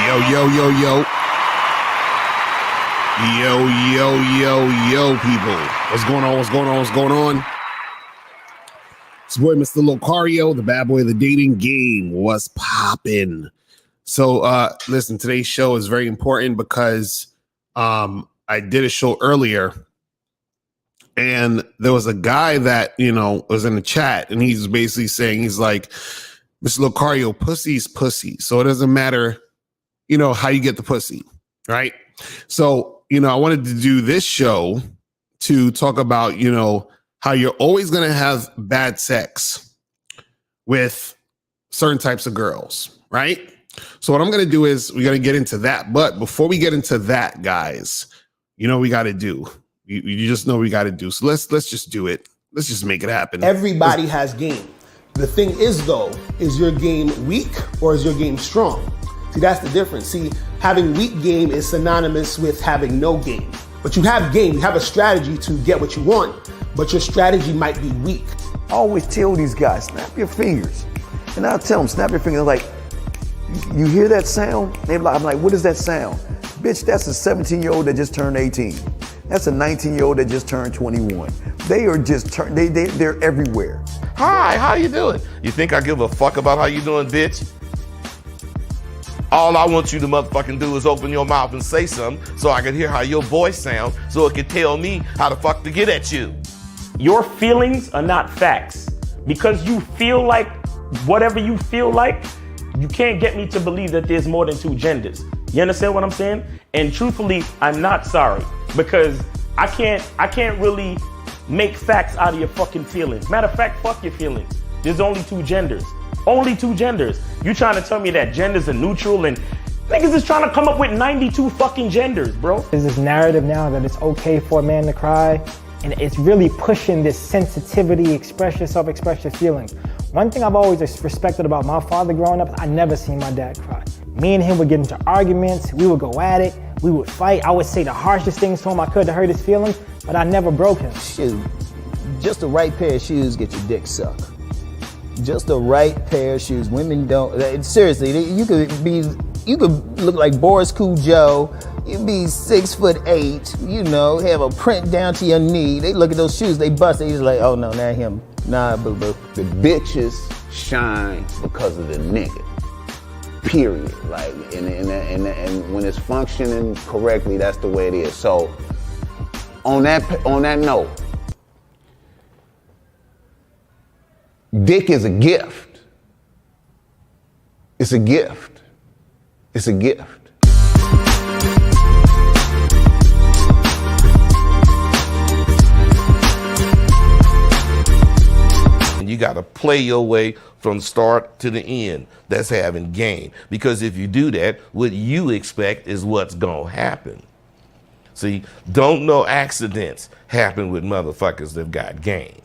Yo, yo, yo, yo. Yo, yo, yo, yo, people. What's going on? What's going on? What's going on? It's boy, Mr. Locario, the bad boy of the dating game. What's poppin'? So, listen, today's show is very important because I did a show earlier and there was a guy that, was in the chat and he's basically saying, he's like, Mr. Locario, pussy's pussy. So it doesn't matter, how you get the pussy, right? So, I wanted to do this show to talk about, how you're always going to have bad sex with certain types of girls, right? So what I'm going to do is we're going to get into that. But before we get into that, guys, we got to do. You just know we got to do. So let's just do it. Let's just make it happen. Everybody has game. The thing is, though, is your game weak or is your game strong? See, that's the difference. See, having weak game is synonymous with having no game. But you have game, you have a strategy to get what you want, but your strategy might be weak. I always tell these guys, snap your fingers. And I'll tell them, snap your fingers. Like, you hear that sound? I'm like, what is that sound? Bitch, that's a 17-year-old that just turned 18. That's a 19-year-old that just turned 21. They are just, they're everywhere. Hi, how you doing? You think I give a fuck about how you doing, bitch? All I want you to motherfucking do is open your mouth and say something so I can hear how your voice sounds so it can tell me how the fuck to get at you. Your feelings are not facts. Because you feel like whatever you feel like, you can't get me to believe that there's more than two genders. You understand what I'm saying? And truthfully, I'm not sorry because I can't really make facts out of your fucking feelings. Matter of fact, fuck your feelings. There's only two genders. Only two genders. You trying to tell me that genders are neutral and niggas is trying to come up with 92 fucking genders, bro. There's this narrative now that it's okay for a man to cry, and it's really pushing this sensitivity, express yourself, express your feelings. One thing I've always respected about my father growing up, I never seen my dad cry. Me and him would get into arguments, we would go at it, we would fight. I would say the harshest things to him I could to hurt his feelings, but I never broke him. Shoot, just the right pair of shoes get your dick sucked. Just the right pair of shoes. Women don't, seriously, you could look like Boris Joe. You'd be 6'8", have a print down to your knee. They look at those shoes, they bust, they just like, oh no, not him. Nah, boo-boo. The bitches shine because of the nigga. Period. Like, and when it's functioning correctly, that's the way it is. So, on that note, dick is a gift. It's a gift. It's a gift. And you got to play your way from start to the end. That's having game. Because if you do that, what you expect is what's going to happen. See, don't no accidents happen with motherfuckers that got game.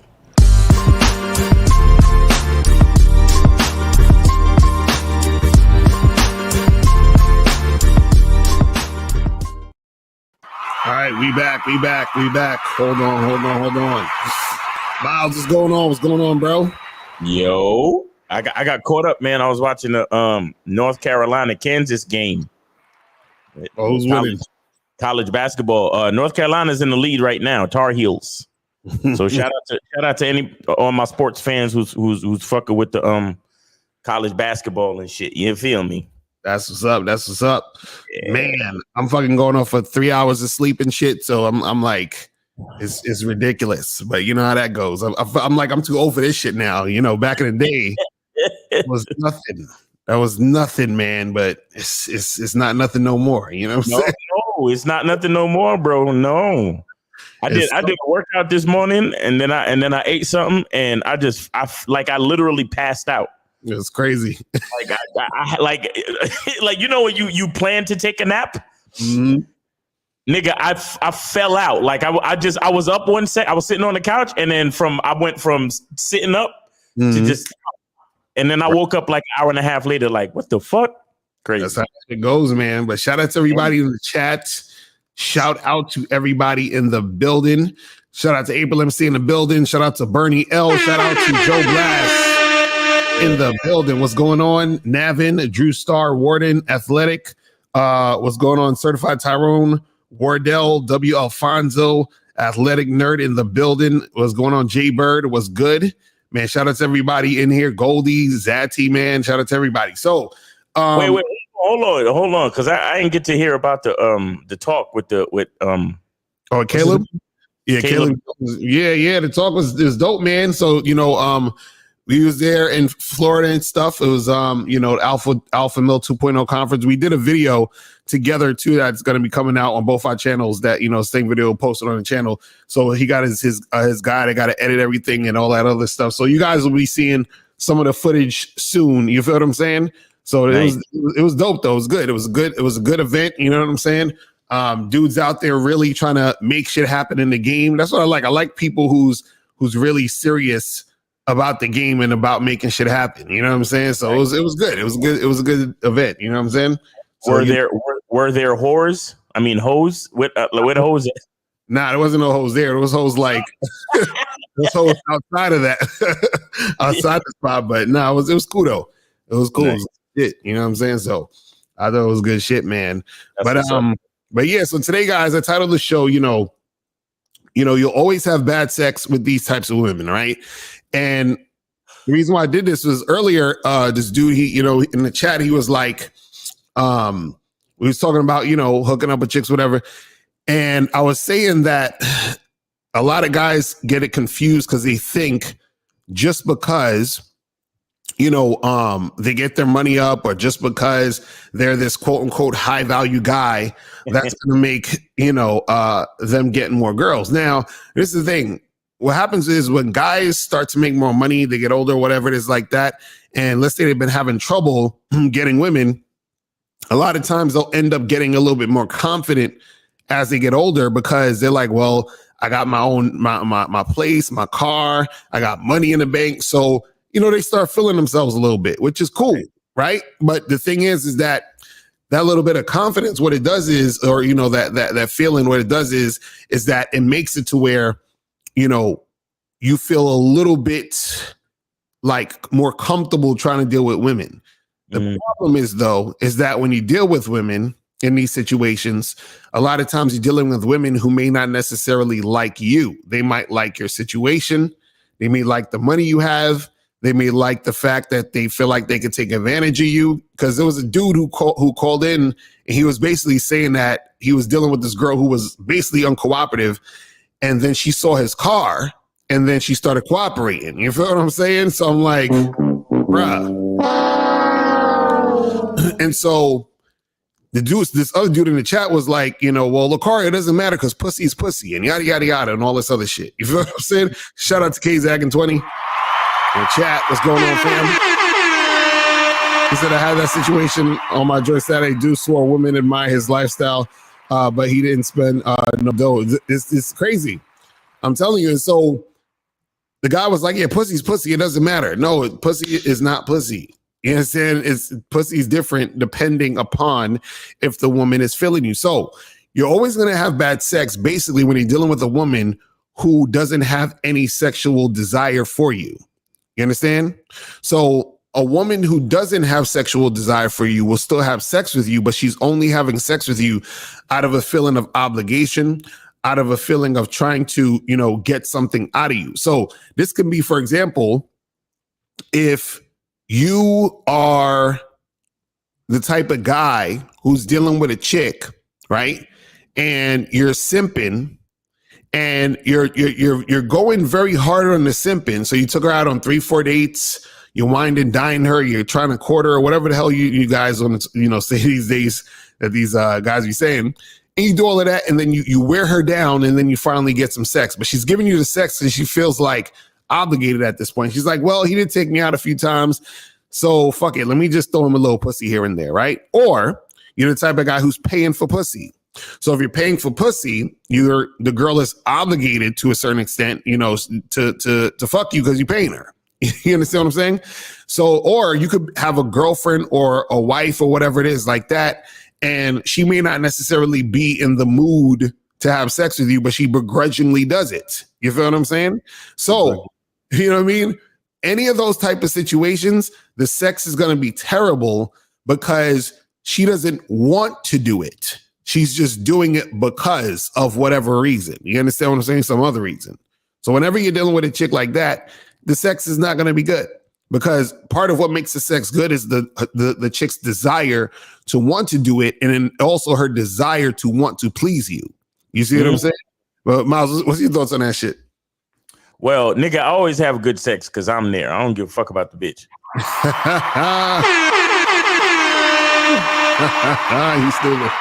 All right, we back. Hold on. Miles, what's going on? What's going on, bro? Yo, I got caught up, man. I was watching the North Carolina Kansas game. Oh, who's winning? College basketball. North Carolina's in the lead right now. Tar Heels. So shout out to all my sports fans who's fucking with the college basketball and shit. You feel me? That's what's up. Yeah. Man, I'm fucking going off for 3 hours of sleep and shit. So I'm like, it's ridiculous. But you know how that goes. I'm like, I'm too old for this shit now. Back in the day, it was nothing. That was nothing, man. But it's not nothing no more. You know what I'm saying? No, it's not nothing no more, bro. No. I did a workout this morning and then I ate something and I literally passed out. It was crazy. Like when you plan to take a nap, nigga. I fell out. Like I was up one set. I was sitting on the couch, and then I went from sitting up to just, and then I woke up like an hour and a half later. Like what the fuck? Crazy. That's how it goes, man. But shout out to everybody in the chat. Shout out to everybody in the building. Shout out to April MC in the building. Shout out to Bernie L. Shout out to Joe Blast. in the building. What's going on? Navin, Drew Star, Warden, Athletic. What's going on? Certified Tyrone, Wardell, W. Alfonso, Athletic Nerd in the building. What's going on? Jay Bird, was good. Man, shout out to everybody in here. Goldie, Zati, man. Shout out to everybody. So, wait, hold on, because I didn't get to hear about the talk with Caleb. Yeah, Caleb. Yeah. The talk was dope, man. So, we was there in Florida and stuff. It was Alpha Mill 2.0 conference. We did a video together too that's going to be coming out on both our channels. That same video posted on the channel. So he got his guy that got to edit everything and all that other stuff. So you guys will be seeing some of the footage soon. You feel what I'm saying? So it was dope though. It was good. It was a good event. You know what I'm saying? Dudes out there really trying to make shit happen in the game. That's what I like. I like people who's really serious about the game and about making shit happen. You know what I'm saying? So it was good. It was good. It was a good event. You know what I'm saying? So were there whores? I mean, hoes with hoes. Nah, there wasn't no hoes there. There was hoes like there was hoes outside of that, outside the spot. But no, it was cool though. It was cool. Nice. It was shit, you know what I'm saying? So I thought it was good shit, man. But yeah. So today, guys, I titled the show. You'll always have bad sex with these types of women, right? And the reason why I did this was earlier, this dude, he, in the chat, he was like, we was talking about, hooking up with chicks, whatever. And I was saying that a lot of guys get it confused because they think just because, they get their money up or just because they're this quote unquote high value guy, that's going to make, them getting more girls. Now, this is the thing. What happens is when guys start to make more money, they get older, whatever it is like that. And let's say they've been having trouble getting women. A lot of times they'll end up getting a little bit more confident as they get older because they're like, well, I got my own, my place, my car, I got money in the bank. So, they start feeling themselves a little bit, which is cool. Right. But the thing is that little bit of confidence, what it does is, or, that feeling, what it does is that it makes it to where, you feel a little bit like more comfortable trying to deal with women. The problem is that when you deal with women in these situations, a lot of times you're dealing with women who may not necessarily like you. They might like your situation. They may like the money you have. They may like the fact that they feel like they could take advantage of you. Because there was a dude who called in and he was basically saying that he was dealing with this girl who was basically uncooperative. And then she saw his car and then she started cooperating. You feel what I'm saying? So I'm like, bruh. And so this other dude in the chat was like, well, Locario, it doesn't matter because pussy is pussy and yada, yada, yada, and all this other shit. You feel what I'm saying? Shout out to KZag20 in the chat. What's going on, fam? He said, I had that situation on my Joy Saturday. Dude swore women admire his lifestyle. But he didn't spend no dough. It's crazy. I'm telling you. And so the guy was like, yeah, pussy's pussy. It doesn't matter. No, pussy is not pussy. You understand? Pussy's different depending upon if the woman is feeling you. So you're always going to have bad sex basically when you're dealing with a woman who doesn't have any sexual desire for you. You understand? So a woman who doesn't have sexual desire for you will still have sex with you, but she's only having sex with you out of a feeling of obligation, out of a feeling of trying to, get something out of you. So this can be, for example, if you are the type of guy who's dealing with a chick, right? And you're simping and you're going very hard on the simping. So you took her out on 3-4 dates. You wind and dine her. You're trying to court her or whatever the hell you guys want to, say these days that these guys be saying. And you do all of that, and then you wear her down, and then you finally get some sex. But she's giving you the sex, and she feels like obligated at this point. She's like, well, he did take me out a few times, so fuck it. Let me just throw him a little pussy here and there, right? Or you're the type of guy who's paying for pussy. So if you're paying for pussy, the girl is obligated to a certain extent, to fuck you because you're paying her. You understand what I'm saying? So, or you could have a girlfriend or a wife or whatever it is like that, and she may not necessarily be in the mood to have sex with you, but she begrudgingly does it. You feel what I'm saying? So, you know what I mean? any of those type of situations, the sex is going to be terrible because she doesn't want to do it. She's just doing it because of whatever reason. You understand what I'm saying? Some other reason. So whenever you're dealing with a chick like that, the sex is not going to be good, because part of what makes the sex good is the chick's desire to want to do it, and then also her desire to want to please you. You see what I'm saying? Well, Miles, what's your thoughts on that shit? Well, nigga, I always have good sex because I'm there. I don't give a fuck about the bitch. He's still there.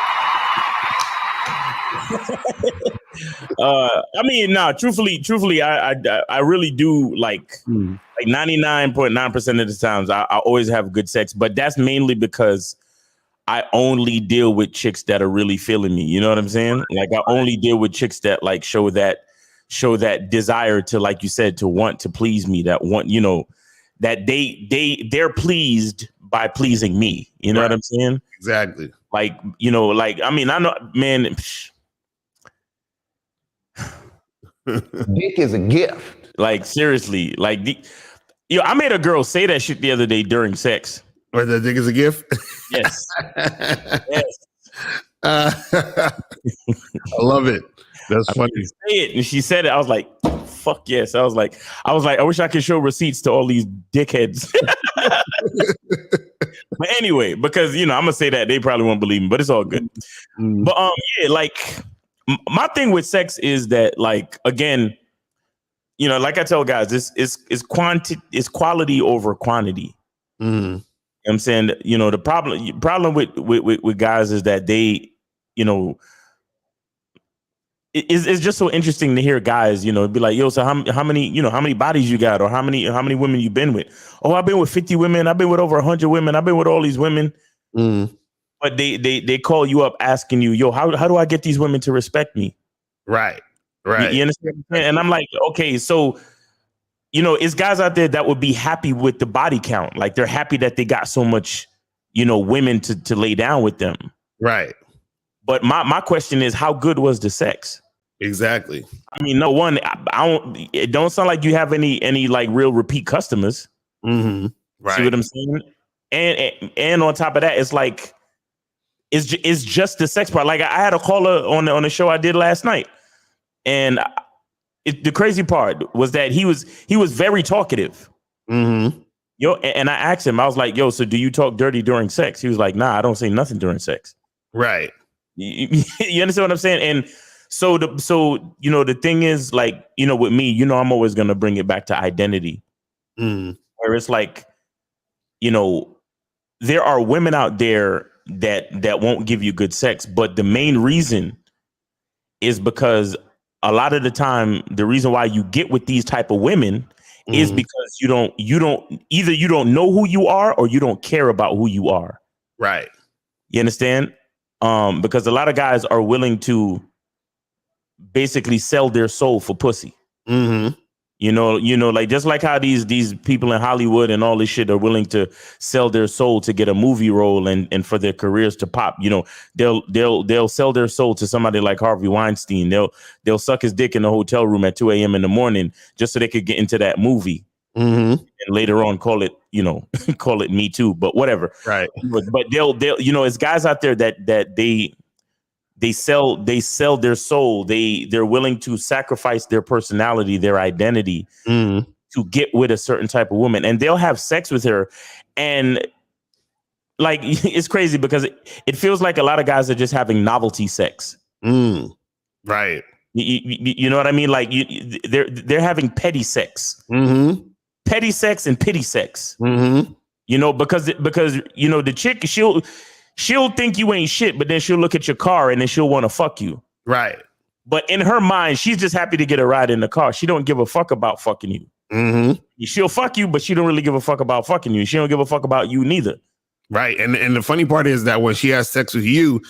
I mean, nah, truthfully, I really do like 99.9% of the times I always have good sex, but that's mainly because I only deal with chicks that are really feeling me. You know what I'm saying? Like I only deal with chicks that like show that desire to, like you said, to want to please me, that want, you know, that they're pleased by pleasing me. You know what I'm saying? Exactly. Like, you know, like, I mean, I know, man. Dick is a gift. Like, seriously, like, I made a girl say that shit the other day during sex. Or the dick is a gift? Yes. Yes. I love it. That's funny. Say it, and she said it. I was like, "Fuck yes!" I was like, I wish I could show receipts to all these dickheads. But anyway, because you know, I'm gonna say that they probably won't believe me, but it's all good. But yeah, like my thing with sex is that, like, again, you know, like I tell guys, this is quality over quantity. You know what I'm saying? You know, the problem with guys is that they, you know, it's just so interesting to hear guys, you know, be like, yo, so how many bodies you got, or how many women you been with? Oh, I've been with 50 women. I've been with over 100 women. I've been with all these women. But they call you up asking you, yo, how do I get these women to respect me? Right. You understand? And I'm like, okay, so, you know, it's guys out there that would be happy with the body count. Like they're happy that they got so much, you know, women to lay down with them. Right. But my question is, how good was the sex? Exactly. I mean, no one. It don't sound like you have any like real repeat customers. Right. See what I'm saying? And on top of that, it's like it's just the sex part. Like I had a caller on the show I did last night, and the crazy part was that he was very talkative. Yo, and I asked him, I was like, yo, so do you talk dirty during sex? He was like, nah, I don't say nothing during sex. Right. You understand what I'm saying? And so you know, the thing is, like, you know, with me, you know, I'm always going to bring it back to identity. Where it's like, you know, there are women out there that won't give you good sex, but the main reason is because a lot of the time, the reason why you get with these type of women is because you don't either you don't know who you are, or you don't care about who you are. Right. You understand? Because a lot of guys are willing to basically sell their soul for pussy. You know, like just like how these people in Hollywood and all this shit are willing to sell their soul to get a movie role and for their careers to pop. You know, they'll sell their soul to somebody like Harvey Weinstein. They'll suck his dick in the hotel room at 2 a.m. in the morning just so they could get into that movie. And later on call it, you know, call it Me Too, but whatever. Right. But they'll you know, it's guys out there that they sell their soul. They're willing to sacrifice their personality, their identity to get with a certain type of woman, and they'll have sex with her. And like, it's crazy because it feels like a lot of guys are just having novelty sex. Right. You know what I mean? Like they're having petty sex, petty sex and pity sex. You know, because you know, the chick, she'll think you ain't shit, but then she'll look at your car and then she'll want to fuck you. Right. But in her mind, she's just happy to get a ride in the car. She don't give a fuck about fucking you. She'll fuck you, but she don't really give a fuck about fucking you. She don't give a fuck about you neither. Right. And the funny part is that when she has sex with you,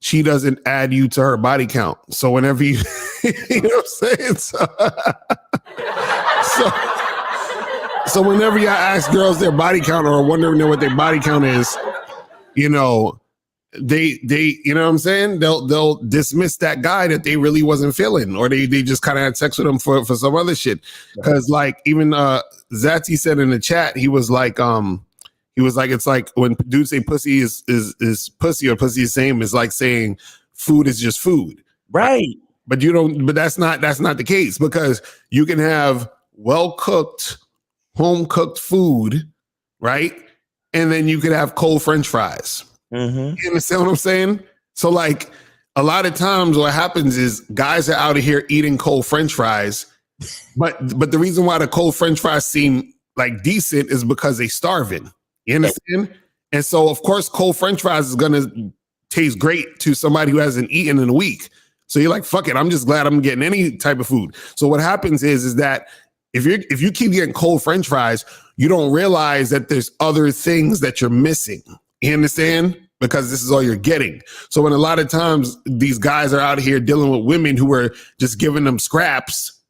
she doesn't add you to her body count. So whenever you, you know what I'm saying? So whenever y'all ask girls their body count or wondering what their body count is, you know, they you know what I'm saying, they'll dismiss that guy that they really wasn't feeling, or they just kind of had sex with him for some other shit. Because like even Zati said in the chat, he was like it's like when dudes say pussy is pussy, or pussy is same, is like saying food is just food, Right. but that's not the case, because you can have well cooked, home cooked food, right, and then you could have cold French fries. Mm-hmm. You understand what I'm saying? So like a lot of times what happens is guys are out of here eating cold French fries, but the reason why the cold French fries seem like decent is because they starving. You understand? And so of course cold French fries is gonna taste great to somebody who hasn't eaten in a week. So you're like, fuck it, I'm just glad I'm getting any type of food. So what happens is that if you keep getting cold French fries, you don't realize that there's other things that you're missing. You understand? Because this is all you're getting. So when a lot of times these guys are out here dealing with women who are just giving them scraps,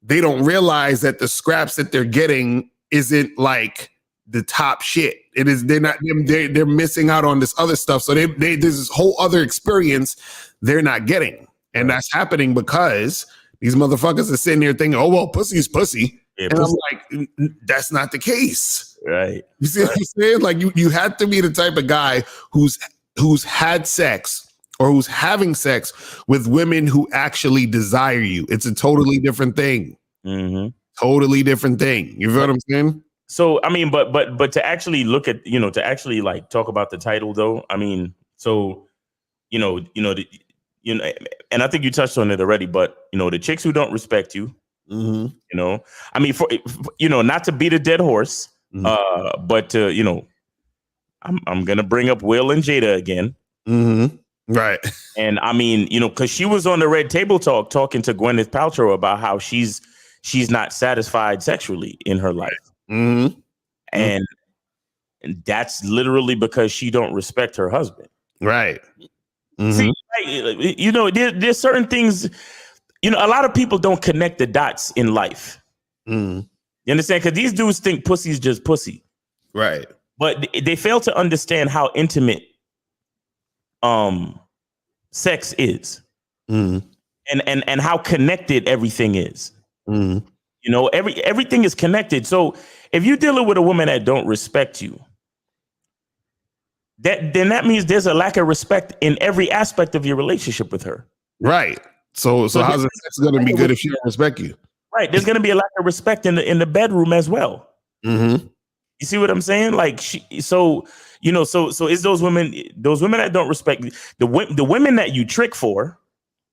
they don't realize that the scraps that they're getting isn't like the top shit. It is, they're missing out on this other stuff. So there's this whole other experience they're not getting. And that's happening because these motherfuckers are sitting there thinking, oh, well, pussy is pussy. Yeah, and pussy. I'm like, that's not the case. Right. You see what I'm saying? Like you have to be the type of guy who's had sex or who's having sex with women who actually desire you. It's a totally different thing. Mm-hmm. Totally different thing. You feel what I'm saying? So I mean, but to actually look at, to actually like talk about the title though, I mean, so and I think you touched on it already, but the chicks who don't respect you, Mm-hmm. I mean, for not to beat a dead horse. Mm-hmm. But I'm gonna bring up Will and Jada again. Mm-hmm. Right. And I mean, because she was on the Red Table Talk talking to Gwyneth Paltrow about how she's not satisfied sexually in her life, Mm-hmm. and that's literally because she don't respect her husband. Right. Mm-hmm. See, there's certain things. A lot of people don't connect the dots in life. Mm-hmm. You understand? Because these dudes think pussy is just pussy. Right. But they fail to understand how intimate sex is. Mm-hmm. And how connected everything is. Mm-hmm. Everything is connected. So if you're dealing with a woman that don't respect you, then that means there's a lack of respect in every aspect of your relationship with her. Right. So how's the sex going to be good if she don't respect you? Right. There's going to be a lack of respect in the bedroom as well. Mm-hmm. You see what I'm saying? Like, so it's those women that don't respect the women that you trick for.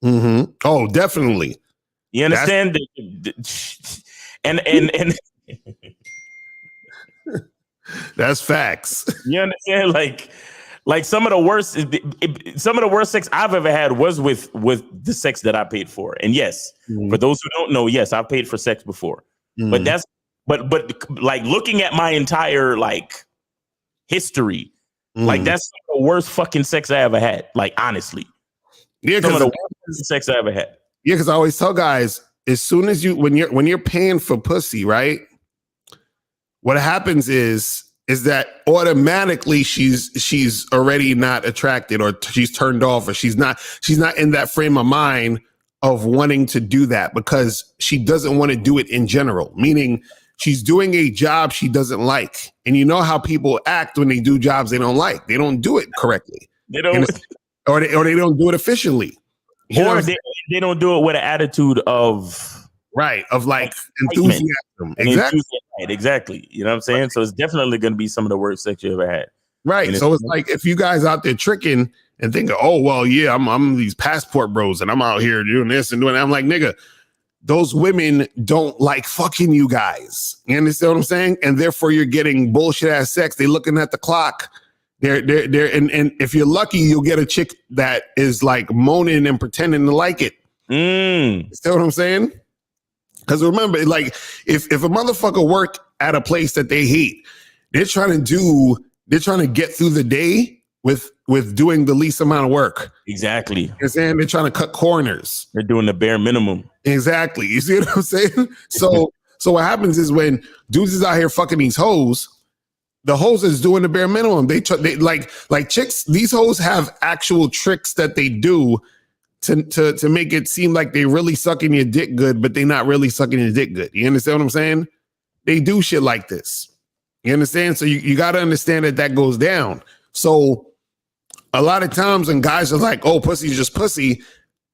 Mm-hmm. Oh, definitely. You understand? And that's facts. You understand? Like some of the worst sex I've ever had was with the sex that I paid for. And yes, for those who don't know, yes, I've paid for sex before. Mm-hmm. But like looking at my entire like history, like that's the worst fucking sex I ever had. Like honestly, yeah, some of the worst sex I ever had. Yeah, because I always tell guys, as soon as when you're paying for pussy, right? What happens is that automatically she's already not attracted, or she's turned off, or she's not in that frame of mind of wanting to do that because she doesn't want to do it in general. Meaning she's doing a job she doesn't like. And you know how people act when they do jobs they don't like. They don't do it correctly. They don't, or they don't do it efficiently. Or they don't do it with an attitude of like enthusiasm. Exactly. Exactly. You know what I'm saying? So it's definitely going to be some of the worst sex you ever had. Right. So it's like if you guys out there tricking and thinking, oh well, yeah, I'm these passport bros and I'm out here doing this and doing that. I'm like, nigga, those women don't like fucking you guys. You understand what I'm saying? And therefore you're getting bullshit ass sex. They looking at the clock. They're and if you're lucky, you'll get a chick that is like moaning and pretending to like it. You see what I'm saying? Because remember, like if a motherfucker work at a place that they hate, they're trying to get through the day with doing the least amount of work. Exactly. You know what I'm saying? They're trying to cut corners. They're doing the bare minimum. Exactly. You see what I'm saying? So what happens is when dudes is out here fucking these hoes, The hoes is doing the bare minimum. They like chicks. These hoes have actual tricks that they do to make it seem like they really sucking your dick good, but they not really sucking your dick good. You understand what I'm saying? They do shit like this. You understand? So you got to understand that goes down. So a lot of times when guys are like, oh, pussy's just pussy,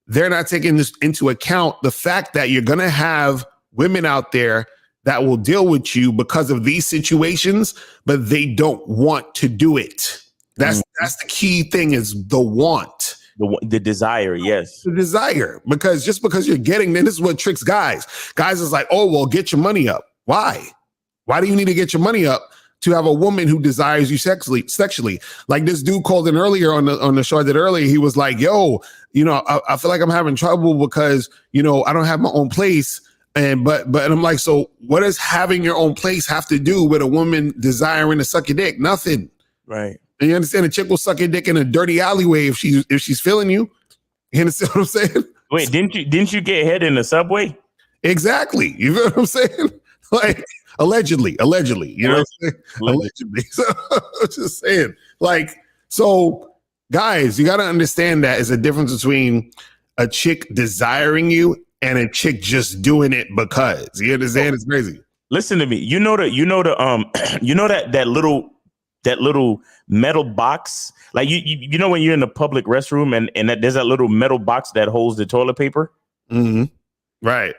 they're not taking this into account, the fact that you're going to have women out there that will deal with you because of these situations, but they don't want to do it. That's the key thing, is the want. The desire, yes. The desire. Because just because you're getting, then this is what tricks guys. Guys is like, oh, well, get your money up. Why? Why do you need to get your money up to have a woman who desires you sexually? Like this dude called in earlier on the show I did earlier. He was like, yo, I feel like I'm having trouble because, I don't have my own place. But I'm like, so what does having your own place have to do with a woman desiring to suck your dick? Nothing. Right. And you understand, a chick will suck your dick in a dirty alleyway if she's feeling you. You understand what I'm saying? Wait, didn't you get head in the subway? Exactly. You feel what I'm saying? Like allegedly, you know what I'm saying? Allegedly. So I'm just saying, like, so guys, you got to understand that it's a difference between a chick desiring you and a chick just doing it because. You understand? It's crazy. Listen to me. That little metal box, like you know when you're in a public restroom and there's that little metal box that holds the toilet paper. Mm-hmm. Right.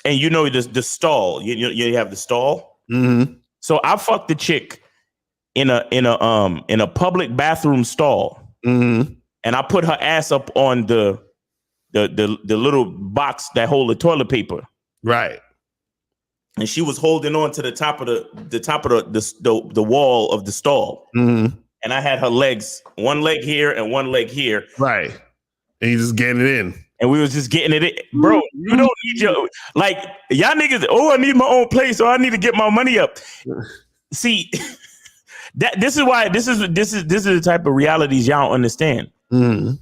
And the stall. You have the stall. Mm-hmm. So I fucked the chick in a public bathroom stall, mm-hmm. and I put her ass up on the little box that hold the toilet paper. Right. And she was holding on to the top of the wall of the stall. Mm-hmm. And I had her legs, one leg here and one leg here. Right. And you just getting it in. And we was just getting it in. Bro, you don't need y'all niggas, oh, I need my own place, or I need to get my money up. See, this is the type of realities y'all don't understand. Mm-hmm.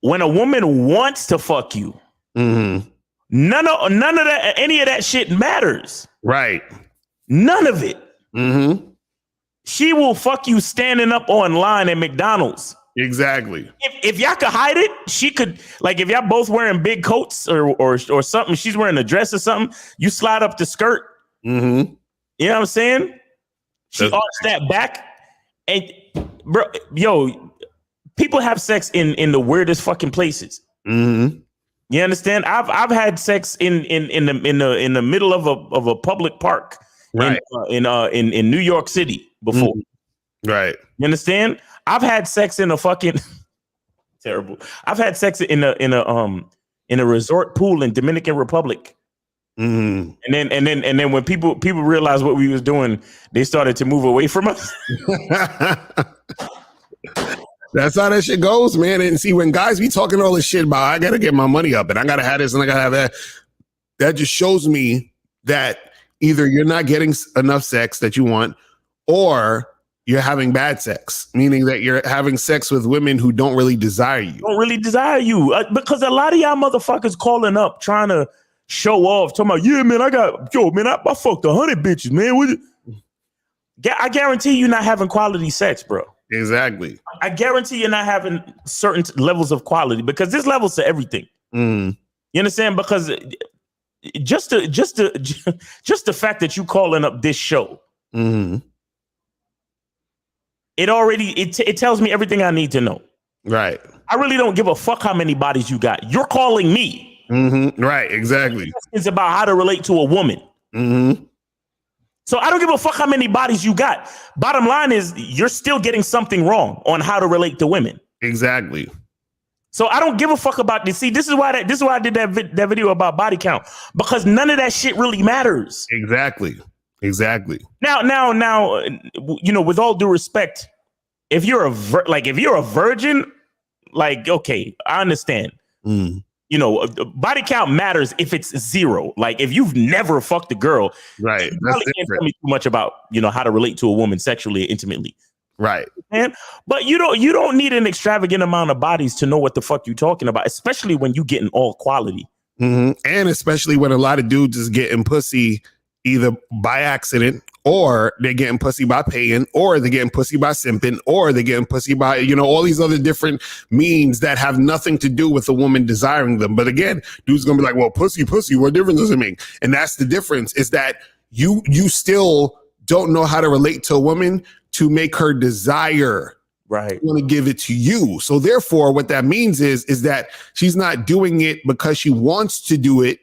When a woman wants to fuck you, mm-hmm. none of that, any of that shit matters. Right. None of it. Mm-hmm. She will fuck you standing up online at McDonald's. Exactly. If y'all could hide it, she could, like, if y'all both wearing big coats or something, she's wearing a dress or something, you slide up the skirt. Mm-hmm. You know what I'm saying? She arched that back. And bro, people have sex in the weirdest fucking places. Mm-hmm. You understand? I've had sex in the middle of a public park, right, in New York City before. Mm-hmm. Right. You understand? I've had sex in a fucking terrible. I've had sex in a resort pool in Dominican Republic. Mm-hmm. And then when people realized what we was doing, they started to move away from us. That's how that shit goes, man. And see, when guys be talking all this shit about, I gotta get my money up and I gotta have this and I gotta have that, that just shows me that either you're not getting enough sex that you want, or you're having bad sex, meaning that you're having sex with women who don't really desire you. Because a lot of y'all motherfuckers calling up trying to show off, talking about, yeah, man, I fucked 100 bitches, man. I guarantee you're not having quality sex, bro. Exactly. I guarantee you're not having certain levels of quality, because there's levels to everything. Mm. You understand? Because just the fact that you calling up this show, mm-hmm. it tells me everything I need to know. Right. I really don't give a fuck how many bodies you got. You're calling me. Mm-hmm. Right. Exactly. It's about how to relate to a woman. Mm-hmm. So I don't give a fuck how many bodies you got. Bottom line is, you're still getting something wrong on how to relate to women. Exactly. So I don't give a fuck about this. See, this is why I did that video about body count, because none of that shit really matters. Exactly. Now, with all due respect, if you're a virgin, like, okay, I understand. Mm. Body count matters if it's 0. Like, if you've never fucked a girl, right? You probably can't tell me too much about how to relate to a woman sexually, intimately, right? But you don't need an extravagant amount of bodies to know what the fuck you're talking about, especially when you getting all quality, mm-hmm. And especially when a lot of dudes is getting pussy either by accident or they're getting pussy by paying, or they're getting pussy by simping, or they're getting pussy by, all these other different means that have nothing to do with the woman desiring them. But again, dude's gonna be like, well, pussy, what difference does it make? And that's the difference, is that you still don't know how to relate to a woman to make her desire. Right. Want to give it to you. So therefore, what that means is that she's not doing it because she wants to do it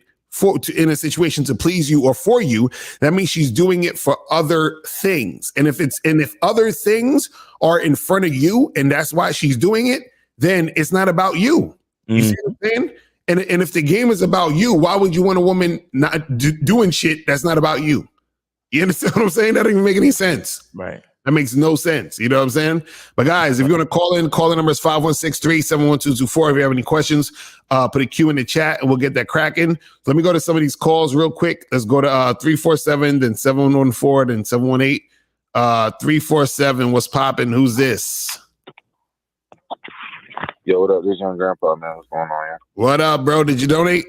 in a situation to please you or for you. That means she's doing it for other things. And if other things are in front of you and that's why she's doing it, then it's not about you. You see what I'm saying? And if the game is about you, why would you want a woman not doing shit that's not about you? You understand what I'm saying? That doesn't even make any sense. Right. That makes no sense. You know what I'm saying? But guys, if you want to call the number is 516-371-2224. If you have any questions, put a Q in the chat and we'll get that cracking. So let me go to some of these calls real quick. Let's go to 347, then 714, then 718. 347, what's popping? Who's this? Yo, what up? This young grandpa, man. What's going on here? What up, bro? Did you donate?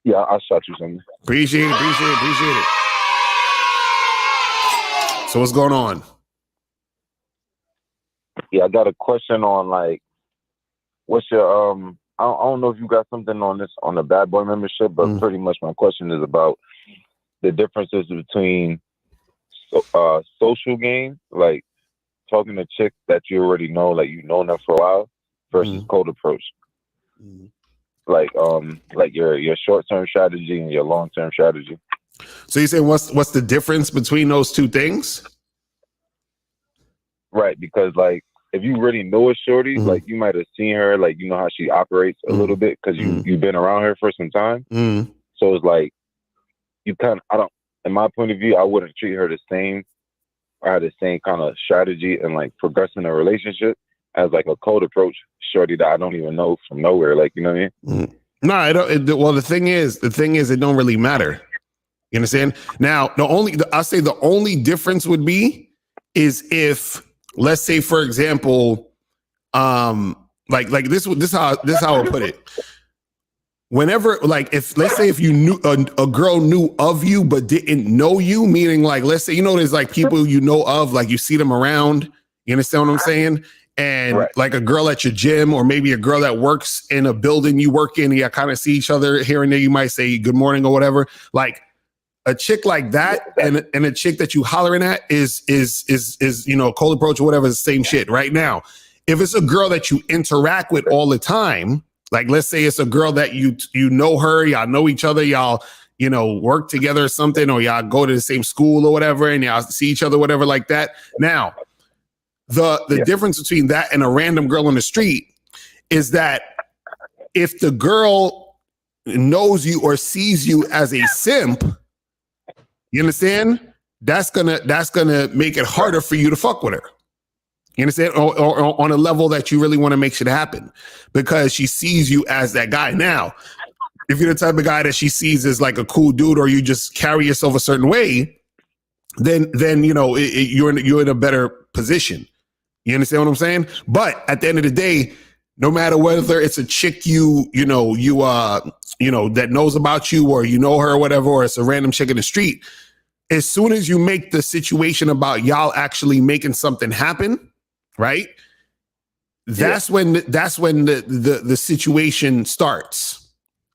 Yeah, I shot you something. Appreciate it. So what's going on? Yeah, I got a question on, like, what's your I don't know if you got something on this on the Bad Boy membership, but pretty much my question is about the differences between social games, like talking to chicks that you already know, like you've known them for a while, versus cold approach. Like your short-term strategy and your long-term strategy. So you say what's the difference between those two things? Right, because like if you really know a shorty, like you might have seen her, like you know how she operates a little bit because you've been around her for some time. So it's like you in my point of view, I wouldn't treat her the same or have the same kind of strategy and like progressing a relationship as like a cold approach shorty that I don't even know from nowhere. Like, you know what I mean? No, I don't. Well, the thing is, it don't really matter. You understand? Now, I'll say the only difference would be is if, let's say, for example, like this how I put it. Whenever, like, let's say if you knew a girl knew of you but didn't know you, meaning like, let's say, there's like people you know of, like you see them around. You understand what I'm saying? And like a girl at your gym, or maybe a girl that works in a building you work in, you kind of see each other here and there. You might say good morning or whatever. Like a chick like that, and a chick that you hollering at is cold approach or whatever, is the same shit. Right now, if it's a girl that you interact with all the time, like let's say it's a girl that you know her, y'all know each other, y'all work together or something, or y'all go to the same school or whatever, and y'all see each other, whatever like that. Now, the difference between that and a random girl on the street is that if the girl knows you or sees you as a simp, you understand? That's gonna make it harder for you to fuck with her. You understand? Or on a level that you really want to make shit happen, because she sees you as that guy. Now, if you're the type of guy that she sees as like a cool dude, or you just carry yourself a certain way, then you're in a better position. You understand what I'm saying? But at the end of the day, no matter whether it's a chick that knows about you, or you know her or whatever, or it's a random chick in the street, as soon as you make the situation about y'all actually making something happen, right? That's when the situation starts.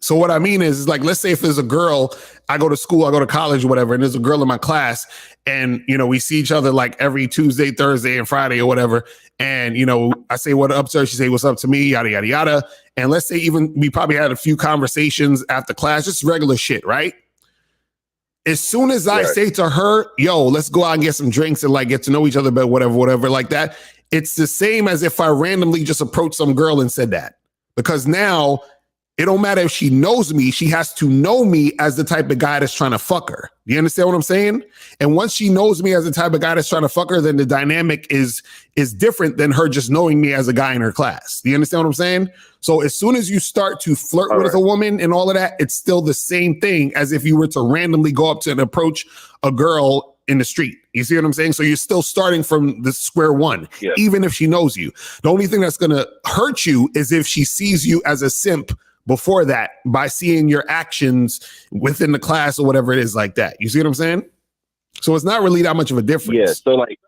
So what I mean is like, let's say if there's a girl, I go to school, I go to college or whatever, and there's a girl in my class, and we see each other like every Tuesday, Thursday, and Friday or whatever. And I say what up to her, she say what's up to me, yada yada yada. And let's say even we probably had a few conversations after class, just regular shit, right? As soon as I say to her, yo, let's go out and get some drinks and like get to know each other better, whatever like that, it's the same as if I randomly just approached some girl and said that. Because now it don't matter if she knows me, she has to know me as the type of guy that's trying to fuck her. You understand what I'm saying? And once she knows me as the type of guy that's trying to fuck her, then the dynamic is different than her just knowing me as a guy in her class. Do you understand what I'm saying? So as soon as you start to flirt with a woman and all of that, it's still the same thing as if you were to randomly go up to and approach a girl in the street. You see what I'm saying? So you're still starting from the square one, even if she knows you. The only thing that's going to hurt you is if she sees you as a simp before that, by seeing your actions within the class or whatever it is like that. You see what I'm saying? So it's not really that much of a difference. Yeah. So like,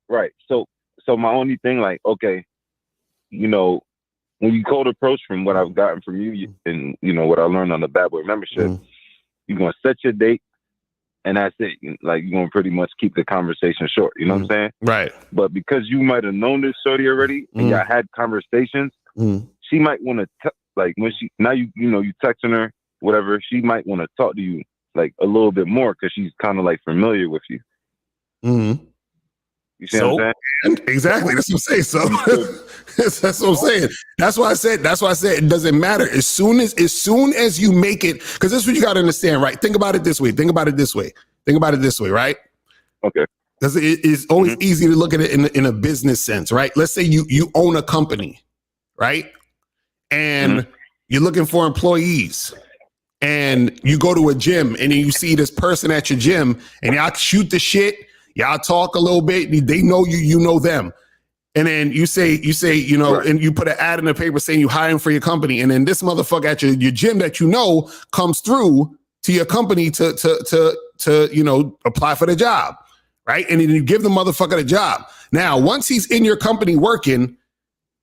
right. So my only thing, like, okay, you know, when you cold approach from what I've gotten from you and, you know, what I learned on the Bad Boy membership, you're going to set your date and that's it. Like, you're going to pretty much keep the conversation short. You know what I'm saying? Right. But because you might have known this shorty already and y'all had conversations, she might want to, like, when she, now you know, you texting her, whatever, she might want to talk to you, like, a little bit more because she's kind of, like, familiar with you. You see what I'm saying? Exactly. That's what I'm saying. So that's what I'm saying. That's why I said it doesn't matter. As soon as you make it, because this is what you got to understand, right? Think about it this way, right? Okay. Because it's always easy to look at it in a business sense, right? Let's say you own a company, right? And you're looking for employees. And you go to a gym and then you see this person at your gym and y'all shoot the shit. Y'all talk a little bit. They know you, you know them. And then you say, you know, and you put an ad in the paper saying you hiring for your company. And then this motherfucker at your gym that you know comes through to your company to you know, apply for the job. Right. And then you give the motherfucker the job. Now, once he's in your company working,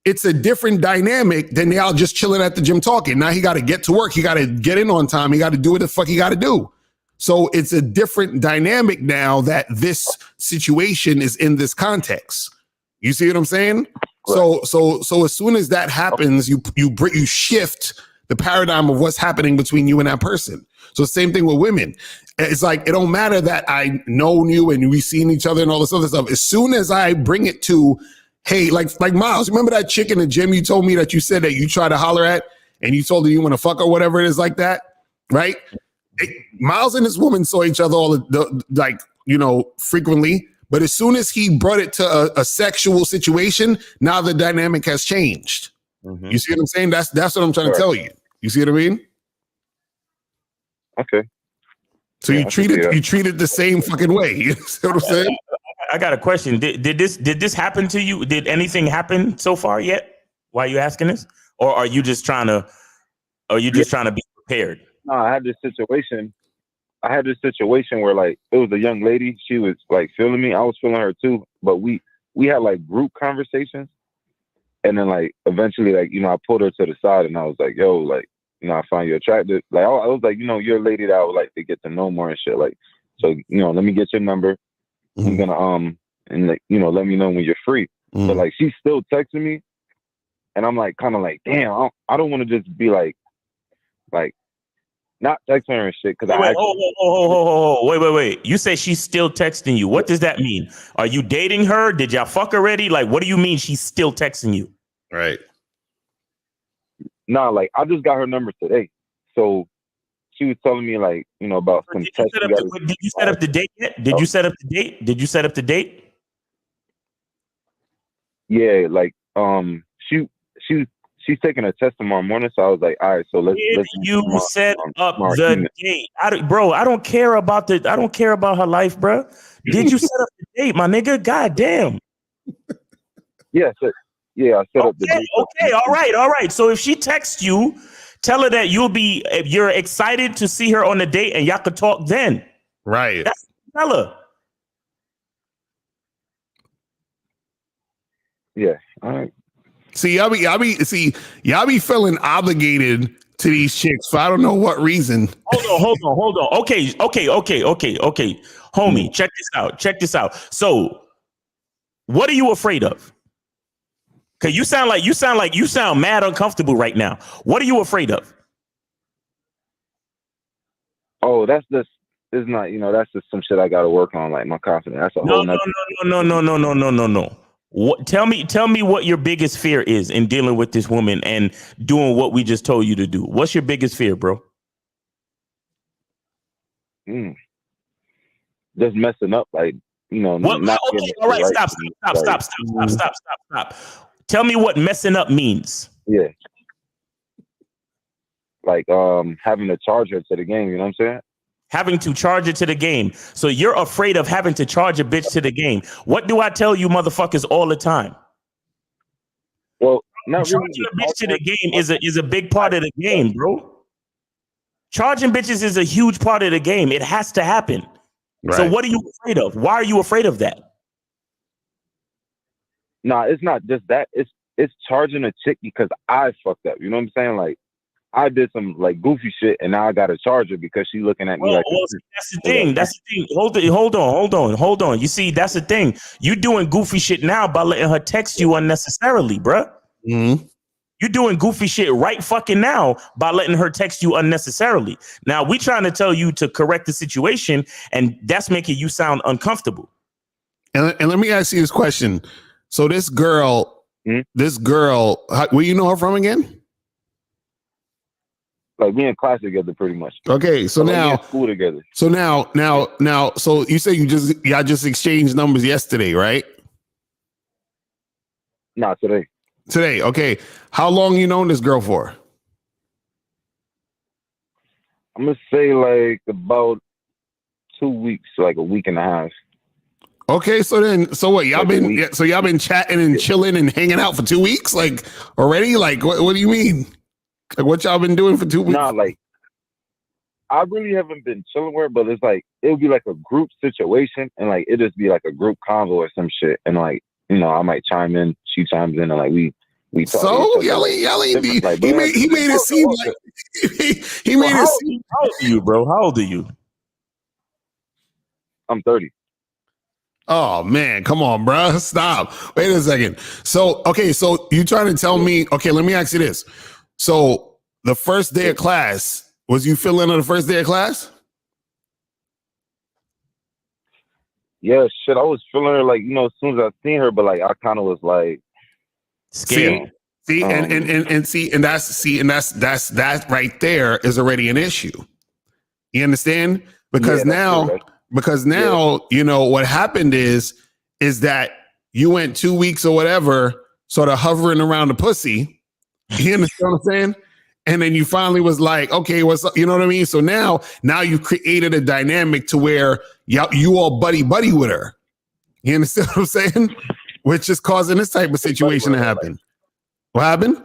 it's a different dynamic than y'all just chilling at the gym talking. Now he got to get to work. He got to get in on time. He got to do what the fuck he got to do. So it's a different dynamic now that this situation is in this context. You see what I'm saying? Right. So as soon as that happens, you shift the paradigm of what's happening between you and that person. So same thing with women. It's like, it don't matter that I know you and we've seen each other and all this other stuff. As soon as I bring it to, hey, like Miles, remember that chick in the gym you told me that you said that you try to holler at and you told her you want to fuck or whatever it is like that, right? Miles and this woman saw each other all like, you know, frequently. But as soon as he brought it to a sexual situation, now the dynamic has changed. You see what I'm saying? That's what I'm trying to tell you. You see what I mean? Okay. So you treat it the same fucking way. You see what I'm saying? I got a question. Did this happen to you? Did anything happen so far yet? Why are you asking this? Or are you just trying to be prepared? No, I had this situation where, like, it was a young lady. She was, like, feeling me. I was feeling her too. But we had, like, group conversations. And then, like, eventually, like, you know, I pulled her to the side and I was like, yo, like, you know, I find you attractive. Like, I was like, you know, you're a lady that I would like to get to know more and shit. Like, so, you know, let me get your number. I'm gonna, and, like, you know, let me know when you're free. But, like, she's still texting me. And I'm, like, kind of like, damn, I don't want to just be like, not texting her and shit. Wait. You say she's still texting you. What does that mean? Are you dating her? Did y'all fuck already? Like, what do you mean she's still texting you? Right. Nah, like, I just got her number today. So she was telling me, like, you know, about some tests. Did you set up the date yet? Did you set up the date? Yeah, like, she's taking a test tomorrow morning, so I was like, all right, so let's set up the date. I don't care about her life, bro. Did you set up the date, my nigga? God damn. Yeah, I set up the date. Okay, all right. So if she texts you, tell her that you're excited to see her on the date and y'all could talk then. Right. Tell her. Yeah. All right. See, y'all be feeling obligated to these chicks for I don't know what reason. Hold on. Okay. Homie, check this out. So, what are you afraid of? Cause you sound mad uncomfortable right now. What are you afraid of? Oh, that's just, it's not, you know, that's just some shit I got to work on, like my confidence. That's a whole nother. No. Tell me what your biggest fear is in dealing with this woman and doing what we just told you to do. What's your biggest fear, bro? Just messing up, like, you know. Okay, all right, stop. Tell me what messing up means. Yeah. Like having to charge her to the game, you know what I'm saying? Having to charge it to the game. So you're afraid of having to charge a bitch to the game. What do I tell you motherfuckers all the time? Well, not charging really. A bitch to the game is a big part of the game, bro. Charging bitches is a huge part of the game. It has to happen. So Right. what are you afraid of? Why are you afraid of that? Nah, it's not just that. It's charging a chick because I fucked up. You know what I'm saying? Like I did some like goofy shit, and now I got to charge her because she's looking at me Well, like. that's the thing. That's the thing. Hold on. You see, that's the thing. You doing goofy shit now by letting her text you unnecessarily, bruh. Mm-hmm. You're doing goofy shit right fucking now by letting her text you unnecessarily. Now we trying to tell you to correct the situation, and that's making you sound uncomfortable. And let me ask you this question. So this girl, where you know her from again? Like we in class together, pretty much. Okay, so Like, we now in school together. So now, so you say y'all just exchanged numbers yesterday, right? Nah, today. Today, okay. How long you known this girl for? I'm gonna say like about 2 weeks, like a week and a half. Okay, so what? Y'all Like been chatting and chilling and hanging out for 2 weeks, like already? Like what do you mean? Like what y'all been doing for 2 weeks? Nah, like I really haven't been chilling with her, but it's like it'll be like a group situation, and like it just be like a group convo or some shit, and like I might chime in, she chimes in, and like we talk. So y'all ain't be. Like, He made it seem like he made it seem. How old are you, bro? How old are you? I'm 30. Oh man, come on, bro. Stop. Wait a second. So you trying to tell me? Okay, let me ask you this. So the first day of class, was you feeling on the first day of class? Yeah, shit. I was feeling her like as soon as I seen her, but like I kind of was like scared. That right there is already an issue. You understand? Because now what happened is that you went 2 weeks or whatever, sort of hovering around the pussy. You understand what I'm saying? And then you finally was like, okay, what's up? You know what I mean? So now you've created a dynamic to where you all buddy with her. You understand what I'm saying? Which is causing this type of situation to happen. What happened?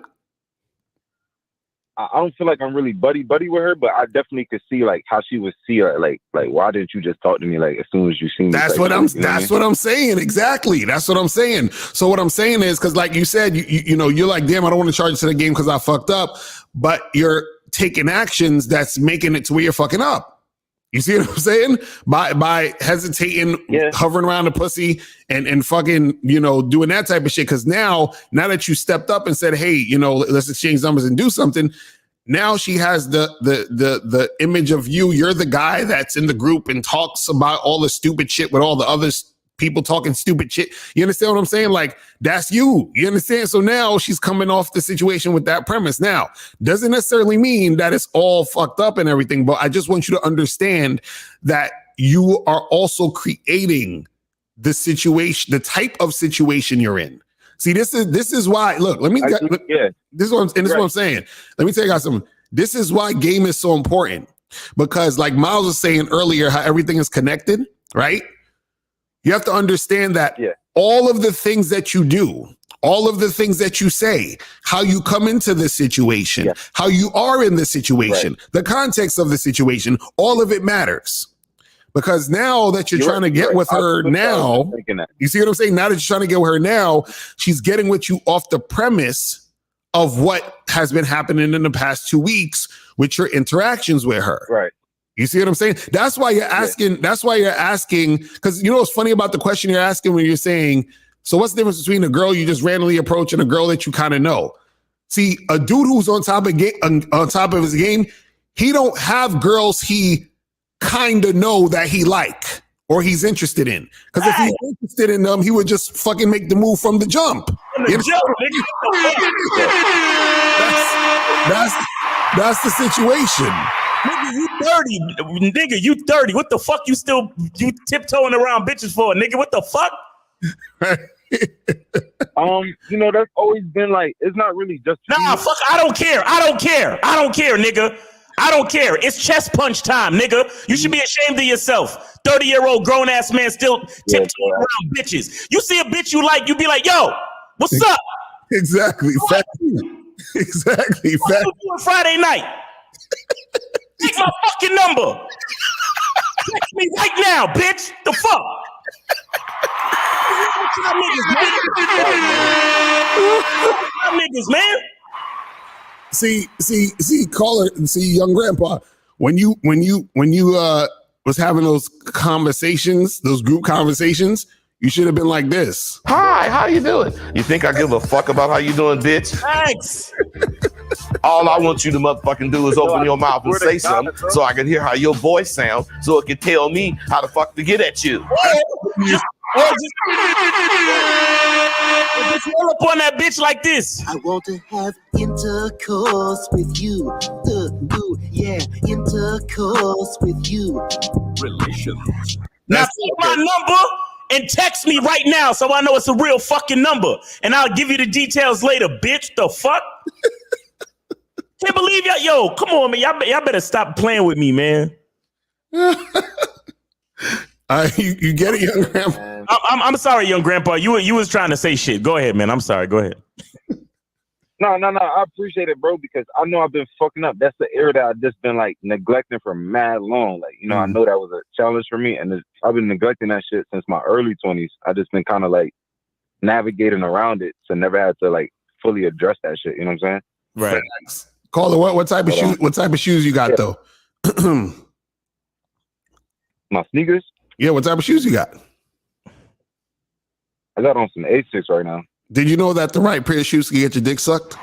I don't feel like I'm really buddy with her, but I definitely could see like how she would see her. Like why didn't you just talk to me like as soon as you see me? That's what I'm saying. Exactly. That's what I'm saying. So what I'm saying is because like you said, you're like, damn, I don't want to charge you to the game because I fucked up, but you're taking actions that's making it to where you're fucking up. You see what I'm saying? By hesitating, hovering around the pussy and fucking, doing that type of shit. Because now that you stepped up and said, hey, let's exchange numbers and do something. Now she has the image of you. You're the guy that's in the group and talks about all the stupid shit with all the other people talking stupid shit. You understand what I'm saying? Like, that's you. You understand? So now she's coming off the situation with that premise. Now, doesn't necessarily mean that it's all fucked up and everything, but I just want you to understand that you are also creating the situation, the type of situation you're in. See, this is why. Look, this is what I'm saying. Let me tell you guys something. This is why game is so important, because like Miles was saying earlier, how everything is connected, right? You have to understand that all of the things that you do, all of the things that you say, how you come into this situation, how you are in this situation, the context of the situation, all of it matters. Because now that you're trying to get with her now, you see what I'm saying? Now that you're trying to get with her now, she's getting with you off the premise of what has been happening in the past 2 weeks with your interactions with her. Right. You see what I'm saying? That's why you're asking. That's why you're asking. Because you know what's funny about the question you're asking when you're saying, so what's the difference between a girl you just randomly approach and a girl that you kind of know? See, a dude who's on top of his game, he don't have girls he kind of know that he like or he's interested in. Because if he's interested in them, he would just fucking make the move from the jump. That's the situation. Nigga, you 30. What the fuck you tiptoeing around bitches for, nigga? What the fuck? That's always been like, it's not really just fuck, I don't care, nigga. I don't care. It's chest punch time, nigga. You should be ashamed of yourself. 30-year-old grown-ass man still tiptoeing around bitches. You see a bitch you like, you be like, yo, what's up? Exactly. Exactly. What you doing Friday night? Take my fucking number. Text me right now, bitch. The fuck? What's y'all niggas, man? See, caller, see, young grandpa, when you was having those conversations, those group conversations, you should have been like this. Hi, how you doing? You think I give a fuck about how you doing, bitch? Thanks. All I want you to motherfucking do is open your mouth and say something so I can hear how your voice sounds so it can tell me how the fuck to get at you. Just roll up on that bitch like this. I want to have intercourse with you. Yeah, intercourse with you. Relations. Now take my number and text me right now so I know it's a real fucking number. And I'll give you the details later, bitch. The fuck? Can't believe y'all. Yo, come on, man. Y'all better stop playing with me, man. You get it, young grandpa? I'm sorry, young grandpa. You was trying to say shit. Go ahead, man. I'm sorry. Go ahead. No. I appreciate it, bro, because I know I've been fucking up. That's the area that I've just been like neglecting for mad long. Like, you know, I know that was a challenge for me, and I've been neglecting that shit since my early 20s. I just been kind of like navigating around it, so never had to like fully address that shit. You know what I'm saying? Right. Caller, what type of shoes? What type of shoes you got though? My sneakers. Yeah, what type of shoes you got? I got on some Asics right now. Did you know that the right pair of shoes can get your dick sucked?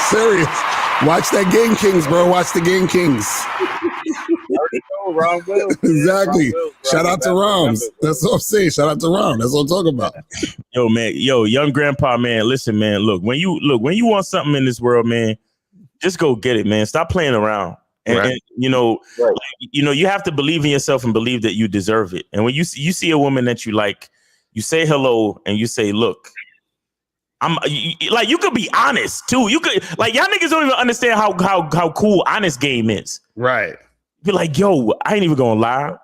Serious. Watch that Game Kings, bro. Watch the Game Kings. Exactly. Shout out to Roms. That's what I'm saying. Shout out to Rom. That's what I'm talking about. Yo, man. Yo, young grandpa, man. Listen, man. Look, when you want something in this world, man, just go get it, man. Stop playing around. And you know, like, you have to believe in yourself and believe that you deserve it. And when you see a woman that you like, you say hello and you say, "Look, you could be honest too. You could, like, y'all niggas don't even understand how cool honest game is. Right. Be like, yo, I ain't even gonna lie.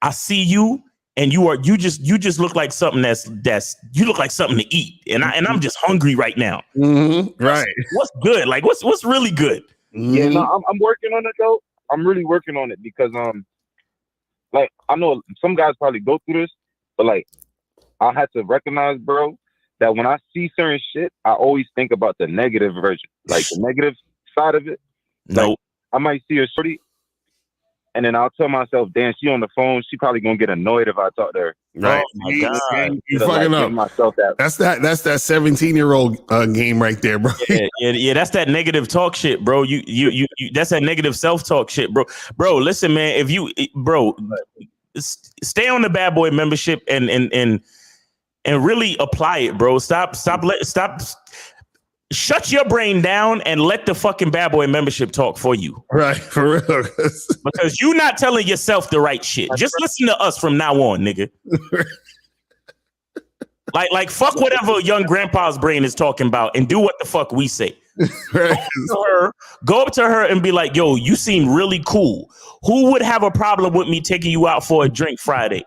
I see you, and you just look like something that's you look like something to eat, and I'm just hungry right now. Mm-hmm. Right. What's good? Like, what's really good? Yeah, no, I'm working on it though. I'm really working on it because like, I know some guys probably go through this, but like, I had to recognize, bro, that when I see certain shit, I always think about the negative version, like the negative side of it. No, like, I might see a shorty, and then I'll tell myself, damn, she on the phone. She probably gonna get annoyed if I talk to her. Right. Oh my God. You fucking up. That's that 17-year-old game right there, bro. Yeah. That's that negative talk shit, bro. You that's that negative self-talk shit, bro. Bro, listen, man. Stay on the Bad Boy membership and really apply it, bro. Stop. Shut your brain down and let the fucking Bad Boy membership talk for you. Right, for real. Because you're not telling yourself the right shit. Just listen to us from now on, nigga. like fuck whatever young grandpa's brain is talking about and do what the fuck we say. Right. Go up to her and be like, yo, you seem really cool. Who would have a problem with me taking you out for a drink Friday?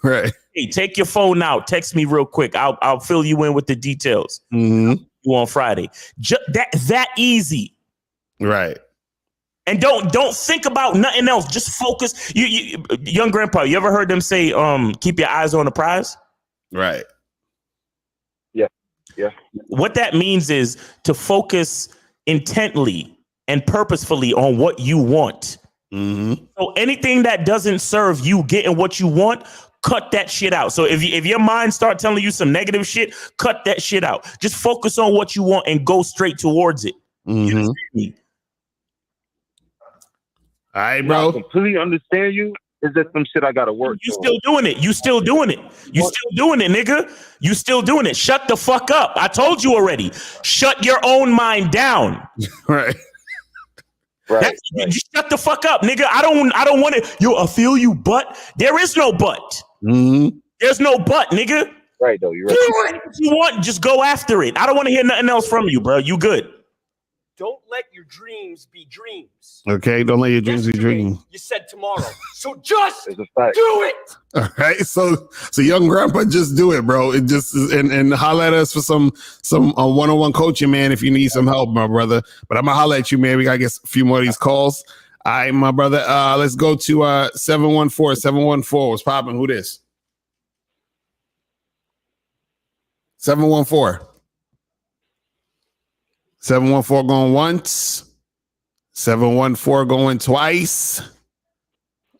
Right. Hey, take your phone out. Text me real quick. I'll fill you in with the details. Mm-hmm. On Friday. That easy. Right. And don't think about nothing else. Just focus. You young grandpa, you ever heard them say, keep your eyes on the prize? Right. Yeah. What that means is to focus intently and purposefully on what you want. Mm-hmm. So anything that doesn't serve you getting what you want, cut that shit out. So if your mind start telling you some negative shit, cut that shit out. Just focus on what you want and go straight towards it. Mm-hmm. All right, bro. I completely understand you. Is that some shit I gotta work? You still doing it. You still doing it, nigga. You still doing it. Shut the fuck up. I told you already. Shut your own mind down. Right. Right. Just shut the fuck up, nigga. I don't want it. I feel you, but there is no but. Mm-hmm. There's no but, nigga. Right, though. You're right. If you want, just go after it. I don't want to hear nothing else from you, bro. You good. Don't let your dreams be dreams. Okay, don't let your dreams be Yesterday, dreams. You said tomorrow. So just It's a fact. do it. All right, so young grandpa, just do it, bro. It just is, and holler at us for some one-on-one coaching, man, if you need some help, my brother. But I'm gonna holler at you, man. We gotta get a few more of these calls. All right, my brother. Let's go to 714. 714. What's popping? Who this? 714. 714 going once. 714 going twice.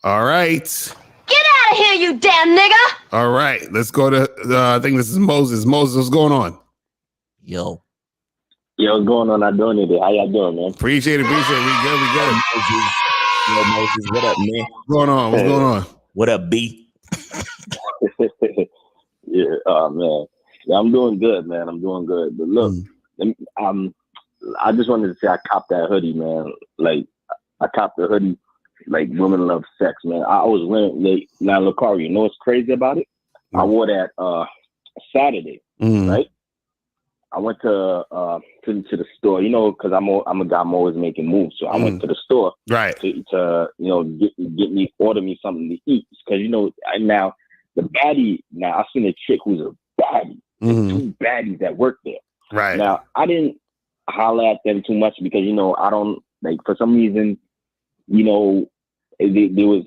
All right. Get out of here, you damn nigga! All right. Let's go to, I think this is Moses. Moses, what's going on? Yo, what's going on? I doing it. How y'all doing, man? Appreciate it. We good. yo, Moses, what up, man? What's going on? What's going on? What up, B? Yeah, man. Yeah, I'm doing good, man. I'm doing good. But look, I just wanted to say I copped that hoodie, man. Like, I copped the hoodie. Like, women love sex, man. I was wearing now Locario. You know what's crazy about it? I wore that Saturday, right? I went to the store, you know, because I'm a guy. I'm always making moves, so I went to the store, right, to you know order me something to eat, because you know now the baddie. Now I seen a chick who's a baddie, two baddies that work there. Right. Now I didn't holler at them too much because you know I don't like, for some reason, you know, they was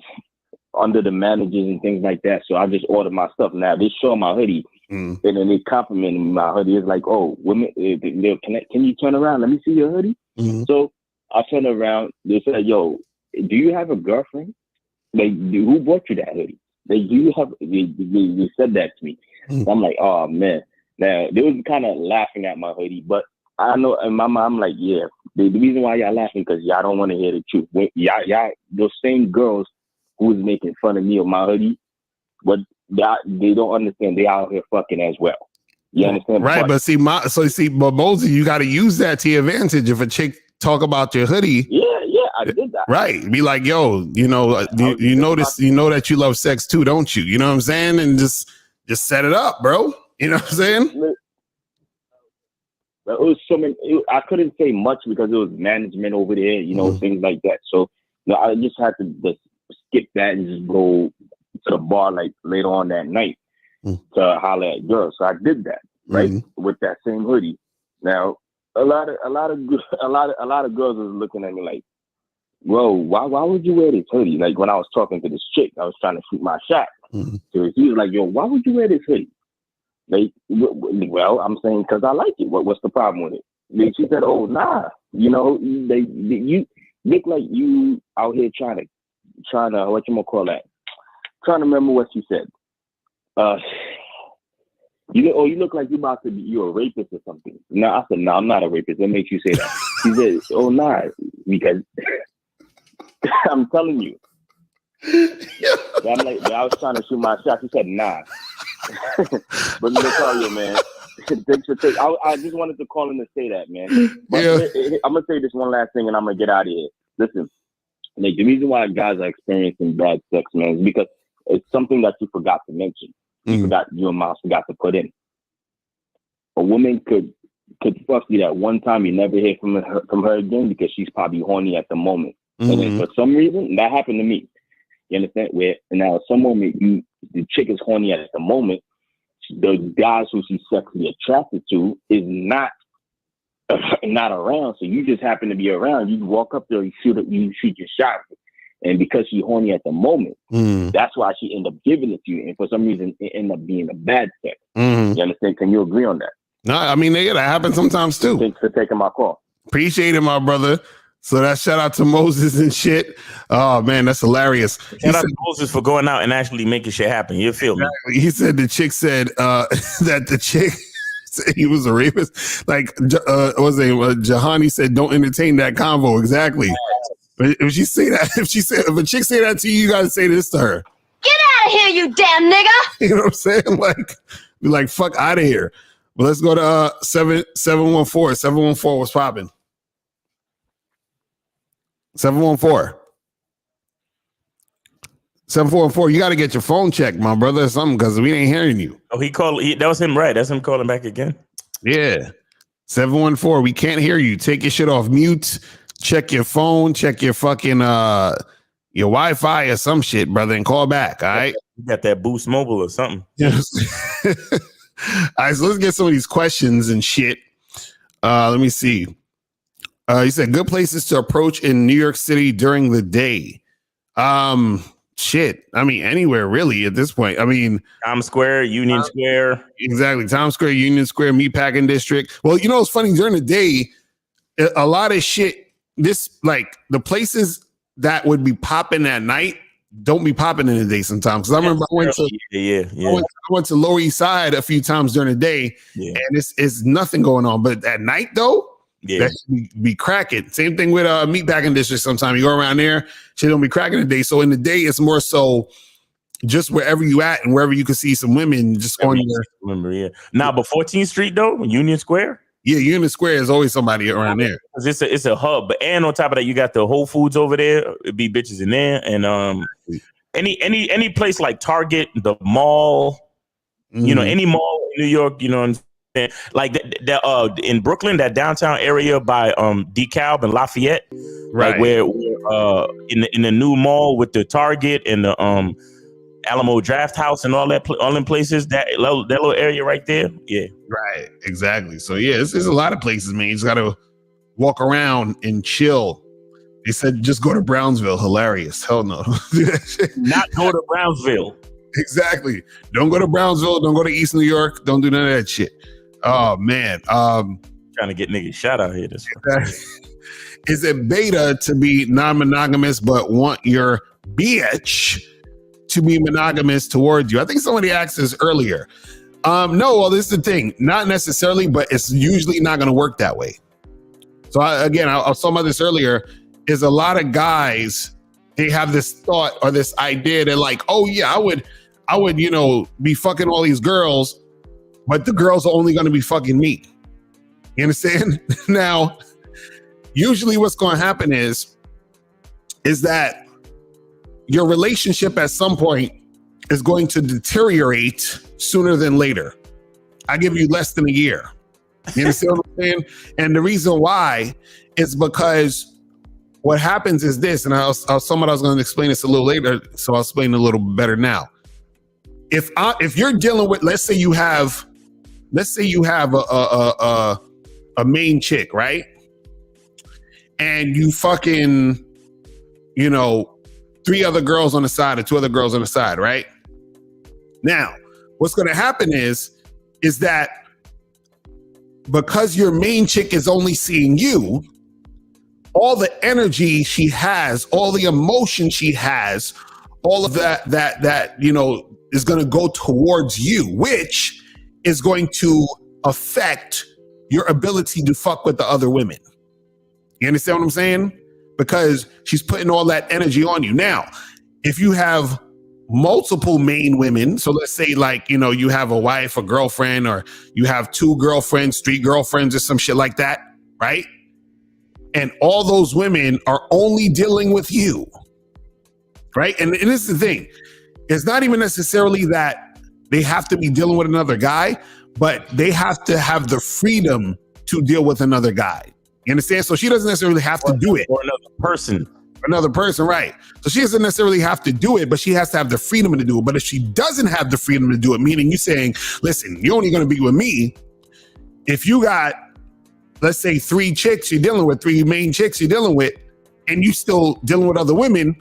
under the managers and things like that. So I just ordered my stuff. Now they show my hoodie. And then they complimented me my hoodie. It's like, oh, women, can you turn around? Let me see your hoodie. So I turned around. They said, yo, do you have a girlfriend? Like, who bought you that hoodie? Like, do you have? They said that to me. So I'm like, oh man. Now they was kind of laughing at my hoodie, but I know in my mind, I'm like, yeah. The reason why y'all laughing because y'all don't want to hear the truth. Y'all, those same girls who was making fun of me of my hoodie, but they don't understand they out here fucking as well. You understand? Right, but Mosey, you got to use that to your advantage. If a chick talk about your hoodie, I did that. Right, be like, yo, you know, you know that you love sex too, don't you? You know what I'm saying? And just set it up, bro. You know what I'm saying? It was so many. I couldn't say much because it was management over there, you know, things like that. So I just had to just skip that and just go to the bar like later on that night to holler at girls. So I did that, right, with that same hoodie. Now a lot of girls was looking at me like, bro, why would you wear this hoodie? Like when I was talking to this chick, I was trying to shoot my shot. So he was like, yo, why would you wear this hoodie? Like, well, I'm saying because I like it. What's the problem with it? Like, she said, oh, nah. You know, you look like you out here trying to what you gonna call that? Trying to remember what she said. You look like you're a rapist or something. No, I said, no, I'm not a rapist. What makes you say that? She said, oh, nah, because I'm telling you. I'm like, I was trying to shoot my shot. She said, nah. But Locario, man, I just wanted to call in to say that, man. But I'm gonna say this one last thing, and I'm gonna get out of here. Listen, like the reason why guys are experiencing bad sex, man, is because it's something that you forgot to mention. You and Miles forgot to put in. A woman could fuck you that one time, you never hear from her again because she's probably horny at the moment. And then for some reason, that happened to me. You understand? Where now, at some moment, the chick is horny at the moment. The guys who she's sexually attracted to is not around. So you just happen to be around. You walk up there, you shoot your shot, and because she's horny at the moment, that's why she ended up giving it to you. And for some reason, it ended up being a bad sex. You understand? Can you agree on that? No, I mean, that happens sometimes too. Thanks for taking my call. Appreciate it, my brother. So that shout out to Moses and shit. Oh man, that's hilarious. Shout out to Moses for going out and actually making shit happen. You feel me? He said the chick said that the chick said he was a rapist. Like Jahani said, don't entertain that convo. Exactly. But if she say that, if a chick say that to you, you gotta say this to her. Get out of here, you damn nigga! You know what I'm saying? Like, be like, fuck out of here. But let's go to 714. 714, what's popping? 714. 744. You got to get your phone checked, my brother, or something, because we ain't hearing you. Oh, that was him, right? That's him calling back again. Yeah. 714. We can't hear you. Take your shit off mute. Check your phone. Check your fucking your Wi-Fi or some shit, brother, and call back. All right. You got that Boost Mobile or something. Yes. All right. So let's get some of these questions and shit. Let me see. You said good places to approach in New York City during the day. Shit. I mean, anywhere really at this point. I mean, Times Square, Union Square. Exactly. Times Square, Union Square, Meatpacking District. Well, you know, it's funny during the day, a lot of shit, this like the places that would be popping at night don't be popping in the day sometimes. Because I remember I went to Lower East Side a few times during the day, and it's nothing going on. But at night though, that should be cracking. Same thing with Meatpacking District. Sometimes you go around there, shit don't be cracking the day. So in the day, it's more so just wherever you at and wherever you can see some women just on your. Remember, Now, but 14th Street though, Union Square. Yeah, Union Square is always somebody around there. It's a hub, and on top of that, you got the Whole Foods over there. It'd be bitches in there, and any place like Target, the mall, you know, any mall in New York, you know what I'm saying? Like in Brooklyn, that downtown area by DeKalb and Lafayette, right? Like where in the new mall with the Target and the Alamo Draft House and all them places, that little area right there. Yeah. Right. Exactly. So yeah, there's a lot of places, man. You just gotta walk around and chill. They said just go to Brownsville. Hilarious. Hell no. Not go to Brownsville. Exactly. Don't go to Brownsville. Don't go to East New York. Don't do none of that shit. Oh man. Trying to get niggas shot out here. Is it beta to be non-monogamous but want your bitch to be monogamous towards you? I think somebody asked this earlier. No, well, this is the thing. Not necessarily, but it's usually not going to work that way. So I was talking about this earlier, is a lot of guys, they have this thought or this idea. They're like, oh yeah, I would, you know, be fucking all these girls, but the girls are only going to be fucking me. You understand? Now, usually what's going to happen is that your relationship at some point is going to deteriorate sooner than later. I give you less than a year. You understand what I'm saying? And the reason why is because what happens is this, and I was going to explain this a little later, so I'll explain it a little better now. If you're dealing with, let's say you have a main chick, right? And you fucking, you know, 3 other girls on the side or 2 other girls on the side, right? Now, what's going to happen is that because your main chick is only seeing you, all the energy she has, all the emotion she has, all of that you know, is going to go towards you, which is going to affect your ability to fuck with the other women. You understand what I'm saying? Because she's putting all that energy on you. Now, if you have multiple main women, so let's say like, you know, you have a wife, a girlfriend, or you have 2 girlfriends, 3 girlfriends or some shit like that, right? And all those women are only dealing with you, right? And this is the thing. It's not even necessarily that they have to be dealing with another guy, but they have to have the freedom to deal with another guy. You understand? So she doesn't necessarily have to do it. Or another person, right? So she doesn't necessarily have to do it, but she has to have the freedom to do it. But if she doesn't have the freedom to do it, meaning you saying, listen, you're only going to be with me if you got, let's say 3 chicks you're dealing with, 3 main chicks you're dealing with, and you still dealing with other women,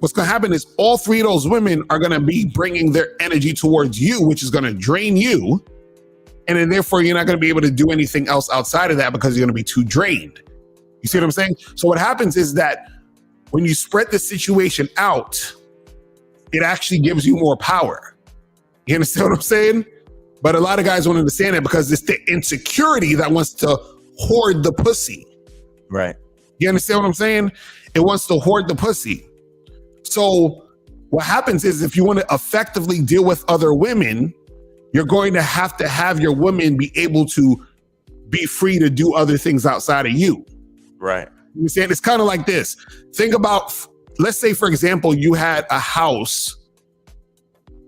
what's going to happen is all 3 of those women are going to be bringing their energy towards you, which is going to drain you. And then therefore, you're not going to be able to do anything else outside of that because you're going to be too drained. You see what I'm saying? So what happens is that when you spread the situation out, it actually gives you more power. You understand what I'm saying? But a lot of guys don't understand that because it's the insecurity that wants to hoard the pussy. Right. You understand what I'm saying? It wants to hoard the pussy. So what happens is if you want to effectively deal with other women, you're going to have your women be able to be free to do other things outside of you. Right. You understand? It's kind of like this. Think about, let's say, for example, you had a house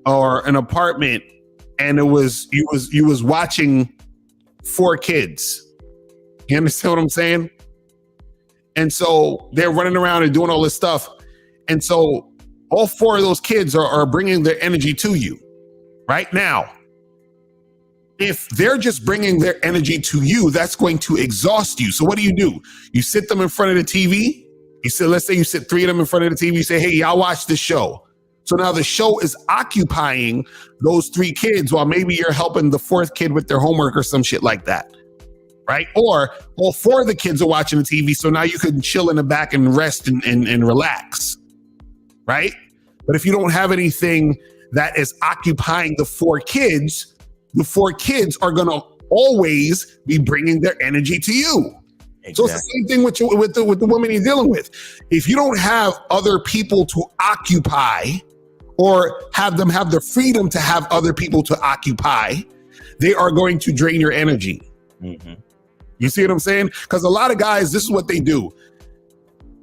or an apartment and you was watching 4 kids, You understand what I'm saying? And so they're running around and doing all this stuff. And so all 4 of those kids are bringing their energy to you right now. If they're just bringing their energy to you, that's going to exhaust you. So what do? You sit them in front of the TV. Let's say you sit 3 of them in front of the TV. You say, hey, y'all watch this show. So now the show is occupying those 3 kids while maybe you're helping the 4th kid with their homework or some shit like that. Right? Or all 4 of the kids are watching the TV. So now you can chill in the back and rest and relax. Right? But if you don't have anything that is occupying the 4 kids, the 4 kids are going to always be bringing their energy to you. Exactly. So it's the same thing with the woman you're dealing with. If you don't have other people to occupy or have them have the freedom to have other people to occupy, they are going to drain your energy. Mm-hmm. You see what I'm saying? Because a lot of guys, this is what they do.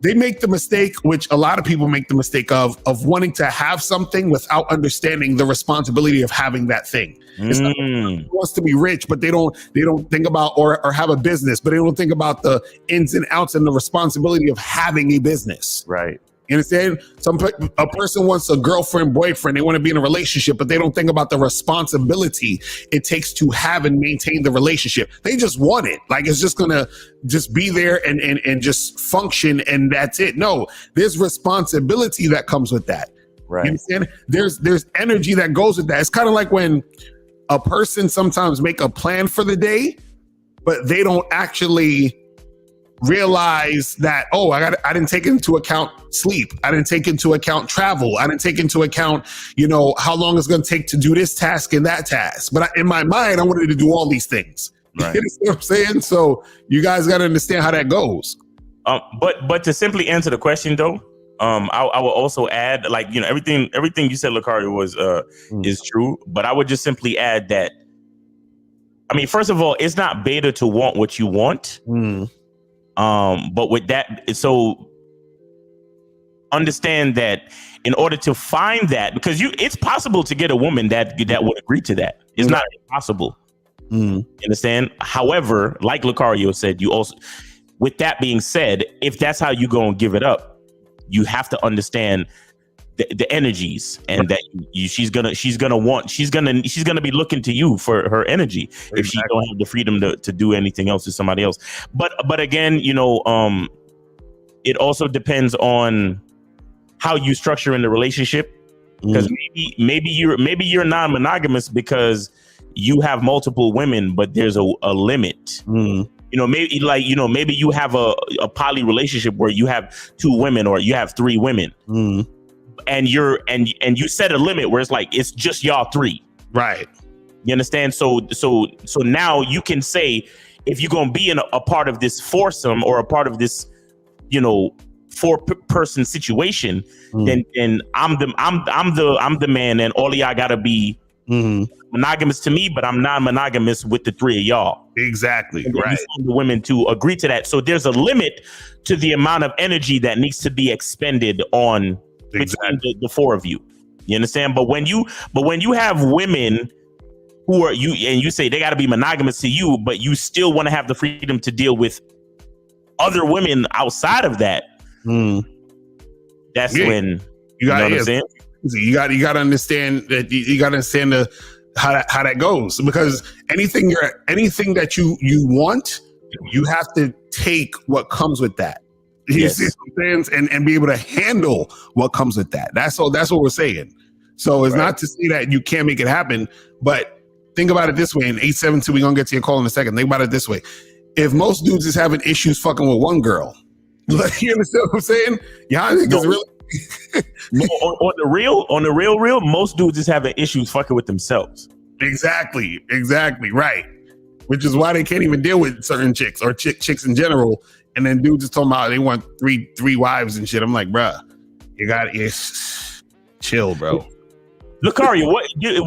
They make the mistake, which a lot of people make the mistake of wanting to have something without understanding the responsibility of having that thing. It's not who wants to be rich, but they don't think about or have a business, but they don't think about the ins and outs and the responsibility of having a business. Right. You understand? A person wants a girlfriend, boyfriend, they want to be in a relationship, but they don't think about the responsibility it takes to have and maintain the relationship. They just want it. Like it's just gonna just be there and just function and that's it. No, there's responsibility that comes with that. Right. You understand? There's energy that goes with that. It's kind of like when a person sometimes make a plan for the day, but they don't actually realize that, I didn't take into account sleep. I didn't take into account travel. I didn't take into account, how long it's going to take to do this task and that task. But in my mind, I wanted to do all these things. Right. You know what I'm saying? So you guys got to understand how that goes. But to simply answer the question though, I will also add, everything you said, Locario, was is true. But I would just simply add that, first of all, it's not beta to want what you want. But with that, so understand that in order to find that, because it's possible to get a woman that would agree to that. It's not impossible. You understand? However, like Locario said, you also, with that being said, if that's how you go and give it up, you have to understand the energies and that she's gonna be looking to you for her energy. Exactly. If she don't have the freedom to do anything else to somebody else. But again, it also depends on how you structure in the relationship. Because maybe you're non-monogamous because you have multiple women, but there's a limit. Maybe you have a poly relationship where you have 2 women or you have 3 women. And you set a limit where it's like it's just y'all 3. Right. You understand? So now you can say, if you're gonna be in a part of this foursome or a part of this, 4-person situation, then I'm the man, and all of y'all gotta be monogamous to me, but I'm non-monogamous with the 3 of y'all. Exactly. And right. You find the women to agree to that. So there's a limit to the amount of energy that needs to be expended on between the 4 of you. You understand? But when you have women who are you say they got to be monogamous to you, but you still want to have the freedom to deal with other women outside of that. That's when you know what I'm saying? You got to understand that you got to understand how that goes, because anything that you want, you have to take what comes with that. You see what I'm saying? And be able to handle what comes with that. That's what we're saying. So it's not to say that you can't make it happen, but think about it this way. In 872, we're gonna get to your call in a second. Think about it this way: if most dudes is having issues fucking with one girl, like, you understand what I'm saying? Y'all niggas really. on the real, most dudes is having issues fucking with themselves. Exactly, right. Which is why they can't even deal with certain chicks or chicks in general. And then dudes just talking about they want three wives and shit. I'm like, bruh, you got chill, bro. Locario,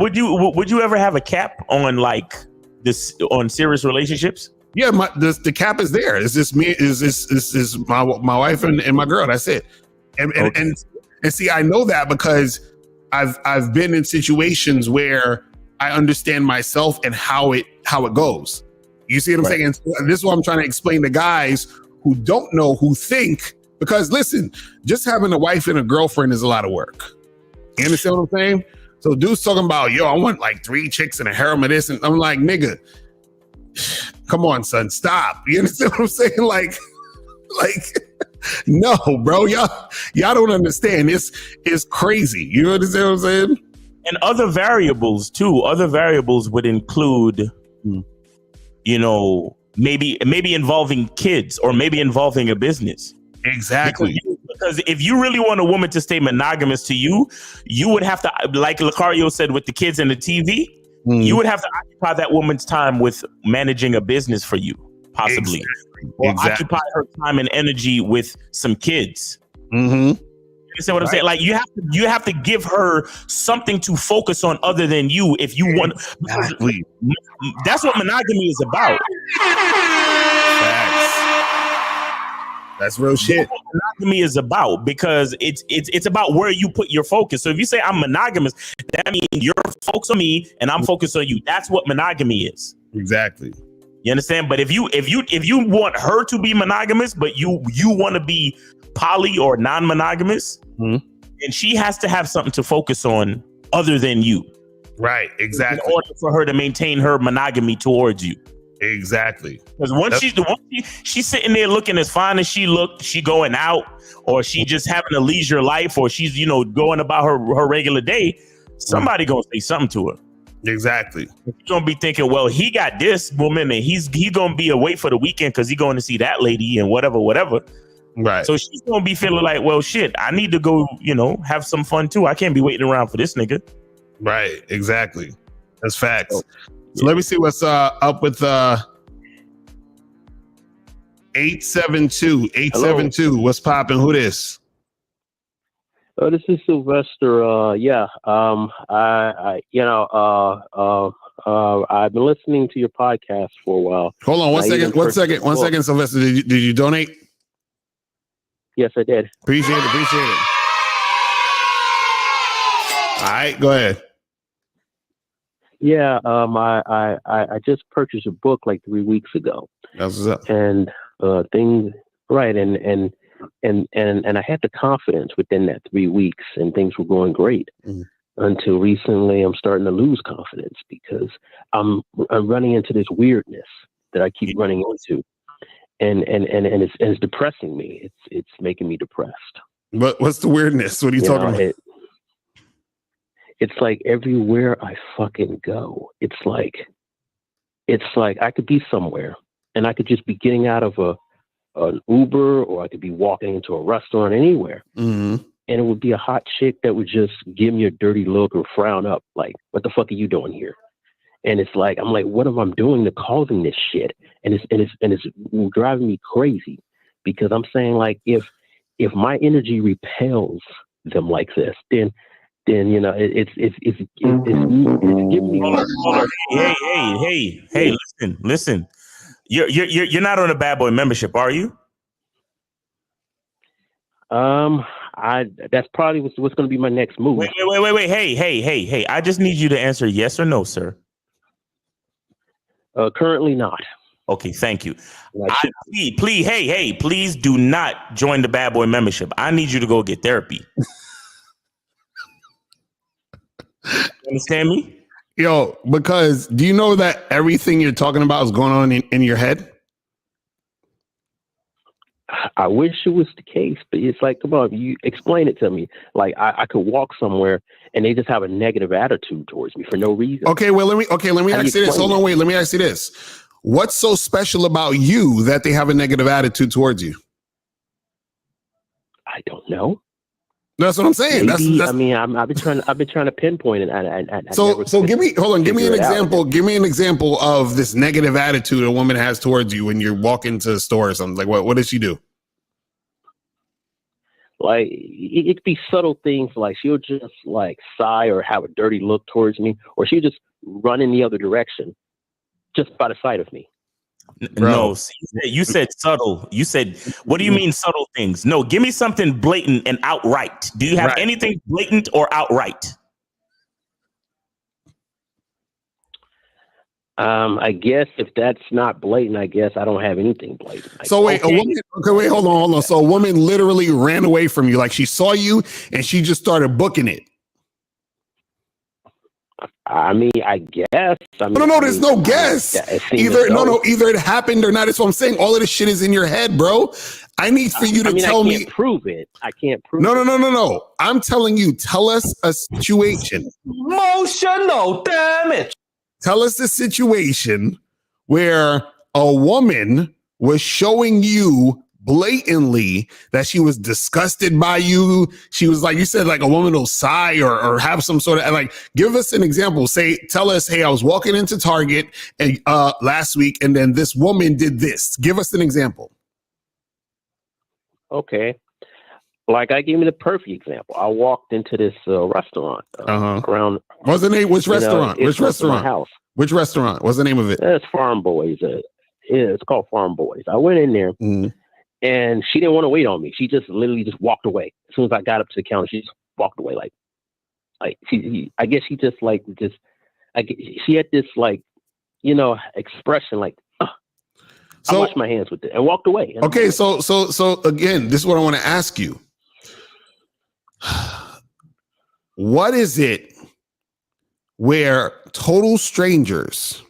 would you ever have a cap on like this on serious relationships? Yeah, the cap is there. It's just me. Is my wife and my girl. That's it. And see, I know that because I've been in situations where I understand myself and how it goes. You see what I'm saying? And this is what I'm trying to explain to guys who don't know, who think, because listen, just having a wife and a girlfriend is a lot of work. You understand what I'm saying? So dude's talking about, yo, I want like 3 chicks and a harem of this. And I'm like, nigga, come on, son, stop. You understand what I'm saying? Like, no, bro, y'all don't understand. It's crazy. You understand what I'm saying? And other variables too. Other variables would include, you know, maybe involving kids or maybe involving a business. Exactly. Because if you really want a woman to stay monogamous to you, you would have to, like Locario said with the kids and the TV, you would have to occupy that woman's time with managing a business for you, possibly. Or occupy her time and energy with some kids. You understand what I'm saying? Like you have to give her something to focus on other than you if you want. Exactly. That's what monogamy is about. That's real shit. That's what monogamy is about, because it's about where you put your focus. So if you say I'm monogamous, that means you're focused on me and I'm focused on you. That's what monogamy is. Exactly. You understand? But if you want her to be monogamous, but you want to be poly or non-monogamous, and she has to have something to focus on other than you. Right. Exactly. In order for her to maintain her monogamy towards you. Exactly. Because once she's sitting there looking as fine as she going out, or she just having a leisure life, or she's, you know, going about her regular day, somebody gonna say something to her. Exactly. You're gonna be thinking, well, he got this woman and he gonna be away for the weekend because he's going to see that lady and whatever. Right. So she's gonna be feeling like, well, shit, I need to go, you know, have some fun too. I can't be waiting around for this nigga. Right. Exactly. That's facts. So let me see what's up with 872. 872. What's popping? Who this? Oh, this is Sylvester. I've been listening to your podcast for a while. Hold on one second, Sylvester. Did you donate? Yes, I did. Appreciate it. All right, go ahead. Yeah, I just purchased a book like 3 weeks ago. That's what's up. And things, right, and I had the confidence within that 3 weeks, and things were going great until recently. I'm starting to lose confidence because I'm running into this weirdness that I keep running into, and it's depressing me. It's making me depressed. What's the weirdness? What are you talking about? It's like everywhere I fucking go, it's like I could be somewhere and I could just be getting out of an Uber, or I could be walking into a restaurant, anywhere. And it would be a hot chick that would just give me a dirty look or frown up like, what the fuck are you doing here? And it's like, I'm like, what am I doing to causing this shit? And it's driving me crazy, because I'm saying, like, if my energy repels them like this, then you know, it's giving me. Hey, listen. You're not on a Bad Boy membership, are you? That's probably what's going to be my next move. Wait. Hey. I just need you to answer yes or no, sir. Currently not. Okay, thank you. Please do not join the Bad Boy membership. I need you to go get therapy. Understand me? Yo, because do you know that everything you're talking about is going on in your head? I wish it was the case, but it's like, come on, you explain it to me. Like I could walk somewhere and they just have a negative attitude towards me for no reason. Okay, well, let me ask you this. Hold on, wait. Let me ask you this. What's so special about you that they have a negative attitude towards you? I don't know. That's what I'm saying. Maybe, I mean, I've been trying to pinpoint it. So give me an example. Give me an example of this negative attitude a woman has towards you when you're walking to a store or something. Like what does she do? Like it could be subtle things, like she'll just like sigh or have a dirty look towards me, or she'll just run in the other direction just by the sight of me. No, you said subtle. You said, what do you mean subtle things? No, give me something blatant and outright. Do you have anything blatant or outright? I guess if that's not blatant, I guess I don't have anything blatant. So wait, a woman. Okay, wait, hold on. So a woman literally ran away from you, like she saw you and she just started booking it. I mean, I guess. No, there's no guess. Either it happened or not. That's what I'm saying. All of this shit is in your head, bro. I need for you to tell me. I can't prove it. I can't prove it. No. I'm telling you, tell us a situation. Emotional damage. Tell us the situation where a woman was showing you blatantly that she was disgusted by you. She was like, you said, like a woman will sigh or have some sort of, like, give us an example. Tell us, hey, I was walking into Target and last week, and then this woman did this. Give us an example. Okay. Like I gave me the perfect example. I walked into this restaurant around. What's the name? Which restaurant? Which restaurant? House. Which restaurant? What's the name of it? It's Farm Boys. It's called Farm Boys. I went in there and she didn't want to wait on me. She just literally just walked away. As soon as I got up to the counter, she just walked away. I guess she just she had this expression like, I washed my hands with it and walked away. Okay. So again, this is what I want to ask you. What is it where total strangers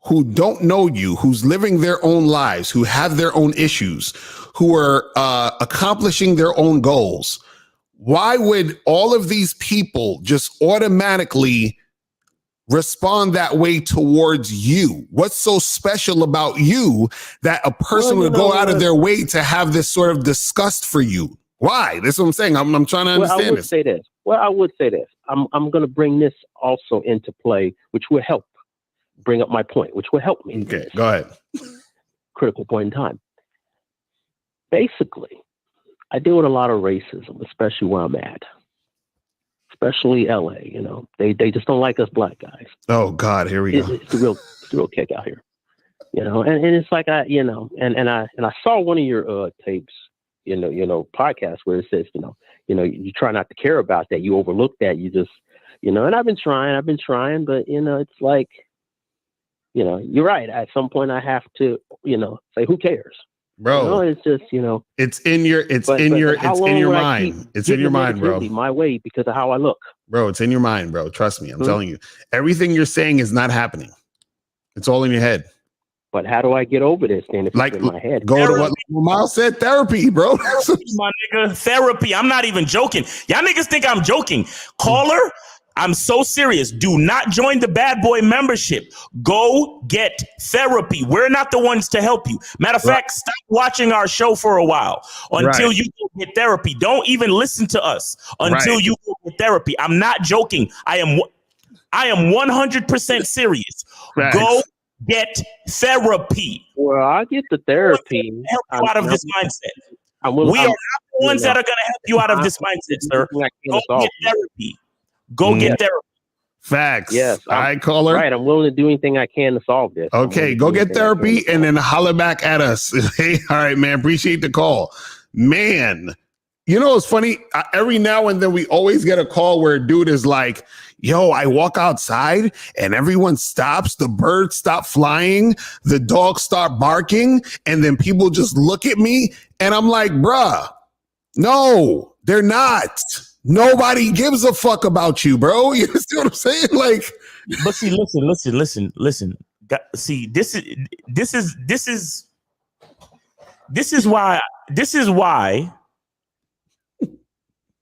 who don't know you, who's living their own lives, who have their own issues, who are accomplishing their own goals, why would all of these people just automatically respond that way towards you? What's so special about you that a person would go out of their way to have this sort of disgust for you? Why? That's what I'm saying. I'm trying to understand this. I would say this. I'm going to bring this also into play, which will help bring up my point, which will help me. Okay, go ahead. Critical point in time. Basically, I deal with a lot of racism, especially where I'm at. Especially LA, they just don't like us black guys. Oh God, here we go. It's the real kick out here, and it's like I saw one of your tapes, podcast where it says, you try not to care about that. You overlook that. You just, and I've been trying, but it's like, you're right. At some point I have to, say, who cares? Bro, it's just, it's in your mind. It's in your mind, bro. My way because of how I look. Bro, it's in your mind, bro. Trust me. I'm telling you. Everything you're saying is not happening. It's all in your head. But how do I get over this then if it's in my head? Go to what Miles said, therapy, bro. My nigga, therapy. I'm not even joking. Y'all niggas think I'm joking. Caller, I'm so serious. Do not join the Bad Boy membership. Go get therapy. We're not the ones to help you. Matter of fact, stop watching our show for a while until you go get therapy. Don't even listen to us until you go get therapy. I'm not joking. I am 100% serious. Go get therapy. Well, I get the therapy. Help you out of this mindset. We are not the ones that are going to help you out of this mindset, sir. Go get therapy. Go get therapy. Facts. Yes. All right, caller. Right. I'm willing to do anything I can to solve this. Okay, go get therapy and then holler back at us. Hey, all right, man. Appreciate the call. Man, it's funny. Every now and then we always get a call where a dude is like, yo, I walk outside and everyone stops. The birds stop flying. The dogs start barking. And then people just look at me. And I'm like, bruh, no, they're not. Nobody gives a fuck about you, bro. You see what I'm saying? Like, but see, listen. See, this is why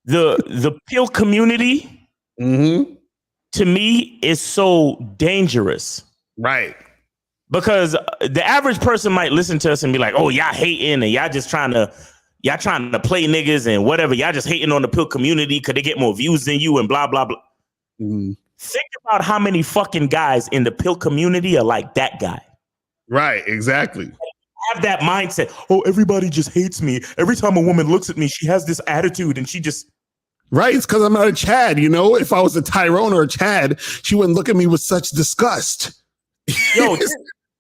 the pill community to me is so dangerous. Right. Because the average person might listen to us and be like, oh, y'all hating and y'all just trying to play niggas and whatever. Y'all just hating on the pill community because they get more views than you and blah, blah, blah. Think about how many fucking guys in the pill community are like that guy. Right, exactly. Have that mindset. Oh, everybody just hates me. Every time a woman looks at me, she has this attitude and she just... Right, it's because I'm not a Chad, If I was a Tyrone or a Chad, she wouldn't look at me with such disgust. Yo,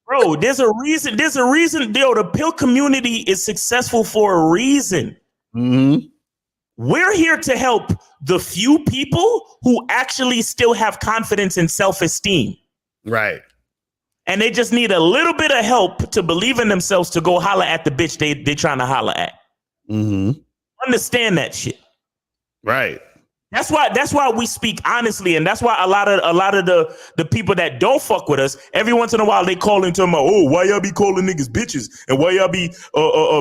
bro, there's a reason. Yo, the pill community is successful for a reason. We're here to help the few people who actually still have confidence and self-esteem. Right. And they just need a little bit of help to believe in themselves to go holler at the bitch they trying to holler at. Mm-hmm. Understand that shit. Right. That's why we speak honestly, and that's why a lot of the people that don't fuck with us, every once in a while they call into my, oh, why y'all be calling niggas bitches and why y'all be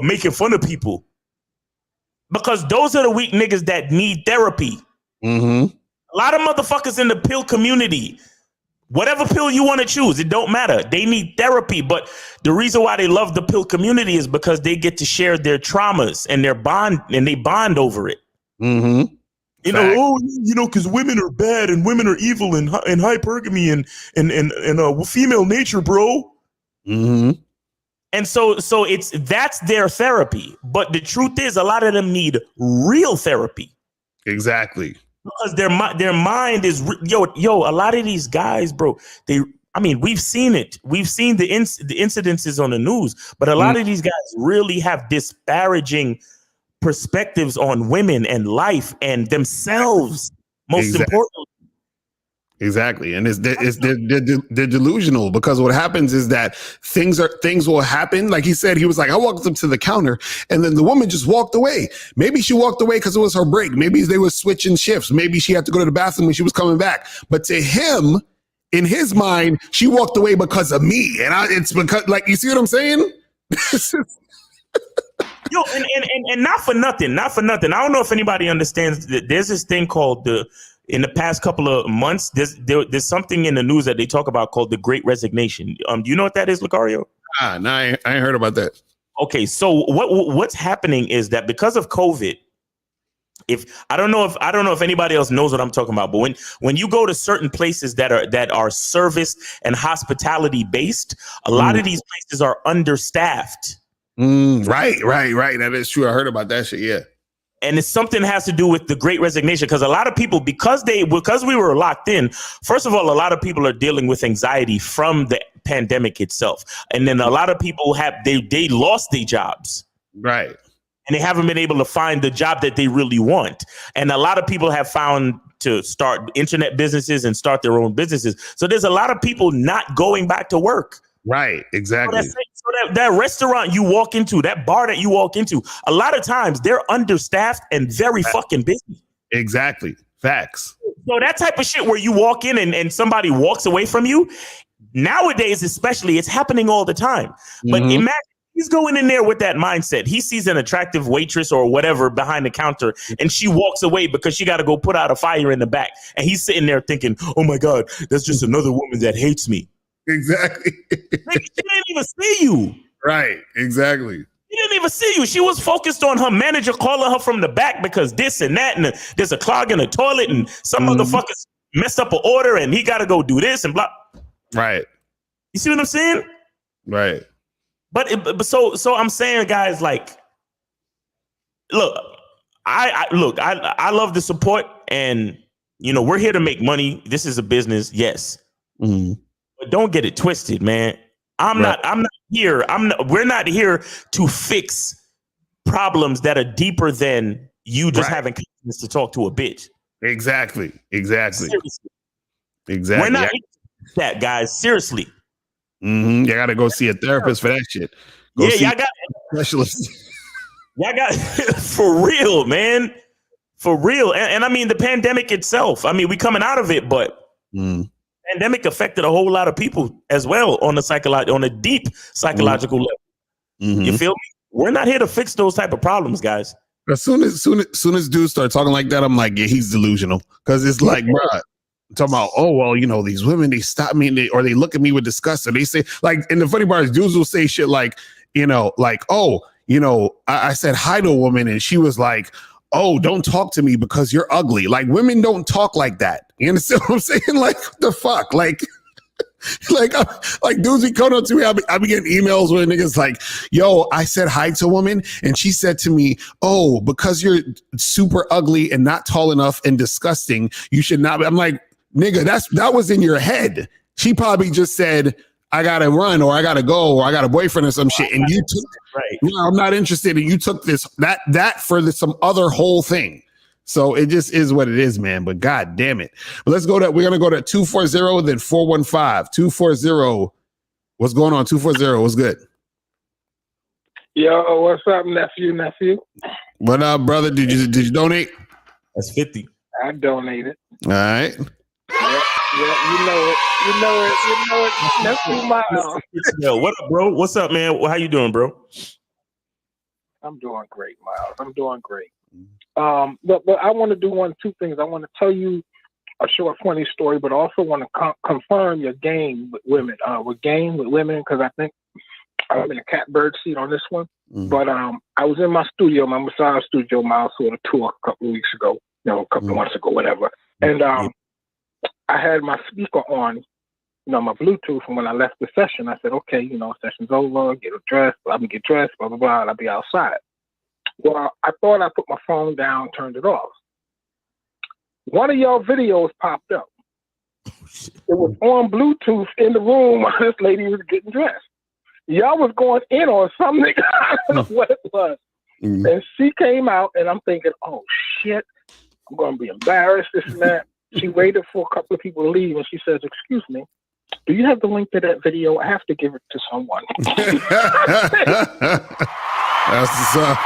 making fun of people? Because those are the weak niggas that need therapy. Mm-hmm. A lot of motherfuckers in the pill community, whatever pill you want to choose, it don't matter. They need therapy. But the reason why they love the pill community is because they get to share their traumas and their bond, and they bond over it. Mm-hmm. You know, because women are bad and women are evil and hypergamy and female nature, bro. Mm-hmm. And so that's their therapy. But the truth is, a lot of them need real therapy. Exactly. Because their mind is yo. A lot of these guys, bro. We've seen it. We've seen the incidences on the news. But a lot of these guys really have disparaging perspectives on women and life and themselves. Most importantly. Exactly. And they're delusional, because what happens is that things will happen. Like he said, he was like, I walked up to the counter and then the woman just walked away. Maybe she walked away because it was her break. Maybe they were switching shifts. Maybe she had to go to the bathroom when she was coming back. But to him, in his mind, she walked away because of me. And it's because, like, you see what I'm saying? Yo, and not for nothing. I don't know if anybody understands that there's this thing called in the past couple of months, there's something in the news that they talk about called the Great Resignation. Do you know what that is, Locario? No, I ain't heard about that. Okay, so what's happening is that because of COVID, I don't know if anybody else knows what I'm talking about, but when you go to certain places that are service and hospitality based, a lot of these places are understaffed. Right. That is true. I heard about that shit. Yeah. And it's something that has to do with the Great Resignation, because a lot of people, because we were locked in, first of all, a lot of people are dealing with anxiety from the pandemic itself. And then a lot of people they lost their jobs. Right. And they haven't been able to find the job that they really want. And a lot of people have found to start internet businesses and start their own businesses. So there's a lot of people not going back to work. Right, exactly. So that restaurant you walk into, that bar that you walk into, a lot of times they're understaffed and very fucking busy. Exactly. Facts. So that type of shit where you walk in and somebody walks away from you, nowadays especially, it's happening all the time. But imagine he's going in there with that mindset. He sees an attractive waitress or whatever behind the counter, and she walks away because she got to go put out a fire in the back. And he's sitting there thinking, oh my God, that's just another woman that hates me. Exactly. She didn't even see you. Right. Exactly. She didn't even see you. She was focused on her manager calling her from the back because this and that, and there's a clog in the toilet, and some motherfuckers messed up an order, and he got to go do this and blah. Right. You see what I'm saying? Right. But so I'm saying, guys, like, look, I love the support, and we're here to make money. This is a business, yes. But don't get it twisted, man. I'm not here. We're not here to fix problems that are deeper than you just having confidence to talk to a bitch. Exactly. Seriously. Exactly. We're not that, guys. Seriously. You gotta go see a therapist for that shit. Y'all got specialists. Y'all got for real, man. For real. And I mean the pandemic itself. I mean, we coming out of it, but pandemic affected a whole lot of people as well on a deep psychological level. You feel me? We're not here to fix those type of problems, guys. As soon as dudes start talking like that, I'm like, yeah, he's delusional. Because it's like, bro, talking about, oh, well, these women, they stop me or they look at me with disgust, or they say, like, and the funny part is dudes will say shit like, I said hi to a woman and she was like, oh, don't talk to me because you're ugly. Like, women don't talk like that. You understand what I'm saying? Like, what the fuck? Like dudes be coming up to me. I be getting emails where niggas like, yo, I said hi to a woman and she said to me, oh, because you're super ugly and not tall enough and disgusting, you should not be. I'm like, nigga, that was in your head. She probably just said, I gotta run, or I gotta go, or I got a boyfriend or some shit. And you took, I'm not interested. And you took that for some other whole thing. So it just is what it is, man. But God damn it. But we're going to go to 240, then 415. 240, What's going on? 240. What's good? Yo, what's up, nephew? What up, brother? Did you donate? That's 50. I donated. All right. Yeah, you know it. Nephew Miles. Yo, what up, bro? What's up, man? How you doing, bro? I'm doing great, Miles. I'm doing great. But I want to do two things. I want to tell you a short, funny story, but also want to confirm your game with women. Because I think I'm in a catbird seat on this one. Mm-hmm. But I was in my studio, my massage studio, Miles, on a tour a couple of weeks ago, a couple of months ago, whatever. And I had my speaker on, my Bluetooth. And when I left the session, I said, okay, session's over, get dressed, I'm gonna get dressed, blah, blah, blah, and I'll be outside. Well, I thought I put my phone down, turned it off. One of y'all videos popped up. It was on Bluetooth in the room while this lady was getting dressed. Y'all was going in on something. I don't know what it was. Mm-hmm. And she came out, and I'm thinking, oh, shit, I'm going to be embarrassed, this and that. She waited for a couple of people to leave, and she says, excuse me, do you have the link to that video? I have to give it to someone. That's what's up.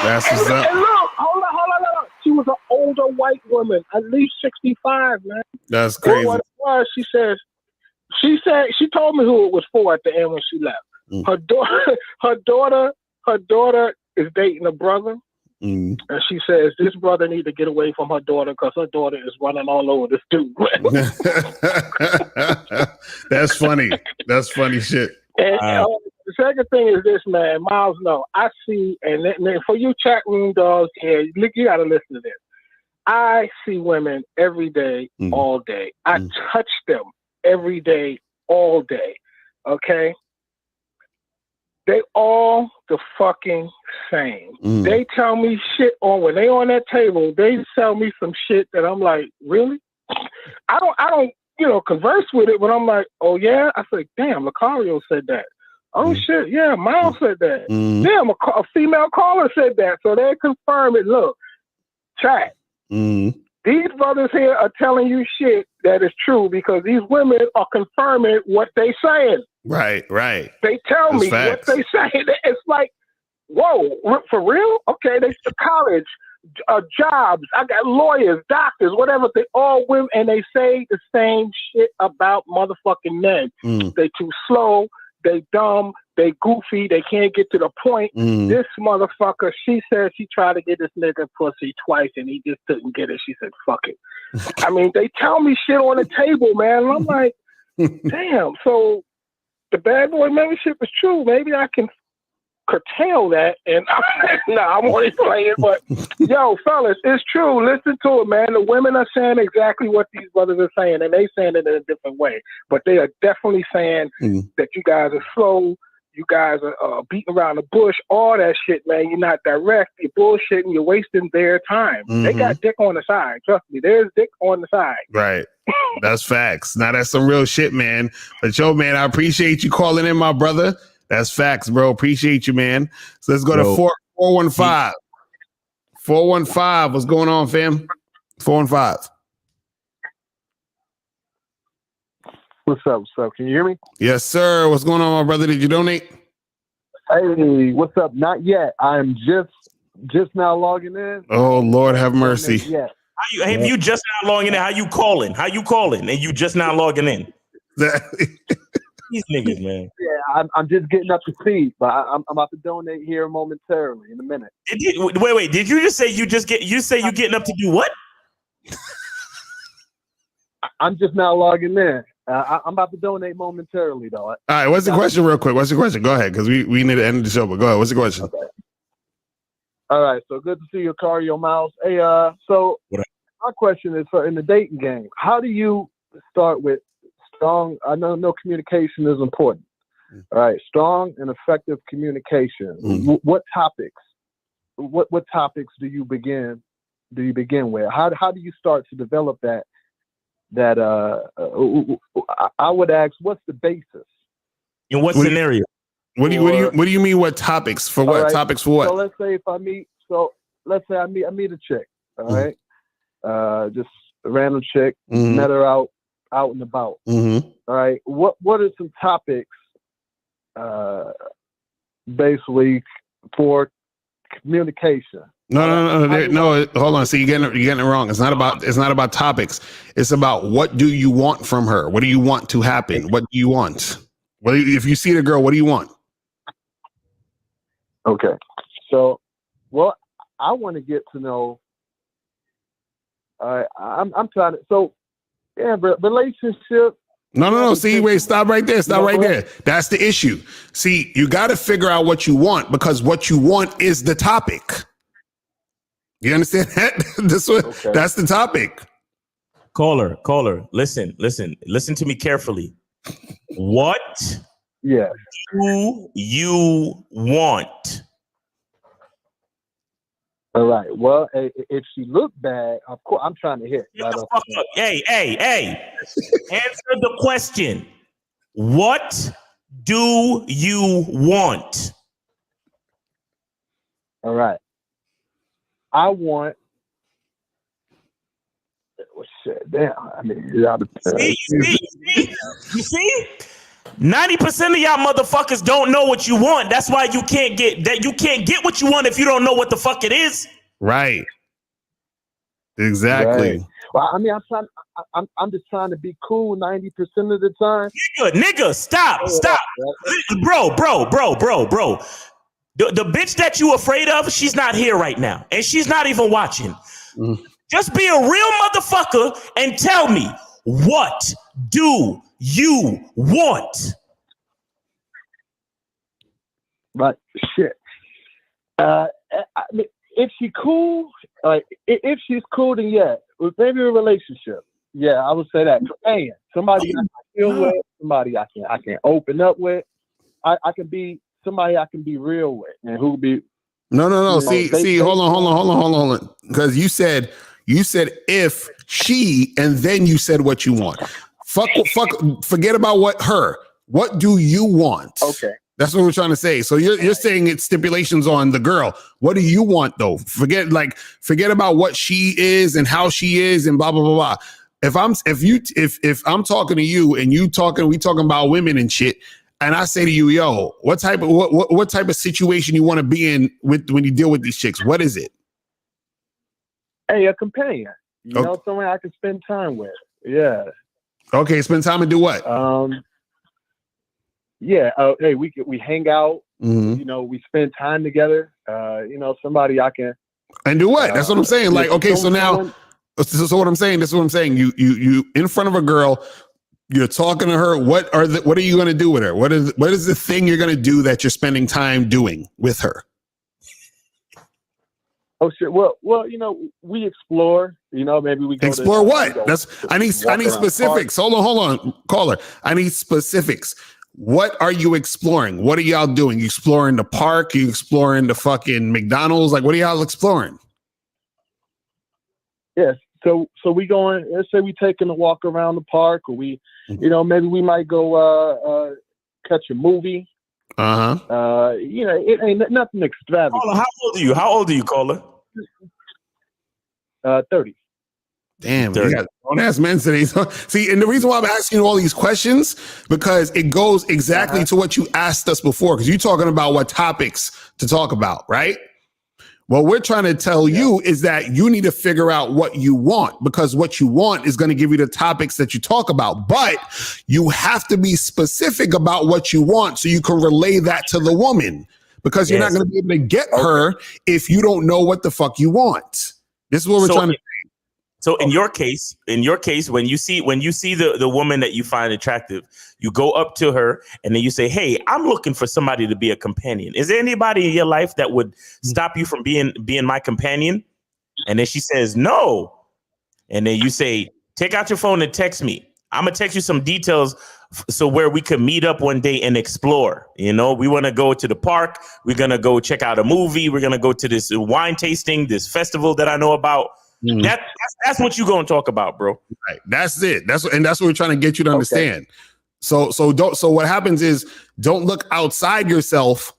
That's what's up. And look, hold on. She was an older white woman, at least 65, man. That's crazy. And what it was, she told me who it was for at the end when she left. Mm. Her daughter is dating a brother. Mm. And she says this brother need to get away from her daughter because her daughter is running all over this dude. That's funny. That's funny shit. And the second thing is this, man, Miles. No, I see, and then for you chat room dogs here, you got to listen to this. I see women every day, all day. I touch them every day, all day. Okay. They all the fucking same. They tell me shit when they on that table, they tell me some shit that I'm like, really? I don't, converse with it, but I'm like, oh yeah? I said, damn, Locario said that. Oh shit, yeah, Miles said that. Damn, a female caller said that. So they confirm it. Look, chat. These brothers here are telling you shit that is true because these women are confirming what they saying. Right. They tell me what they say. It's like, whoa, for real? Okay, they college, jobs. I got lawyers, doctors, whatever. They all women, and they say the same shit about motherfucking men. They too slow. They dumb. They goofy. They can't get to the point. This motherfucker, she said she tried to get this nigga pussy twice and he just couldn't get it. She said, fuck it. I mean, they tell me shit on the table, man. And I'm like, damn. So the bad boy membership is true. Maybe I can curtail that. And I'm only playing. But yo, fellas, it's true. Listen to it, man. The women are saying exactly what these brothers are saying, and they saying it in a different way. But they are definitely saying that you guys are slow. You guys are beating around the bush, all that shit, man. You're not direct. You're bullshitting. You're wasting their time. They got dick on the side. Trust me, there's dick on the side. Right. That's facts. Now, that's some real shit, man. But, yo, man, I appreciate you calling in, my brother. That's facts, bro. Appreciate you, man. So let's go to 415. 415. What's going on, fam? 415. What's up? Can you hear me? Yes, sir. What's going on, my brother? Did you donate? Hey, what's up? Not yet. I'm just now logging in. Oh, Lord have mercy. Yeah. If you just now logging in, how you calling? And you just now logging in? These niggas, man. Yeah, I'm just getting up to speed, but I'm about to donate here momentarily in a minute. Wait. Did you just say you getting up to do what? I'm just now logging in. I'm about to donate momentarily, though. All right, what's the question real quick? What's the question? Go ahead, because we need to end the show, but go ahead. What's the question? Okay. All right, so good to see you, Locario Miles. Hey, so my question is in the dating game, how do you start with strong, I know communication is important. All right, strong and effective communication. What topics do you begin with? How do you start to develop that I would ask, what's the basis? In what scenario? What do you mean? What topics for what? Right. Topics for what? So let's say I meet a chick. All right, just a random chick. Met her out out and about. Mm-hmm. All right. What are some topics basically for communication? No. Hold on. See, you're getting it wrong. It's not about topics. It's about what do you want from her? What do you want to happen? What do you want? If you see the girl, what do you want? Okay. So, well, I want to get to know. I'm trying to. So, yeah, relationship. No. See, wait, stop right there. Stop right there. That's the issue. See, you got to figure out what you want, because what you want is the topic. You understand that? That's the topic. Caller, listen to me carefully. What do you want? All right. Well, if she looked bad, of course, I'm trying to hit. Right off the bat. Hey. Answer the question. What do you want? All right. I want. Well, shit, damn. I mean, you see? 90% of y'all motherfuckers don't know what you want. That's why you can't get that. You can't get what you want if you don't know what the fuck it is. Right. Exactly. Right. Well, I mean, I'm just trying to be cool 90% of the time. Nigga, stop. Bro. The bitch that you afraid of, she's not here right now. And she's not even watching. Just be a real motherfucker and tell me, what do you want? But shit. I mean, if she cool, like if she's cool, then yeah, maybe a relationship. Yeah, I would say that. Companion, somebody I can feel with, somebody I can open up with. I can be somebody I can be real with, and who be. No. See, hold on. Because you said if she, and then you said what you want. Fuck. Forget about her. What do you want? Okay. That's what we're trying to say. So you're saying it's stipulations on the girl. What do you want though? Forget about what she is and how she is and blah blah blah blah. If I'm talking to you and we talking about women and shit, and I say to you, yo, what type of situation you want to be in with when you deal with these chicks? What is it? Hey, a companion. You know, someone I can spend time with. Yeah. Okay, spend time and do what? Yeah. Hey, we hang out. Mm-hmm. You know, we spend time together. You know, somebody I can. And do what? That's what I'm saying. Like, okay, so now, so what I'm saying. This is what I'm saying. You in front of a girl. You're talking to her. What are you going to do with her? What is the thing you're going to do that you're spending time doing with her? Oh shit. Well, you know, we explore. You know, maybe we go explore what? I need specifics. Hold on, caller. I need specifics. What are you exploring? What are y'all doing? You exploring the park? You exploring the fucking McDonald's? Like, what are y'all exploring? Yes. So we going. Let's say we taking a walk around the park, or we, you know, maybe we might go catch a movie. You know, it ain't nothing extravagant. Caller, how old are you, caller? 30. Damn, you got grown-ass men today. See, and the reason why I'm asking you all these questions, because it goes exactly to what you asked us before, because you're talking about what topics to talk about, right? What we're trying to tell you is that you need to figure out what you want, because what you want is going to give you the topics that you talk about. But you have to be specific about what you want so you can relay that to the woman, because you're not going to be able to get her if you don't know what the fuck you want. This is what we're trying to. So in your case, when you see the woman that you find attractive, you go up to her and then you say, "Hey, I'm looking for somebody to be a companion. Is there anybody in your life that would stop you from being my companion?" And then she says, "No." And then you say, "Take out your phone and text me. I'm gonna text you some details so where we could meet up one day and explore. You know, we want to go to the park. We're gonna go check out a movie. We're gonna go to this wine tasting, this festival that I know about." That's what you're gonna talk about, bro. Right. That's it. That's what we're trying to get you to understand. So what happens is, don't look outside yourself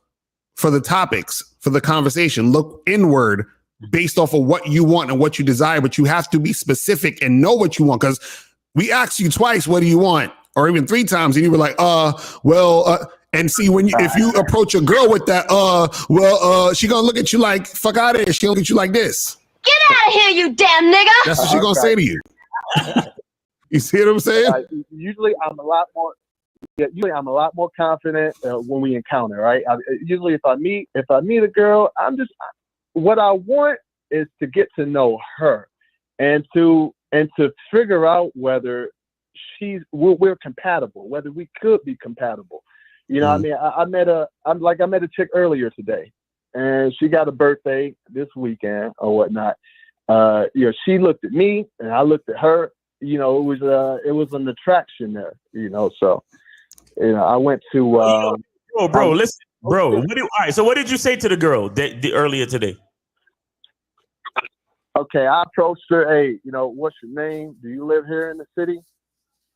for the topics, for the conversation. Look inward based off of what you want and what you desire, but you have to be specific and know what you want, because we asked you twice, what do you want? Or even 3 times, and you were like, and see, if you approach a girl with that, she gonna look at you like, fuck out of here. She gonna look at you like this. Get out of here, you damn nigga! That's what she gonna say to you. You see what I'm saying? Usually I'm a lot more confident when we encounter, right? Usually if I meet a girl, what I want is to get to know her and to figure out whether we're compatible, whether we could be compatible. You know what I mean? I met a chick earlier today, and she got a birthday this weekend or whatnot. She looked at me and I looked at her. It was an attraction there, so I went to listen, bro. All right, so what did you say to the girl earlier today? Okay, I approached her. Hey, what's your name? Do you live here in the city?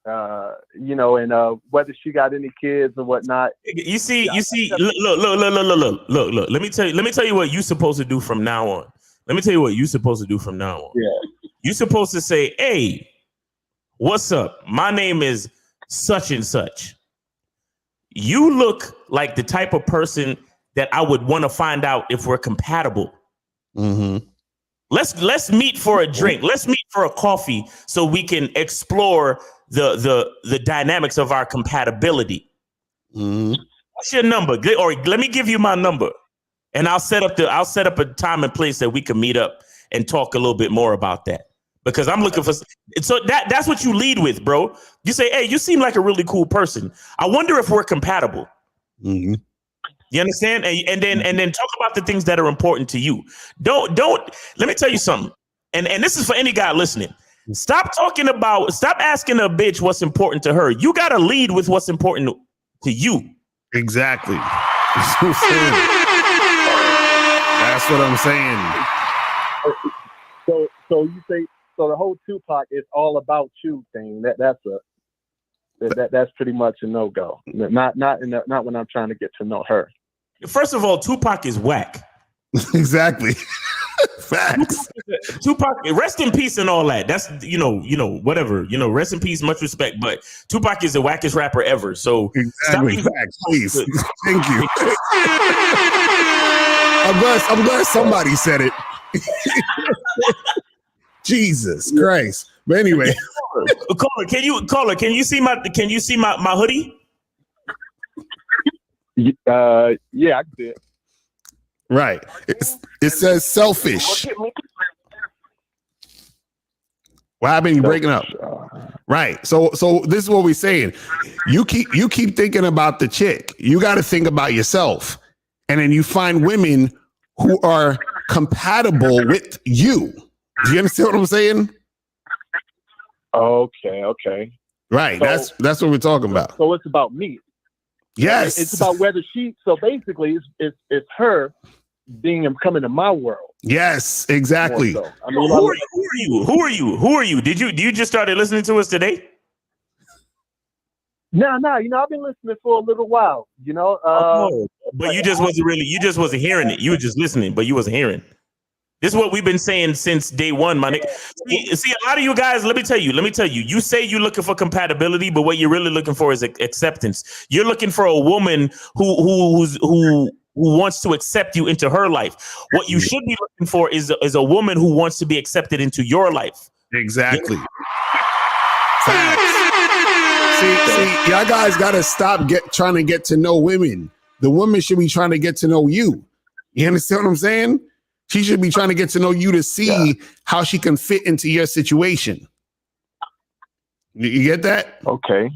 And whether she got any kids or whatnot. You see. Look. Let me tell you what you're supposed to do from now on. Yeah. You're supposed to say, "Hey, what's up? My name is such and such. You look like the type of person that I would want to find out if we're compatible. Mm-hmm. Let's meet for a drink. Let's meet for a coffee so we can explore the dynamics of our compatibility. Mm-hmm. What's your number? Or let me give you my number, and I'll set up a time and place that we can meet up and talk a little bit more about that. Because I'm looking for that's what you lead with, bro. You say, hey, you seem like a really cool person. I wonder if we're compatible. Mm-hmm. You understand? And then talk about the things that are important to you. Don't let me tell you something. And this is for any guy listening. Stop asking a bitch what's important to her. You gotta lead with what's important to you. Exactly. That's what I'm saying. So you say the whole Tupac is all about you thing. That's pretty much a no-go. Not when I'm trying to get to know her. First of all, Tupac is whack. Exactly. Facts. Tupac, rest in peace and all that. That's whatever. Rest in peace, much respect. But Tupac is the wackest rapper ever. So exactly. Facts, please. Thank you. I'm glad somebody said it. Jesus Christ. But anyway. Caller, can you see my hoodie? Yeah, I can see it. Right. It says selfish. What happened? You breaking up? Right. So this is what we're saying. You keep thinking about the chick. You got to think about yourself, and then you find women who are compatible with you. Do you understand what I'm saying? Okay. Right. So, that's what we're talking about. So it's about me. Yes. It's about whether so basically it's her coming to my world. Yes, exactly. So. Who are you? Did you just started listening to us today? No, I've been listening for a little while, but you just wasn't hearing it. You were just listening, but you wasn't hearing. This is what we've been saying since day one, my nigga. See, a lot of you guys, let me tell you, you say you're looking for compatibility, but what you're really looking for is acceptance. You're looking for a woman who wants to accept you into her life. What you should be looking for is a woman who wants to be accepted into your life. Exactly. See, y'all guys got to stop trying to get to know women. The woman should be trying to get to know you. You understand what I'm saying? She should be trying to get to know you to see how she can fit into your situation. You get that? Okay.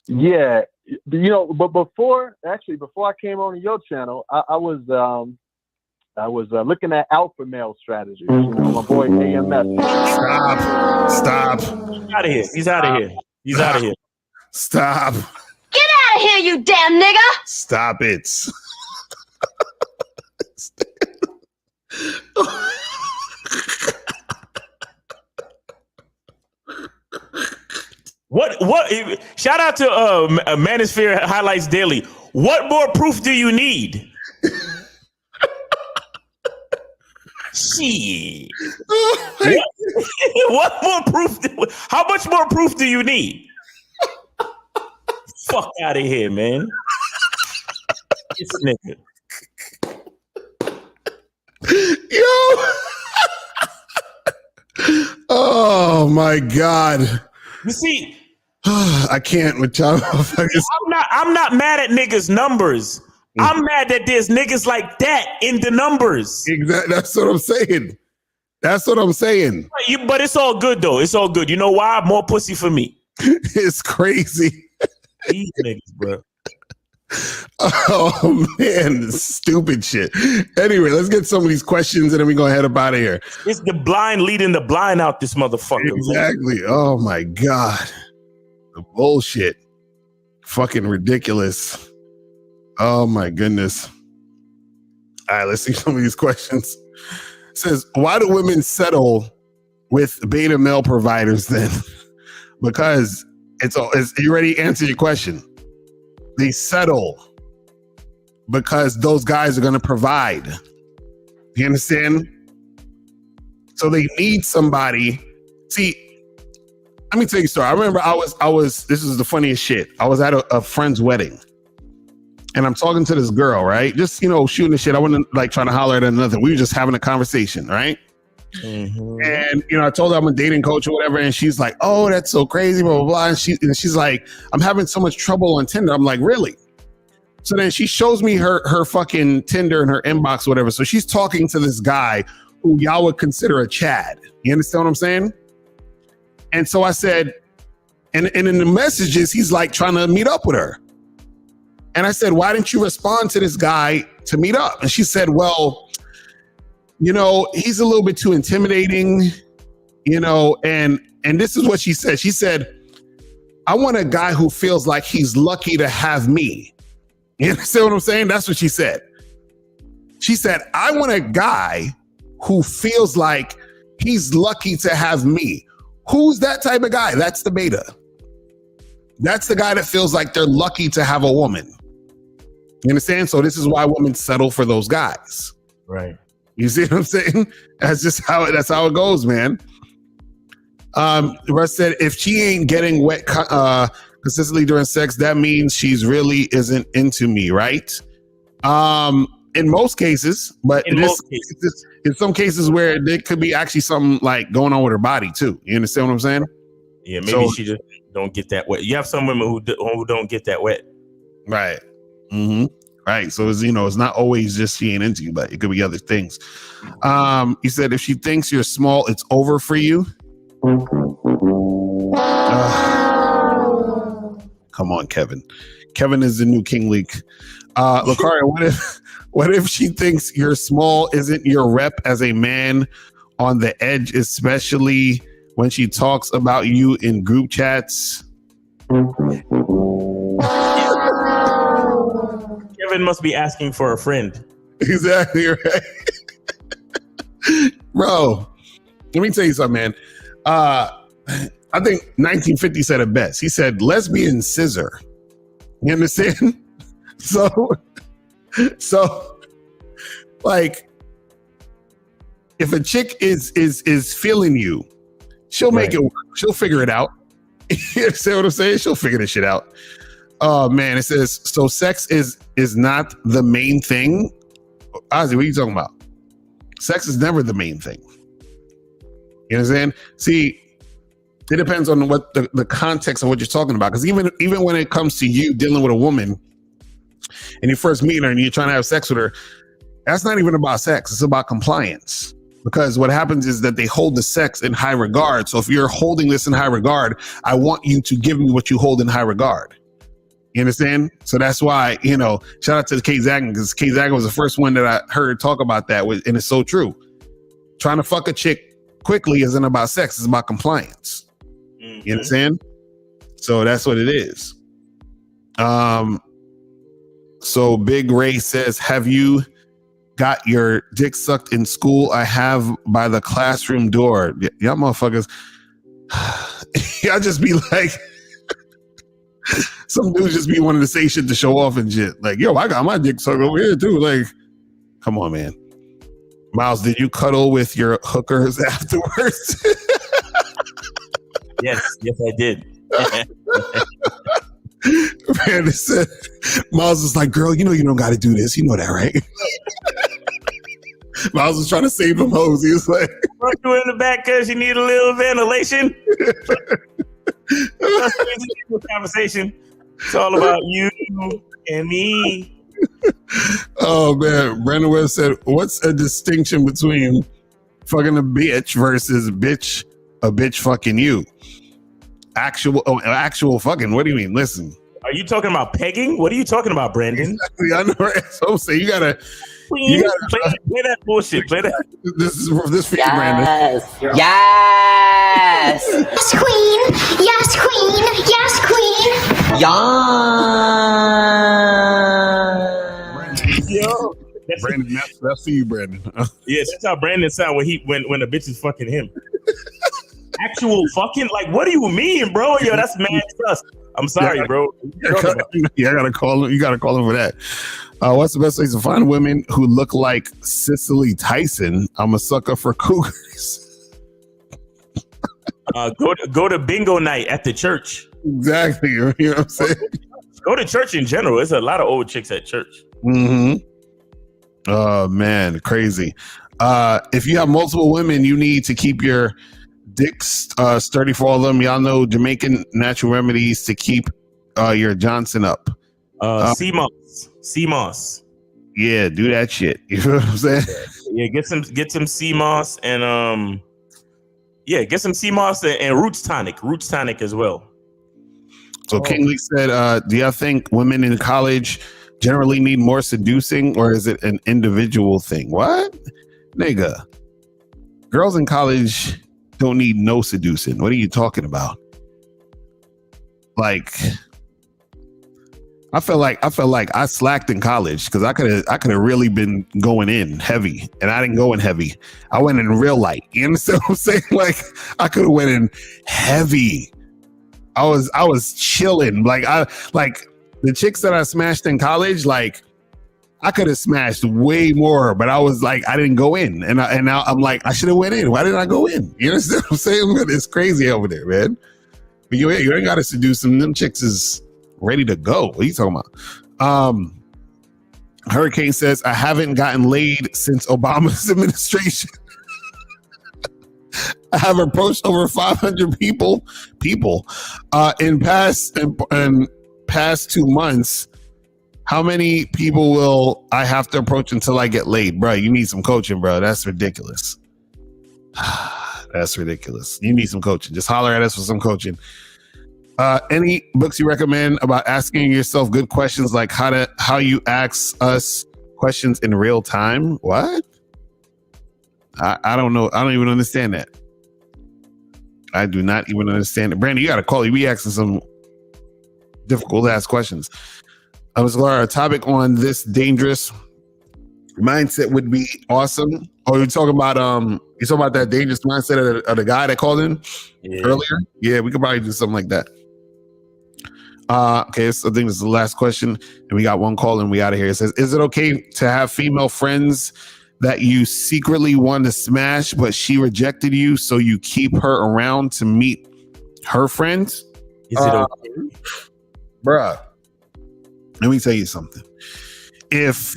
Yeah. But before I came on your channel, I was looking at alpha male strategies. My boy AMS. Stop. He's out of here. Stop. Get out of here, you damn nigga! Stop it. What? Shout out to Manosphere Highlights Daily. What more proof do you need? What more proof? How much more proof do you need? Fuck out of here, man. This nigga. Yo. Oh my God. You see, I can't with y'all. I'm not mad at niggas' numbers. I'm mad that there's niggas like that in the numbers. Exactly. That's what I'm saying. That's what I'm saying. But it's all good though. It's all good. You know why? More pussy for me. It's crazy. These niggas, bro. Oh man, stupid shit. Anyway, let's get some of these questions and then we go head up out of here. It's the blind leading the blind out this motherfucker. Exactly. Man. Oh my God. The bullshit. Fucking ridiculous. Oh my goodness. All right, let's see some of these questions. It says, why do women settle with beta male providers then? Because it's you already answered your question. They settle because those guys are going to provide. You understand? So they need somebody. See, let me tell you a story. I remember I was, this is the funniest shit. I was at a friend's wedding and I'm talking to this girl, right? Just, shooting the shit. I wasn't like trying to holler at her or nothing. We were just having a conversation, right? Mm-hmm. And, I told her I'm a dating coach or whatever. And she's like, oh, that's so crazy, blah, blah, blah. And she's like, I'm having so much trouble on Tinder. I'm like, really? So then she shows me her fucking Tinder and her inbox, whatever. So she's talking to this guy who y'all would consider a Chad. You understand what I'm saying? And so I said, and in the messages, he's like trying to meet up with her. And I said, why didn't you respond to this guy to meet up? And she said, well, he's a little bit too intimidating, and this is what she said. She said, I want a guy who feels like he's lucky to have me. You understand what I'm saying? That's what she said. She said, I want a guy who feels like he's lucky to have me. Who's that type of guy? That's the beta. That's the guy that feels like they're lucky to have a woman. You understand? So this is why women settle for those guys. Right. You see what I'm saying? That's how it goes, man. Russ said, if she ain't getting wet consistently during sex, that means she's really isn't into me, right? In most cases, but in some cases where there could be actually something like going on with her body too. You understand what I'm saying? Yeah, maybe she just don't get that wet. You have some women who don't get that wet. Right. Mm-hmm. Right. So it's, it's not always just she ain't into you, but it could be other things. You said if she thinks you're small, it's over for you. Come on, Kevin. Kevin is the new King League. Locario, what if she thinks you're small isn't your rep as a man on the edge, especially when she talks about you in group chats? Kevin must be asking for a friend. Exactly right. Bro, let me tell you something, man. I think 1950 said it best. He said, lesbian scissor. You understand? So like, if a chick is feeling you, she'll make it work. She'll figure it out. You understand what I'm saying? She'll figure this shit out. Oh man, it says, so sex is not the main thing. Ozzy, what are you talking about? Sex is never the main thing. You understand? See, it depends on what the context of what you're talking about. Because even when it comes to you dealing with a woman and you first meet her and you're trying to have sex with her, that's not even about sex. It's about compliance. Because what happens is that they hold the sex in high regard. So if you're holding this in high regard, I want you to give me what you hold in high regard. You understand? So that's why, shout out to Kay Zagan, because Kay Zagan was the first one that I heard talk about that, and it's so true. Trying to fuck a chick quickly isn't about sex, it's about compliance. Mm-hmm. You understand? So that's what it is. So Big Ray says, have you got your dick sucked in school? I have, by the classroom door. Y'all motherfuckers, y'all just be like, some dudes just be wanting to say shit to show off and shit. Like, yo, I got my dick sucked over here too. Like, come on, man. Miles, did you cuddle with your hookers afterwards? Yes, I did. Brandon said, Miles was like, girl, you know you don't got to do this. You know that, right? Miles was trying to save him hoes. He was like, Run you in the back because you need a little ventilation. That's the conversation. It's all about you and me. Oh man, Brandon Webb said, what's a distinction between fucking a bitch versus a bitch fucking you? Actual fucking, what do you mean? Listen. Are you talking about pegging? What are you talking about, Brandon? Exactly, I know, right? So I'm saying you gotta play that bullshit. Play that. This for you, Brandon. Yes, queen. Yes, queen. Yes, queen. Yo, Brandon, that's for you, Brandon. Yeah, that's how Brandon sound when a bitch is fucking him. Actual fucking, like, what do you mean, bro? Yo, that's mad trust. I'm sorry, bro. Yeah, I gotta call him. You gotta call him for that. What's the best place to find women who look like Cicely Tyson? I'm a sucker for cougars. Go to bingo night at the church. Exactly. You know what I'm saying? Go to church in general. There's a lot of old chicks at church. Mm-hmm. Oh man, crazy. If you have multiple women, you need to keep your dicks sturdy for all of them. Y'all know Jamaican natural remedies to keep your Johnson up. Sea moss. Yeah, do that shit. You know what I'm saying? Yeah, get some sea moss and get some sea moss and roots tonic as well. So Kingley said, do y'all think women in college generally need more seducing, or is it an individual thing? What? Nigga. Girls in college don't need no seducing. What are you talking about? Like, I felt like I slacked in college because I could have really been going in heavy, and I didn't go in heavy. I went in real light. You understand what I'm saying? Like, I could have went in heavy. I was chilling. Like the chicks that I smashed in college, like I could have smashed way more, but I was like, I didn't go in, and now I'm like, I should have went in. Why didn't I go in? You understand what I'm saying? It's crazy over there, man. But you ain't got to seduce them. Them chicks is ready to go. What are you talking about? Hurricane says, I haven't gotten laid since Obama's administration. I have approached over 500 people in past 2 months. How many people will I have to approach until I get laid? Bro, you need some coaching, bro. That's ridiculous. That's ridiculous. You need some coaching. Just holler at us for some coaching. Any books you recommend about asking yourself good questions, like how you ask us questions in real time? What? I don't know. I don't even understand that. I do not even understand it. Brandon, you got to call. You be asking some difficult ass questions. I was our topic on this dangerous mindset would be awesome. Oh, you're talking about that dangerous mindset of the guy that called in earlier? Yeah, we could probably do something like that. Okay, so I think this is the last question, and we got one call and we out of here. It says, is it okay to have female friends that you secretly want to smash, but she rejected you, so you keep her around to meet her friends? Is it okay? Bruh, let me tell you something. If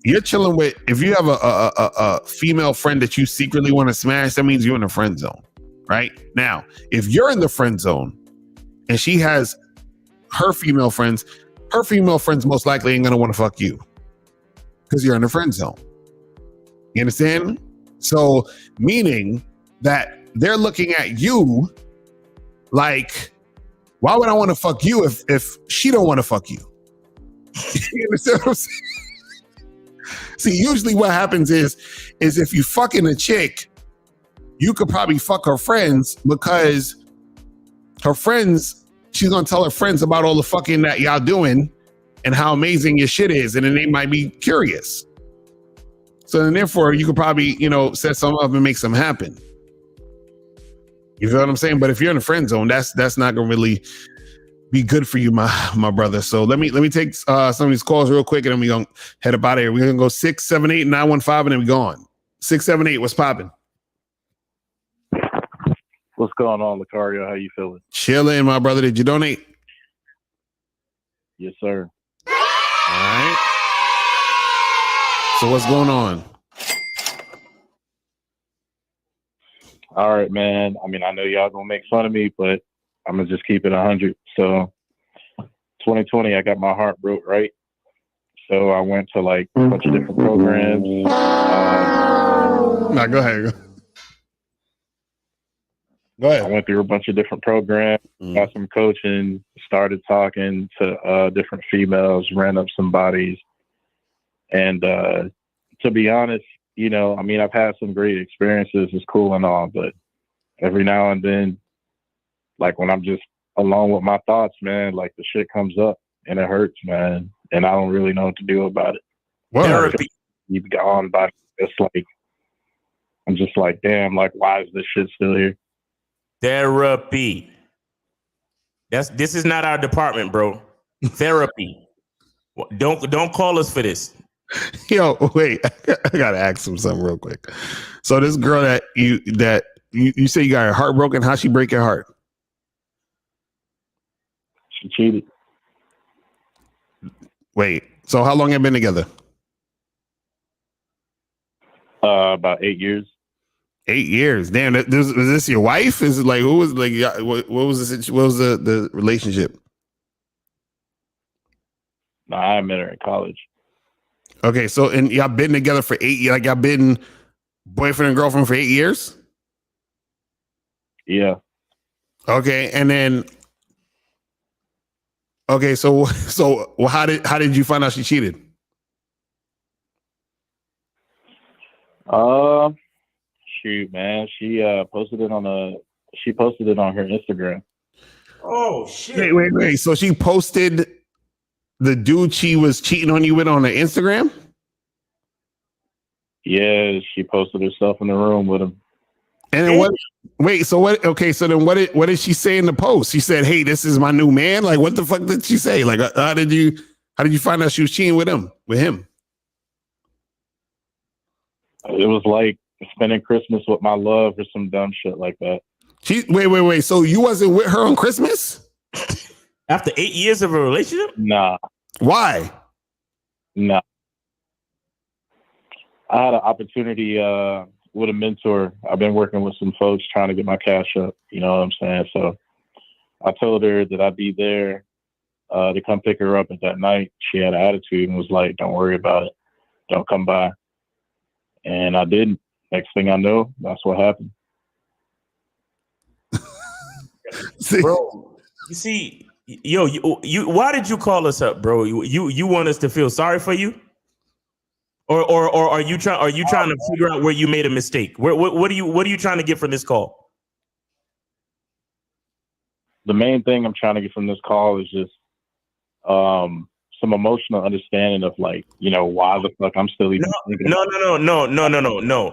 you're chilling with, if you have a female friend that you secretly want to smash, that means you're in the friend zone, right? Now, if you're in the friend zone and she has her female friends most likely ain't gonna want to fuck you because you're in the friend zone. You understand? So, meaning that they're looking at you like, why would I want to fuck you if she don't want to fuck you? You understand what I'm saying? See, usually what happens is if you fucking a chick, you could probably fuck her friends because her friends, she's gonna tell her friends about all the fucking that y'all doing and how amazing your shit is, and then they might be curious. So then therefore you could probably, set some up and make some happen. You feel what I'm saying? But if you're in the friend zone, that's not gonna really be good for you, my brother. So let me take some of these calls real quick, and then we're gonna head up out of here. We're gonna go 678-915, and then we're gone. 678, what's popping? What's going on, Locario? How you feeling? Chilling, my brother. Did you donate? Yes, sir. All right. So what's going on? All right, man. I mean, I know y'all gonna make fun of me, but I'm gonna just keep it 100. So 2020, I got my heart broke, right? So I went to like a bunch of different programs. No, go ahead. Go ahead. I went through a bunch of different programs, got some coaching, started talking to different females, ran up some bodies. And to be honest, you know, I mean, I've had some great experiences. It's cool and all, but every now and then, like when I'm just alone with my thoughts, man, like the shit comes up and it hurts, man. And I don't really know what to do about it. Therapy. You've gone by. It's like, I'm just like, damn, like, why is this shit still here? Therapy. This is not our department, bro. Therapy. Don't call us for this. Yo, wait, I gotta ask him something real quick. So this girl that you say you got her heart broken, how'd she break your heart? She cheated. Wait, so how long have you been together? About 8 years. 8 years. Damn, was this your wife? Is it like who was like what was the relationship? No, I met her in college. Okay, so and y'all been together for 8 years. Like y'all been boyfriend and girlfriend for 8 years? Yeah. Okay, and then so how did you find out she cheated? Shoot, man. She posted it on her Instagram. Oh shit. Wait. So she posted the dude she was cheating on you with on her Instagram? Yeah, she posted herself in the room with him. And then what? Wait, so what? Okay, so then what did she say in the post? She said, "Hey, this is my new man." Like, what the fuck did she say? Like, how did you find out she was cheating with him? It was like spending Christmas with my love or some dumb shit like that. Wait. So you wasn't with her on Christmas? After 8 years of a relationship? Nah. Why? Nah. I had an opportunity with a mentor. I've been working with some folks trying to get my cash up. You know what I'm saying? So I told her that I'd be there to come pick her up at that night. She had an attitude and was like, "Don't worry about it. Don't come by." And I didn't. Next thing I know, that's what happened. Bro, you see, yo, you why did you call us up, bro? You want us to feel sorry for you? Or are you trying to figure out where you made a mistake? What are you trying to get from this call? The main thing I'm trying to get from this call is just some emotional understanding of, like, you know, why the fuck I'm still even thinking. No.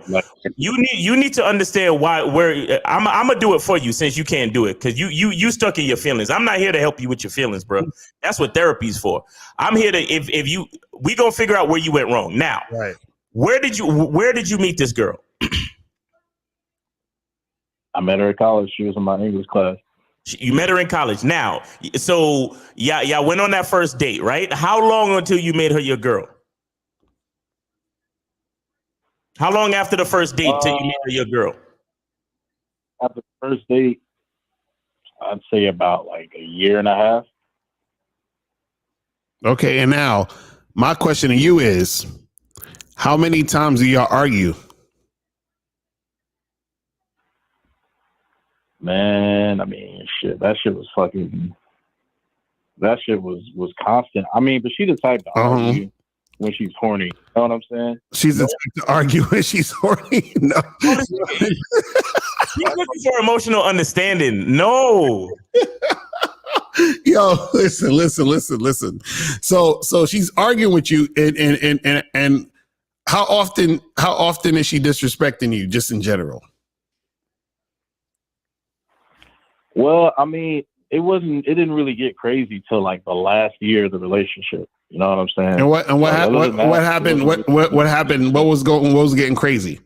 Like, you need to understand where I'm gonna do it for you, since you can't do it because you stuck in your feelings. I'm not here to help you with your feelings, bro. That's what therapy's for. I'm here to if you we gonna figure out where you went wrong. Now, right? Where did you meet this girl? I met her at college. She was in my English class. You met her in college. Now, so y'all went on that first date, right? How long until you made her your girl? How long after the first date till you made her your girl? After the first date, I'd say about like a year and a half. Okay, and now my question to you is, how many times do y'all argue? Man, I mean, shit, that shit was constant. I mean, but she the type to argue when she's horny. You know what I'm saying? She's the type to argue when she's horny. No. She's looking for emotional understanding. No. Yo, listen. So she's arguing with you, and how often is she disrespecting you, just in general? Well, I mean, It didn't really get crazy till like the last year of the relationship. You know what I'm saying? And what happened? What happened? What was getting crazy?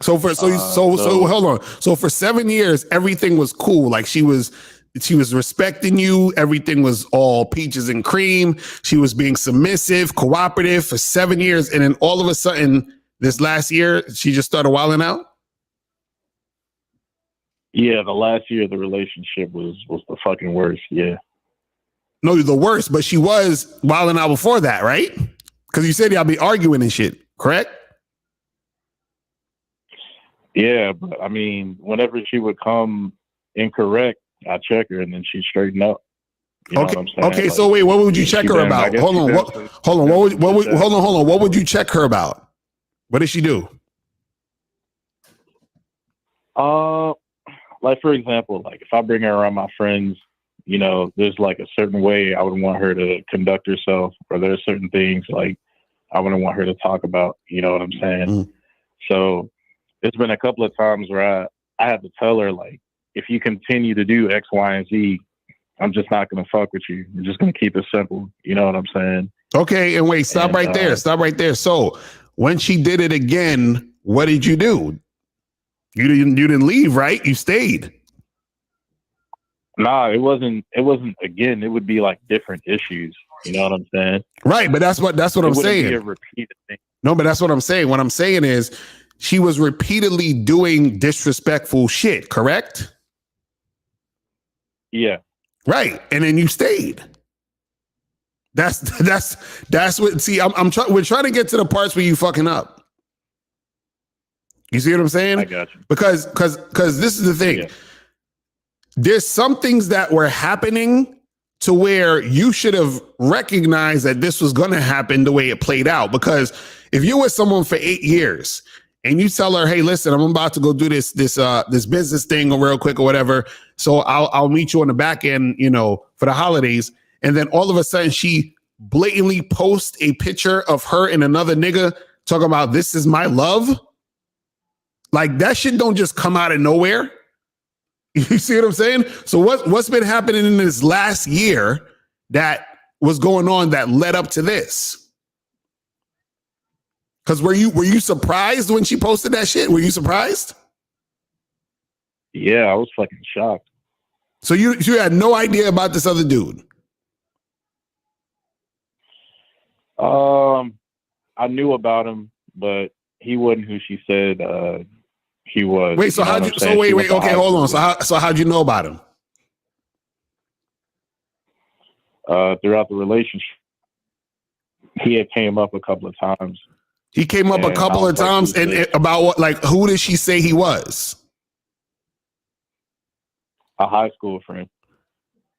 So hold on. So for 7 years, everything was cool. Like she was respecting you. Everything was all peaches and cream. She was being submissive, cooperative for 7 years. And then all of a sudden, this last year, she just started wilding out. Yeah, the last year of the relationship was the fucking worst. Yeah. No, the worst, but she was wilding out before that, right? Because you said y'all be arguing and shit, correct? Yeah, but I mean, whenever she would come incorrect, I check her and then she straighten up. You know what I'm saying? Okay. So wait, what would you check her about? Hold on. What would you check her about? What did she do? Like for example, like if I bring her around my friends, you know, there's like a certain way I would want her to conduct herself, or there's certain things like I wouldn't want her to talk about. You know what I'm saying? So there's been a couple of times where I had to tell her, like, if you continue to do X, Y, and Z, I'm just not going to fuck with you. I'm just going to keep it simple. You know what I'm saying? Okay. And wait, stop right there. So when she did it again, what did you do? You didn't leave, right? You stayed. Nah, it wasn't again. It would be like different issues. You know what I'm saying? Right. But that's what I'm saying. Be a repeated thing. No, but that's what I'm saying. What I'm saying is she was repeatedly doing disrespectful shit, correct? Yeah. Right. And then you stayed. That's what, see, we're trying to get to the parts where you fucking up. You see what I'm saying? I got you. Because this is the thing. Yeah. There's some things that were happening to where you should have recognized that this was going to happen the way it played out. Because if you're with someone for 8 years and you tell her, hey, listen, I'm about to go do this business thing real quick or whatever, so I'll meet you on the back end, you know, for the holidays. And then all of a sudden she blatantly posts a picture of her and another nigga talking about this is my love. Like that shit don't just come out of nowhere. You see what I'm saying? So what's been happening in this last year that was going on that led up to this? Because were you surprised when she posted that shit? Were you surprised? Yeah, I was fucking shocked. So you had no idea about this other dude? I knew about him, but he wasn't who she said he was. Wait, so how'd you? So wait. Okay, hold on. So how'd you know about him? Throughout the relationship, he had came up a couple of times. He came up a couple of times, and about what? Like, who did she say he was? A high school friend.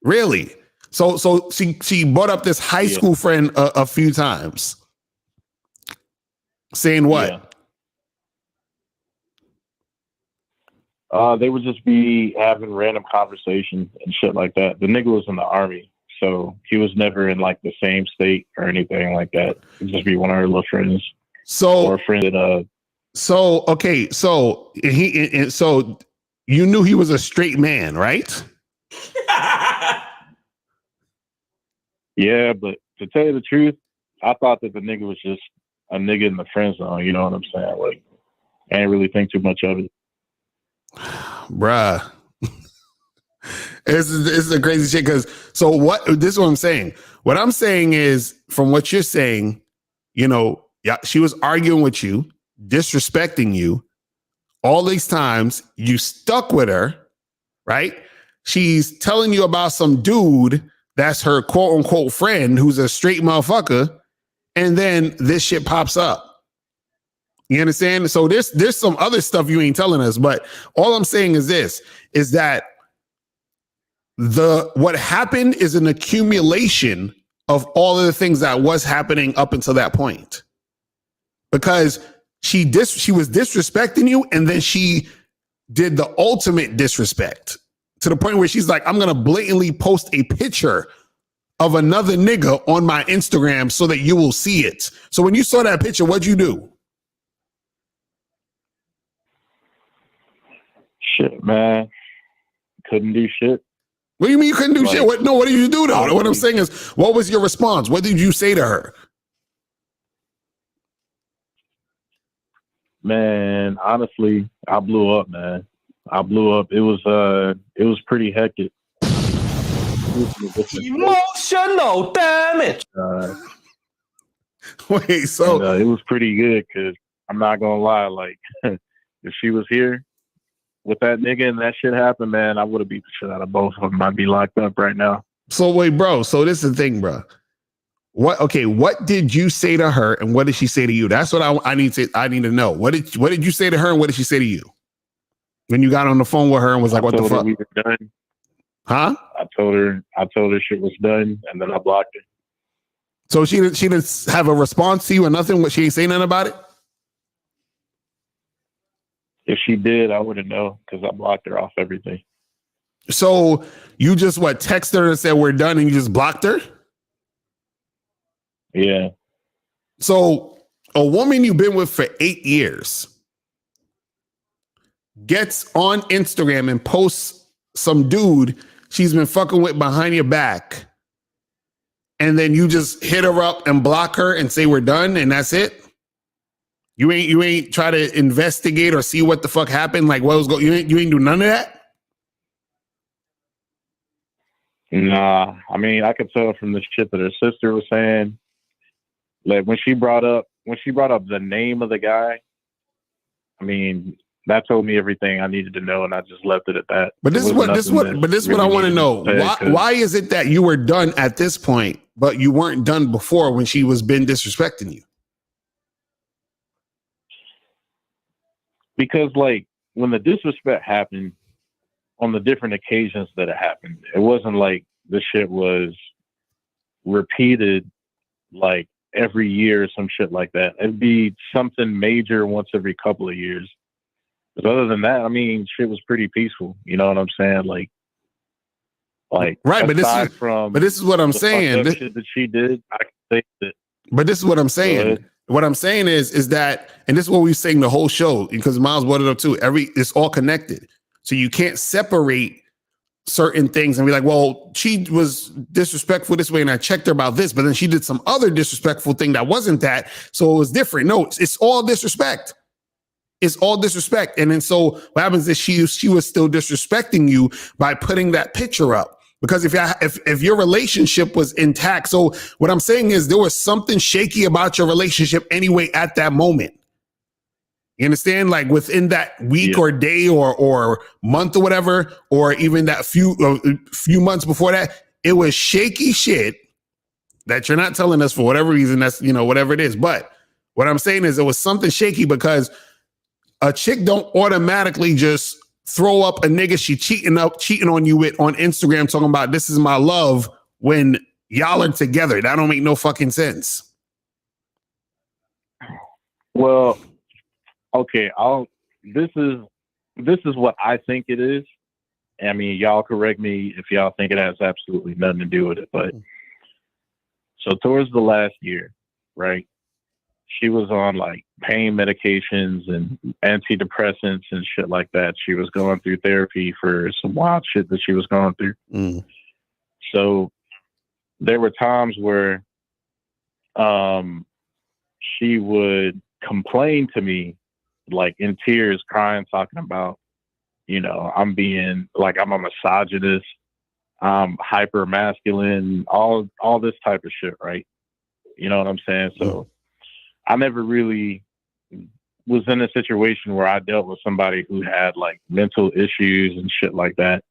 Really? So she brought up this high school friend a few times, saying what? Yeah. They would just be having random conversations and shit like that. The nigga was in the army, so he was never in like the same state or anything like that. It'd just be one of her little friends. So or a friend that So okay, so so you knew he was a straight man, right? Yeah, but to tell you the truth, I thought that the nigga was just a nigga in the friend zone. You know what I'm saying? Like, I didn't really think too much of it. Bruh. This is a crazy shit because this is what I'm saying. What I'm saying is, from what you're saying, you know, yeah, she was arguing with you, disrespecting you. All these times you stuck with her, right? She's telling you about some dude that's her quote unquote friend who's a straight motherfucker. And then this shit pops up. You understand? So there's some other stuff you ain't telling us, but all I'm saying is this, is that what happened is an accumulation of all of the things that was happening up until that point. Because she was disrespecting you, and then she did the ultimate disrespect to the point where she's like, I'm going to blatantly post a picture of another nigga on my Instagram so that you will see it. So when you saw that picture, what'd you do? Shit, man. Couldn't do shit. What do you mean you couldn't do shit? What did you do though? Honestly, what I'm saying is, what was your response? What did you say to her? Man, honestly, I blew up, man. I blew up. It was pretty hectic. Emotional damage. Wait, so it was pretty good because I'm not gonna lie, like if she was here with that nigga and that shit happened, man, I would have beat the shit out of both of them. I'd be locked up right now. So wait, bro. So this is the thing, bro. What did you say to her and what did she say to you? That's what I need to know. What did you say to her and what did she say to you? When you got on the phone with her and was like, what the fuck? We were done. Huh? I told her shit was done and then I blocked her. So she didn't have a response to you or nothing? She ain't say nothing about it? If she did, I wouldn't know because I blocked her off everything. So you just text her and said we're done and you just blocked her? Yeah. So a woman you've been with for 8 years gets on Instagram and posts some dude she's been fucking with behind your back. And then you just hit her up and block her and say we're done and that's it? You ain't try to investigate or see what the fuck happened? Like what was going? You ain't do none of that? Nah, I mean I could tell from the shit that her sister was saying. Like when she brought up the name of the guy, I mean that told me everything I needed to know, and I just left it at that. But this is what I want to know. Why is it that you were done at this point, but you weren't done before when she was been disrespecting you? Because like when the disrespect happened on the different occasions that it happened, it wasn't like the shit was repeated like every year or some shit like that. It'd be something major once every couple of years. But other than that, I mean, shit was pretty peaceful. You know what I'm saying? Like right. But this is what I'm saying. Shit that she did, I can say that. But this is what I'm saying. What I'm saying is that, and this is what we're saying the whole show, because Miles brought it up too. It's all connected. So you can't separate certain things and be like, well, she was disrespectful this way and I checked her about this, but then she did some other disrespectful thing that wasn't that. So it was different. No, it's all disrespect. It's all disrespect. And then so what happens is she was still disrespecting you by putting that picture up. Because if your relationship was intact, so what I'm saying is there was something shaky about your relationship anyway at that moment. You understand? Like within that week or day or month or whatever, or even that few months before that, it was shaky shit that you're not telling us for whatever reason. That's, whatever it is. But what I'm saying is it was something shaky because a chick don't automatically just throw up a nigga she cheating on you with on Instagram talking about this is my love when y'all are together. That don't make no fucking sense. Well, okay, this is what I think it is. I mean, y'all correct me if y'all think it has absolutely nothing to do with it. But so towards the last year, right? She was on like pain medications and antidepressants and shit like that. She was going through therapy for some wild shit that she was going through. So there were times where she would complain to me like in tears, crying, talking about, I'm being like, I'm a misogynist, I'm hyper masculine, all this type of shit, right? You know what I'm saying? So I never really was in a situation where I dealt with somebody who had like mental issues and shit like that.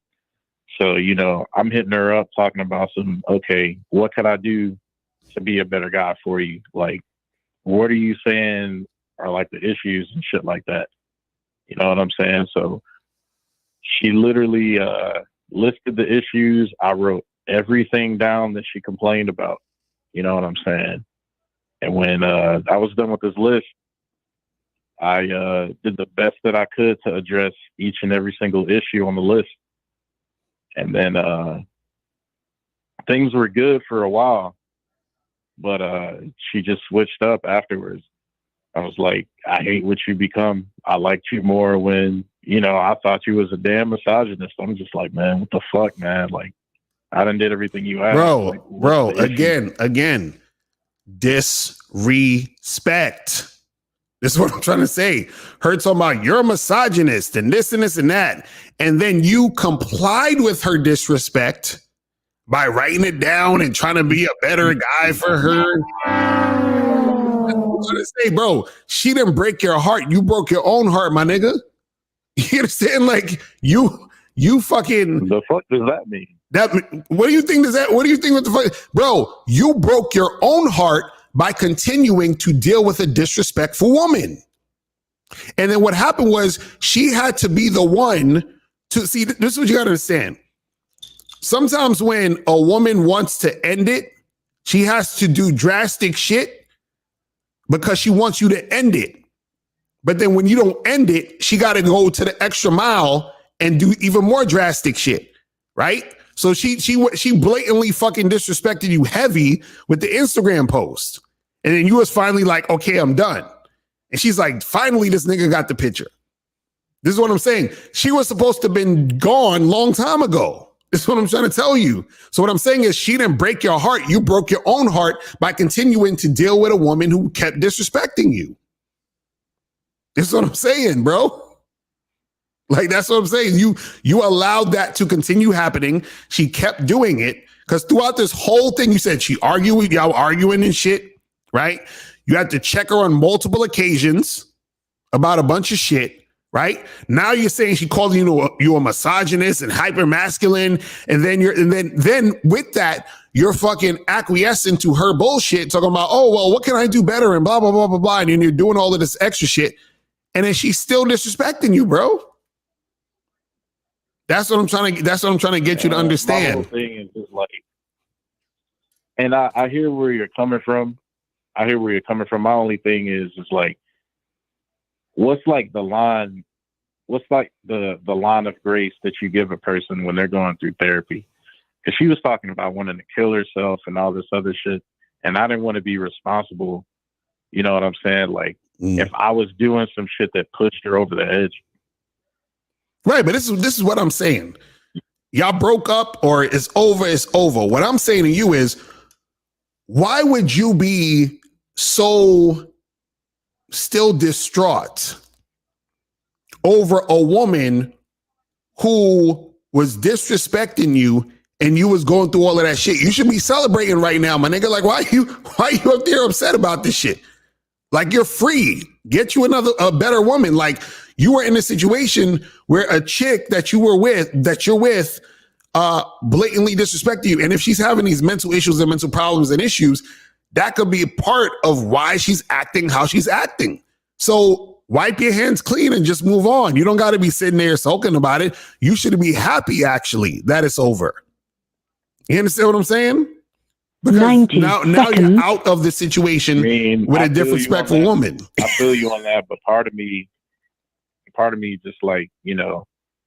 So, I'm hitting her up talking about okay, what could I do to be a better guy for you? Like, what are you saying are like the issues and shit like that? You know what I'm saying? So she literally listed the issues. I wrote everything down that she complained about. You know what I'm saying? And when I was done with this list, I did the best that I could to address each and every single issue on the list. And then things were good for a while, but she just switched up afterwards. I was like, I hate what you become. I liked you more when, I thought you was a damn misogynist. I'm just like, man, what the fuck, man? Like, I done did everything you asked. Bro, again, disrespect. This is what I'm trying to say. Her talking about you're a misogynist and this and this and that. And then you complied with her disrespect by writing it down and trying to be a better guy for her. I'm trying to say, bro, she didn't break your heart. You broke your own heart, my nigga. You understand? Like you fucking. The fuck does that mean? What do you think does that? What do you think with the fuck, bro? You broke your own heart by continuing to deal with a disrespectful woman. And then what happened was she had to be the one to see. This is what you got to understand. Sometimes when a woman wants to end it, she has to do drastic shit because she wants you to end it. But then when you don't end it, she got to go to the extra mile and do even more drastic shit, right? So she blatantly fucking disrespected you heavy with the Instagram post. And then you was finally like, okay, I'm done. And she's like, finally, this nigga got the picture. This is what I'm saying. She was supposed to have been gone long time ago. This is what I'm trying to tell you. So what I'm saying is she didn't break your heart. You broke your own heart by continuing to deal with a woman who kept disrespecting you. This is what I'm saying, bro. Like, that's what I'm saying. You allowed that to continue happening. She kept doing it because throughout this whole thing, you said she argued, y'all arguing and shit, right? You had to check her on multiple occasions about a bunch of shit, right? Now you're saying she called you a misogynist and hyper masculine, and then with that, you're fucking acquiescing to her bullshit, talking about, oh well, what can I do better and blah blah blah blah blah, and then you're doing all of this extra shit, and then she's still disrespecting you, bro. That's what I'm trying to get you to understand. My whole thing is just like, and I hear where you're coming from. My only thing is like, what's like the line? What's like the line of grace that you give a person when they're going through therapy? Because she was talking about wanting to kill herself and all this other shit, and I didn't want to be responsible. You know what I'm saying? Like, if I was doing some shit that pushed her over the edge. Right, but this is what I'm saying. Y'all broke up or it's over, it's over. What I'm saying to you is, why would you be so still distraught over a woman who was disrespecting you and you was going through all of that shit? You should be celebrating right now, my nigga. Like, why are you up there upset about this shit? Like, you're free. Get you a better woman. Like, you were in a situation where a chick that you're with, blatantly disrespected you. And if she's having these mental issues and mental problems and issues, that could be a part of why she's acting how she's acting. So wipe your hands clean and just move on. You don't got to be sitting there sulking about it. You should be happy, actually, that it's over. You understand what I'm saying? Because now you're out of the situation with a disrespectful woman. I feel you on that, but part of me just like,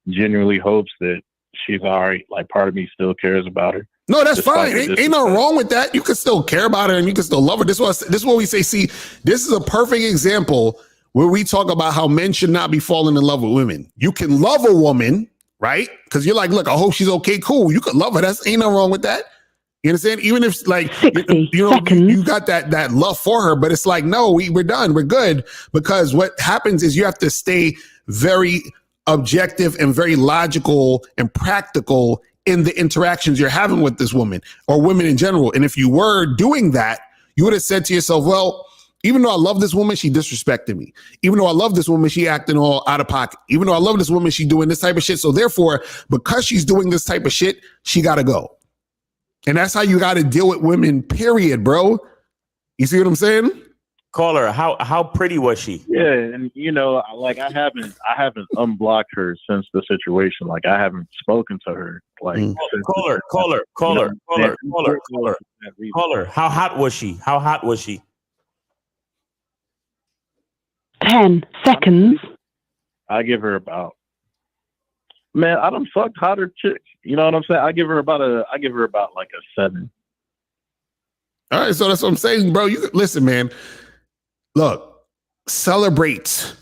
genuinely hopes that she's all right. Like, part of me still cares about her. No, that's fine. Ain't nothing wrong with that. You can still care about her and you can still love her. This is what we say. See, this is a perfect example where we talk about how men should not be falling in love with women. You can love a woman, right? Because you're like, look, I hope she's okay. Cool. You could love her. Ain't nothing wrong with that. You understand? Even if like, you got that love for her, but it's like, no, we're done. We're good. Because what happens is you have to stay very objective and very logical and practical in the interactions you're having with this woman or women in general. And if you were doing that, you would have said to yourself, well, even though I love this woman, she disrespected me. Even though I love this woman, she acting all out of pocket. Even though I love this woman, she doing this type of shit. So therefore, because she's doing this type of shit, she got to go. And that's how you got to deal with women, period, bro. You see what I'm saying? Caller, how pretty was she? Yeah, and like I haven't unblocked her since the situation. Like, I haven't spoken to her. Like, caller. How hot was she? 10 seconds. I give her about. Man, I done fucked hotter chicks. You know what I'm saying? I give her about like a 7. All right, so that's what I'm saying, bro. You listen, man. Look, celebrate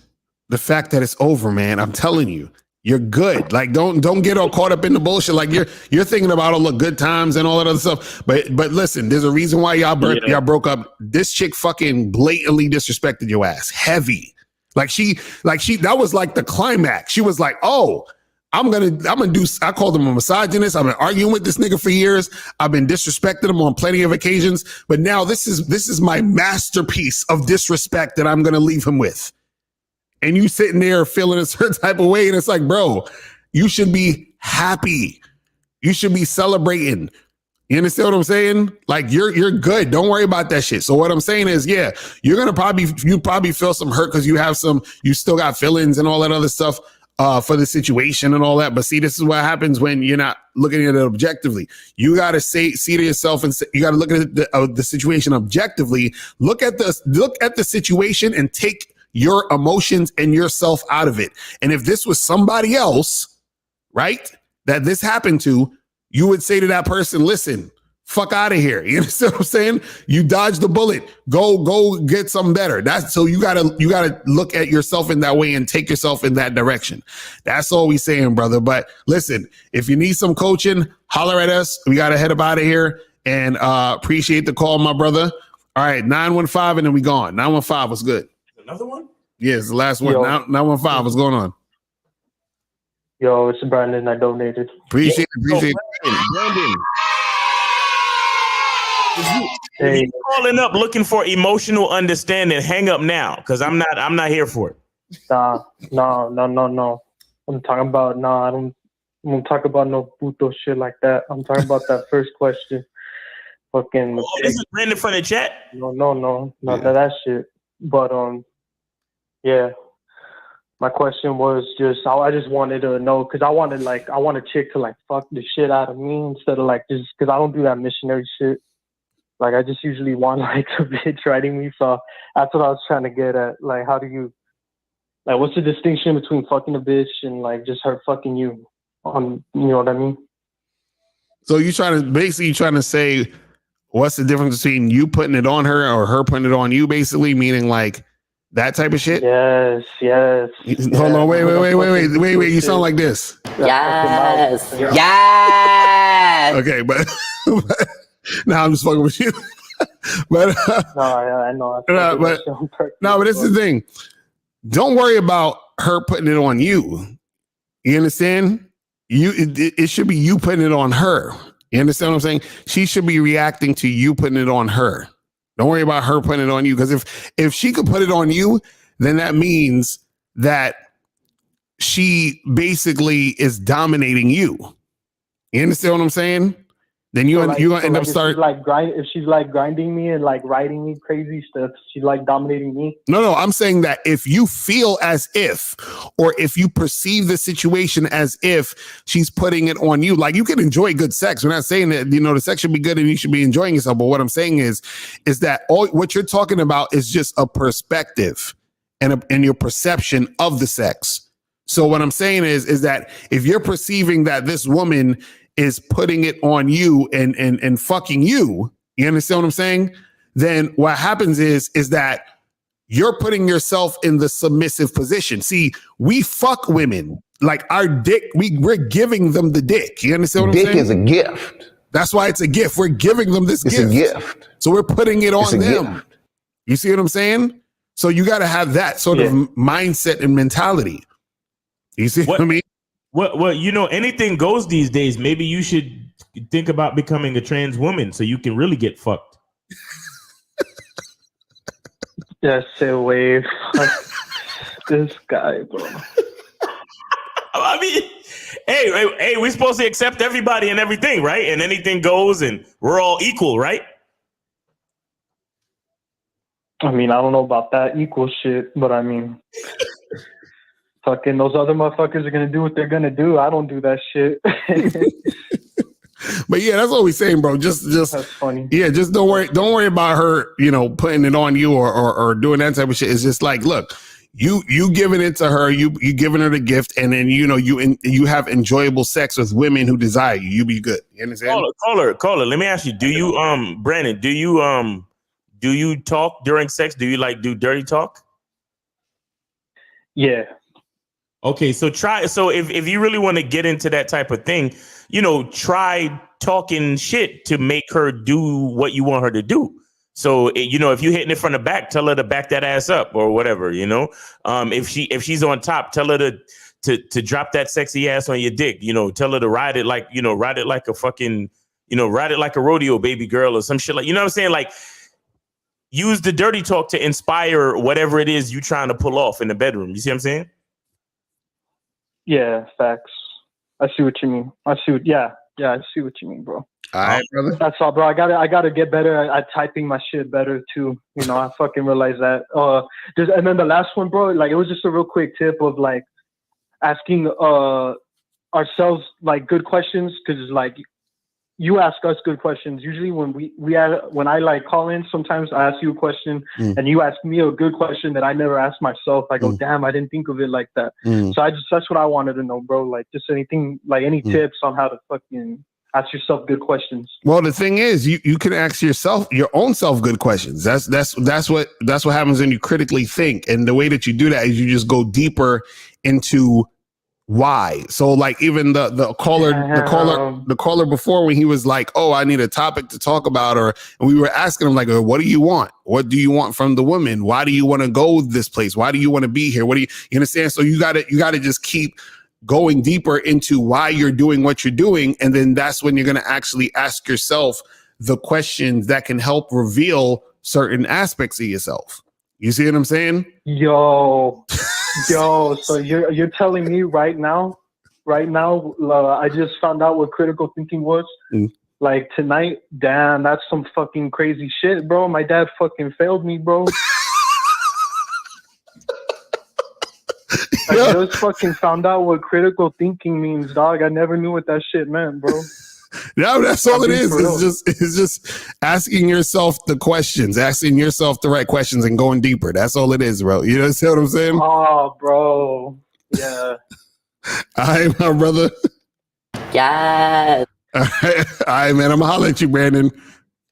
the fact that it's over, man. I'm telling you, you're good. Like, don't get all caught up in the bullshit. Like you're thinking about all the good times and all that other stuff. But listen, there's a reason why y'all broke up. This chick fucking blatantly disrespected your ass, heavy. Like she that was like the climax. She was like, oh, I'm gonna do. I called him a misogynist. I've been arguing with this nigga for years. I've been disrespecting him on plenty of occasions. But now this is my masterpiece of disrespect that I'm gonna leave him with. And you sitting there feeling a certain type of way, and it's like, bro, you should be happy. You should be celebrating. You understand what I'm saying? Like you're good. Don't worry about that shit. So what I'm saying is, yeah, you're gonna probably feel some hurt because you still got feelings and all that other stuff for the situation and all that. But see, this is what happens when you're not looking at it objectively. You got to see to yourself, and you got to look at the situation objectively. Look at the situation and take your emotions and yourself out of it. And if this was somebody else, right, that this happened to, you would say to that person, listen, fuck out of here. You understand what I'm saying? You dodged the bullet. Go get something better. So you gotta look at yourself in that way and take yourself in that direction. That's all we saying, brother. But listen, if you need some coaching, holler at us. We gotta head up out of here, and appreciate the call, my brother. All right, 915, and then we gone. 915, what's good? Another one? Yeah, it's the last one. 915, what's going on? Yo, it's Brandon. I donated. Appreciate it. Brandon. If you calling up looking for emotional understanding, hang up now, because I'm not here for it. No. I'm talking about I don't talk about no puto shit like that. I'm talking about that first question. Fucking. Oh, this is Brandon from the chat. No, that shit. But yeah. My question was I just wanted to know, because I want a chick to like fuck the shit out of me instead of like just, because I don't do that missionary shit. Like I just usually want like a bitch writing me. So that's what I was trying to get at. Like, how do you, like, what's the distinction between fucking a bitch and like just her fucking you? You know what I mean? So you trying to say, what's the difference between you putting it on her or her putting it on you? Basically, meaning like that type of shit. Yes. Hold on, wait. You sound like this. Yes. Okay, but now I'm just fucking with you. But I know. But this is the thing. Don't worry about her putting it on you. You understand? It should be you putting it on her. You understand what I'm saying? She should be reacting to you putting it on her. Don't worry about her putting it on you, because if she could put it on you, then that means that she basically is dominating you. You understand what I'm saying? Then you're gonna end up starting if she's like grinding me and like writing me crazy stuff, she's like dominating me. No, I'm saying that if you feel as if, or if you perceive the situation as if she's putting it on you, like you can enjoy good sex. We're not saying that, the sex should be good and you should be enjoying yourself. But what I'm saying is that all what you're talking about is just a perspective and your perception of the sex. So what I'm saying is that if you're perceiving that this woman is putting it on you and fucking you understand what I'm saying? Then what happens is that you're putting yourself in the submissive position. See, we fuck women like our dick. We're giving them the dick. You understand what I'm saying? Dick is a gift. That's why it's a gift. We're giving them this gift. It's a gift. So we're putting it on them. Gift. You see what I'm saying? So you got to have that sort of mindset and mentality. You see what I mean? Well, anything goes these days. Maybe you should think about becoming a trans woman so you can really get fucked. Just say wave. This guy, bro. I mean, hey, we're supposed to accept everybody and everything, right? And anything goes, and we're all equal, right? I mean, I don't know about that equal shit, but I mean, fucking those other motherfuckers are gonna do what they're gonna do. I don't do that shit. But yeah, that's what we're saying, bro. Just that's funny. Yeah, just don't worry about her, putting it on you or doing that type of shit. It's just like, look, you giving it to her, you giving her the gift, and then you have enjoyable sex with women who desire you. You be good. You understand? Caller. Let me ask you: do you, Brandon? Do you talk during sex? Do you do dirty talk? Yeah. Okay, so if you really want to get into that type of thing, try talking shit to make her do what you want her to do. So if you're hitting it from the back, tell her to back that ass up or whatever. If she's on top, tell her to drop that sexy ass on your dick. Tell her to ride it like a fucking ride it like a rodeo baby girl or some shit like, you know what I'm saying? Like, use the dirty talk to inspire whatever it is you trying to pull off in the bedroom. You see what I'm saying? Yeah, facts. I see what you mean. I see what you mean, bro. All right, brother. That's all, bro. I gotta get better at typing my shit better too. I fucking realize that. And then the last one, bro. Like, it was just a real quick tip of like asking ourselves like good questions, because like you ask us good questions. Usually when I like call in, sometimes I ask you a question and you ask me a good question that I never asked myself. I go, damn, I didn't think of it like that. So that's what I wanted to know, bro. Like, just anything, like any tips on how to fucking ask yourself good questions. Well, the thing is, you can ask yourself your own self good questions. That's what happens when you critically think. And the way that you do that is you just go deeper into why. So like even the caller before, when he was like, oh, I need a topic to talk about, and we were asking him like, what do you want? What do you want from the woman? Why do you want to go this place? Why do you want to be here? You understand? So you gotta just keep going deeper into why you're doing what you're doing. And then that's when you're going to actually ask yourself the questions that can help reveal certain aspects of yourself. You see what I'm saying? Yo, so you're telling me right now, I just found out what critical thinking was. Like tonight, damn, that's some fucking crazy shit, bro. My dad fucking failed me, bro. I just fucking found out what critical thinking means, dog. I never knew what that shit meant, bro. No, that's all it is. It's just asking yourself the questions, asking yourself the right questions and going deeper. That's all it is, bro. You know what I'm saying? Oh, bro. Yeah. All right, my brother. Yes. All right, man. I'm going to holler at you, Brandon.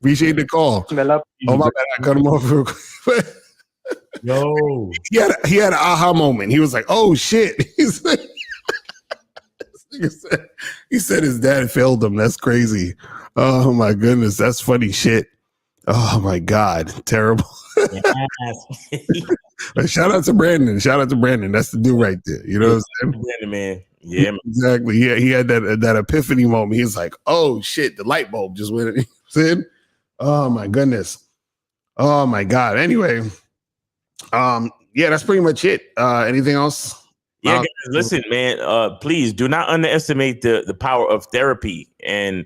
Appreciate the call. Oh, my bad. I cut him off real quick. Yo. He had an aha moment. He was like, oh, shit. He said his dad failed him. That's crazy. Oh, my goodness. That's funny shit. Oh, my God. Terrible. Shout out to Brandon. That's the dude right there. You know what I'm saying? Brandon, man. Yeah, man. Exactly. Yeah, he had that epiphany moment. He's like, oh, shit. The light bulb just went. You know what I'm saying? Oh, my goodness. Oh, my God. Anyway. Yeah, that's pretty much it. Anything else? Yeah, guys, listen, man. Please do not underestimate the power of therapy. And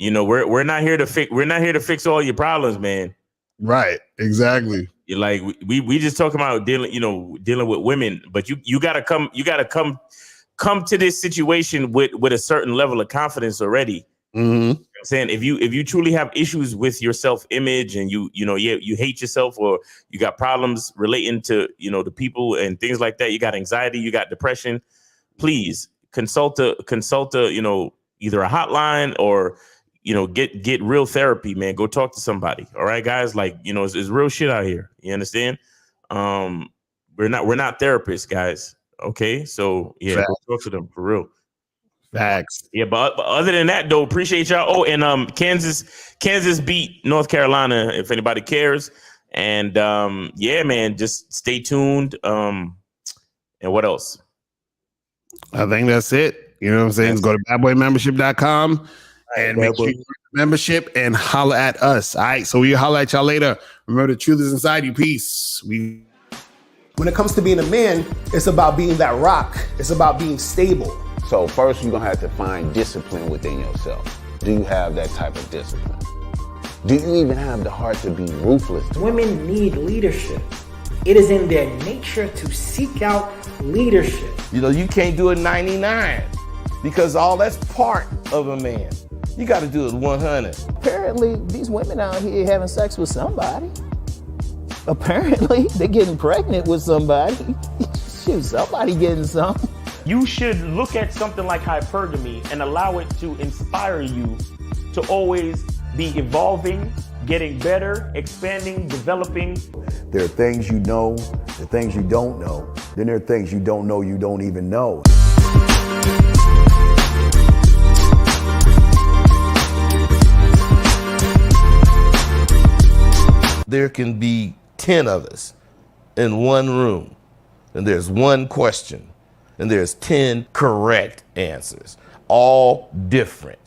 we're not here to fix all your problems, man. Right. Exactly. You're like we just talking about dealing with women, but you gotta come to this situation with a certain level of confidence already. Mm-hmm. I'm saying if you truly have issues with your self-image and you hate yourself, or you got problems relating to the people and things like that, you got anxiety, you got depression, please consult a either a hotline or get real therapy, man. Go talk to somebody. All right, guys, like it's real shit out here. You understand? We're not therapists, guys. Okay, so yeah, go talk to them for real. Facts. Yeah, but other than that, though, appreciate y'all. Oh, and Kansas beat North Carolina, if anybody cares. And yeah, man, just stay tuned. And what else? I think that's it. You know what I'm saying? Just go to badboymembership.com and make sure you membership and holler at us. All right, so we'll holler at y'all later. Remember, the truth is inside you. Peace. When it comes to being a man, it's about being that rock. It's about being stable. So first, you're going to have to find discipline within yourself. Do you have that type of discipline? Do you even have the heart to be ruthless? Women need leadership. It is in their nature to seek out leadership. You can't do it 99 because all that's part of a man. You got to do it 100. Apparently, these women out here having sex with somebody. Apparently, they're getting pregnant with somebody. Shoot, somebody getting something. You should look at something like hypergamy and allow it to inspire you to always be evolving, getting better, expanding, developing. There are things the things you don't know. Then there are things you don't know you don't even know. There can be 10 of us in one room, and there's one question, and there's 10 correct answers, all different.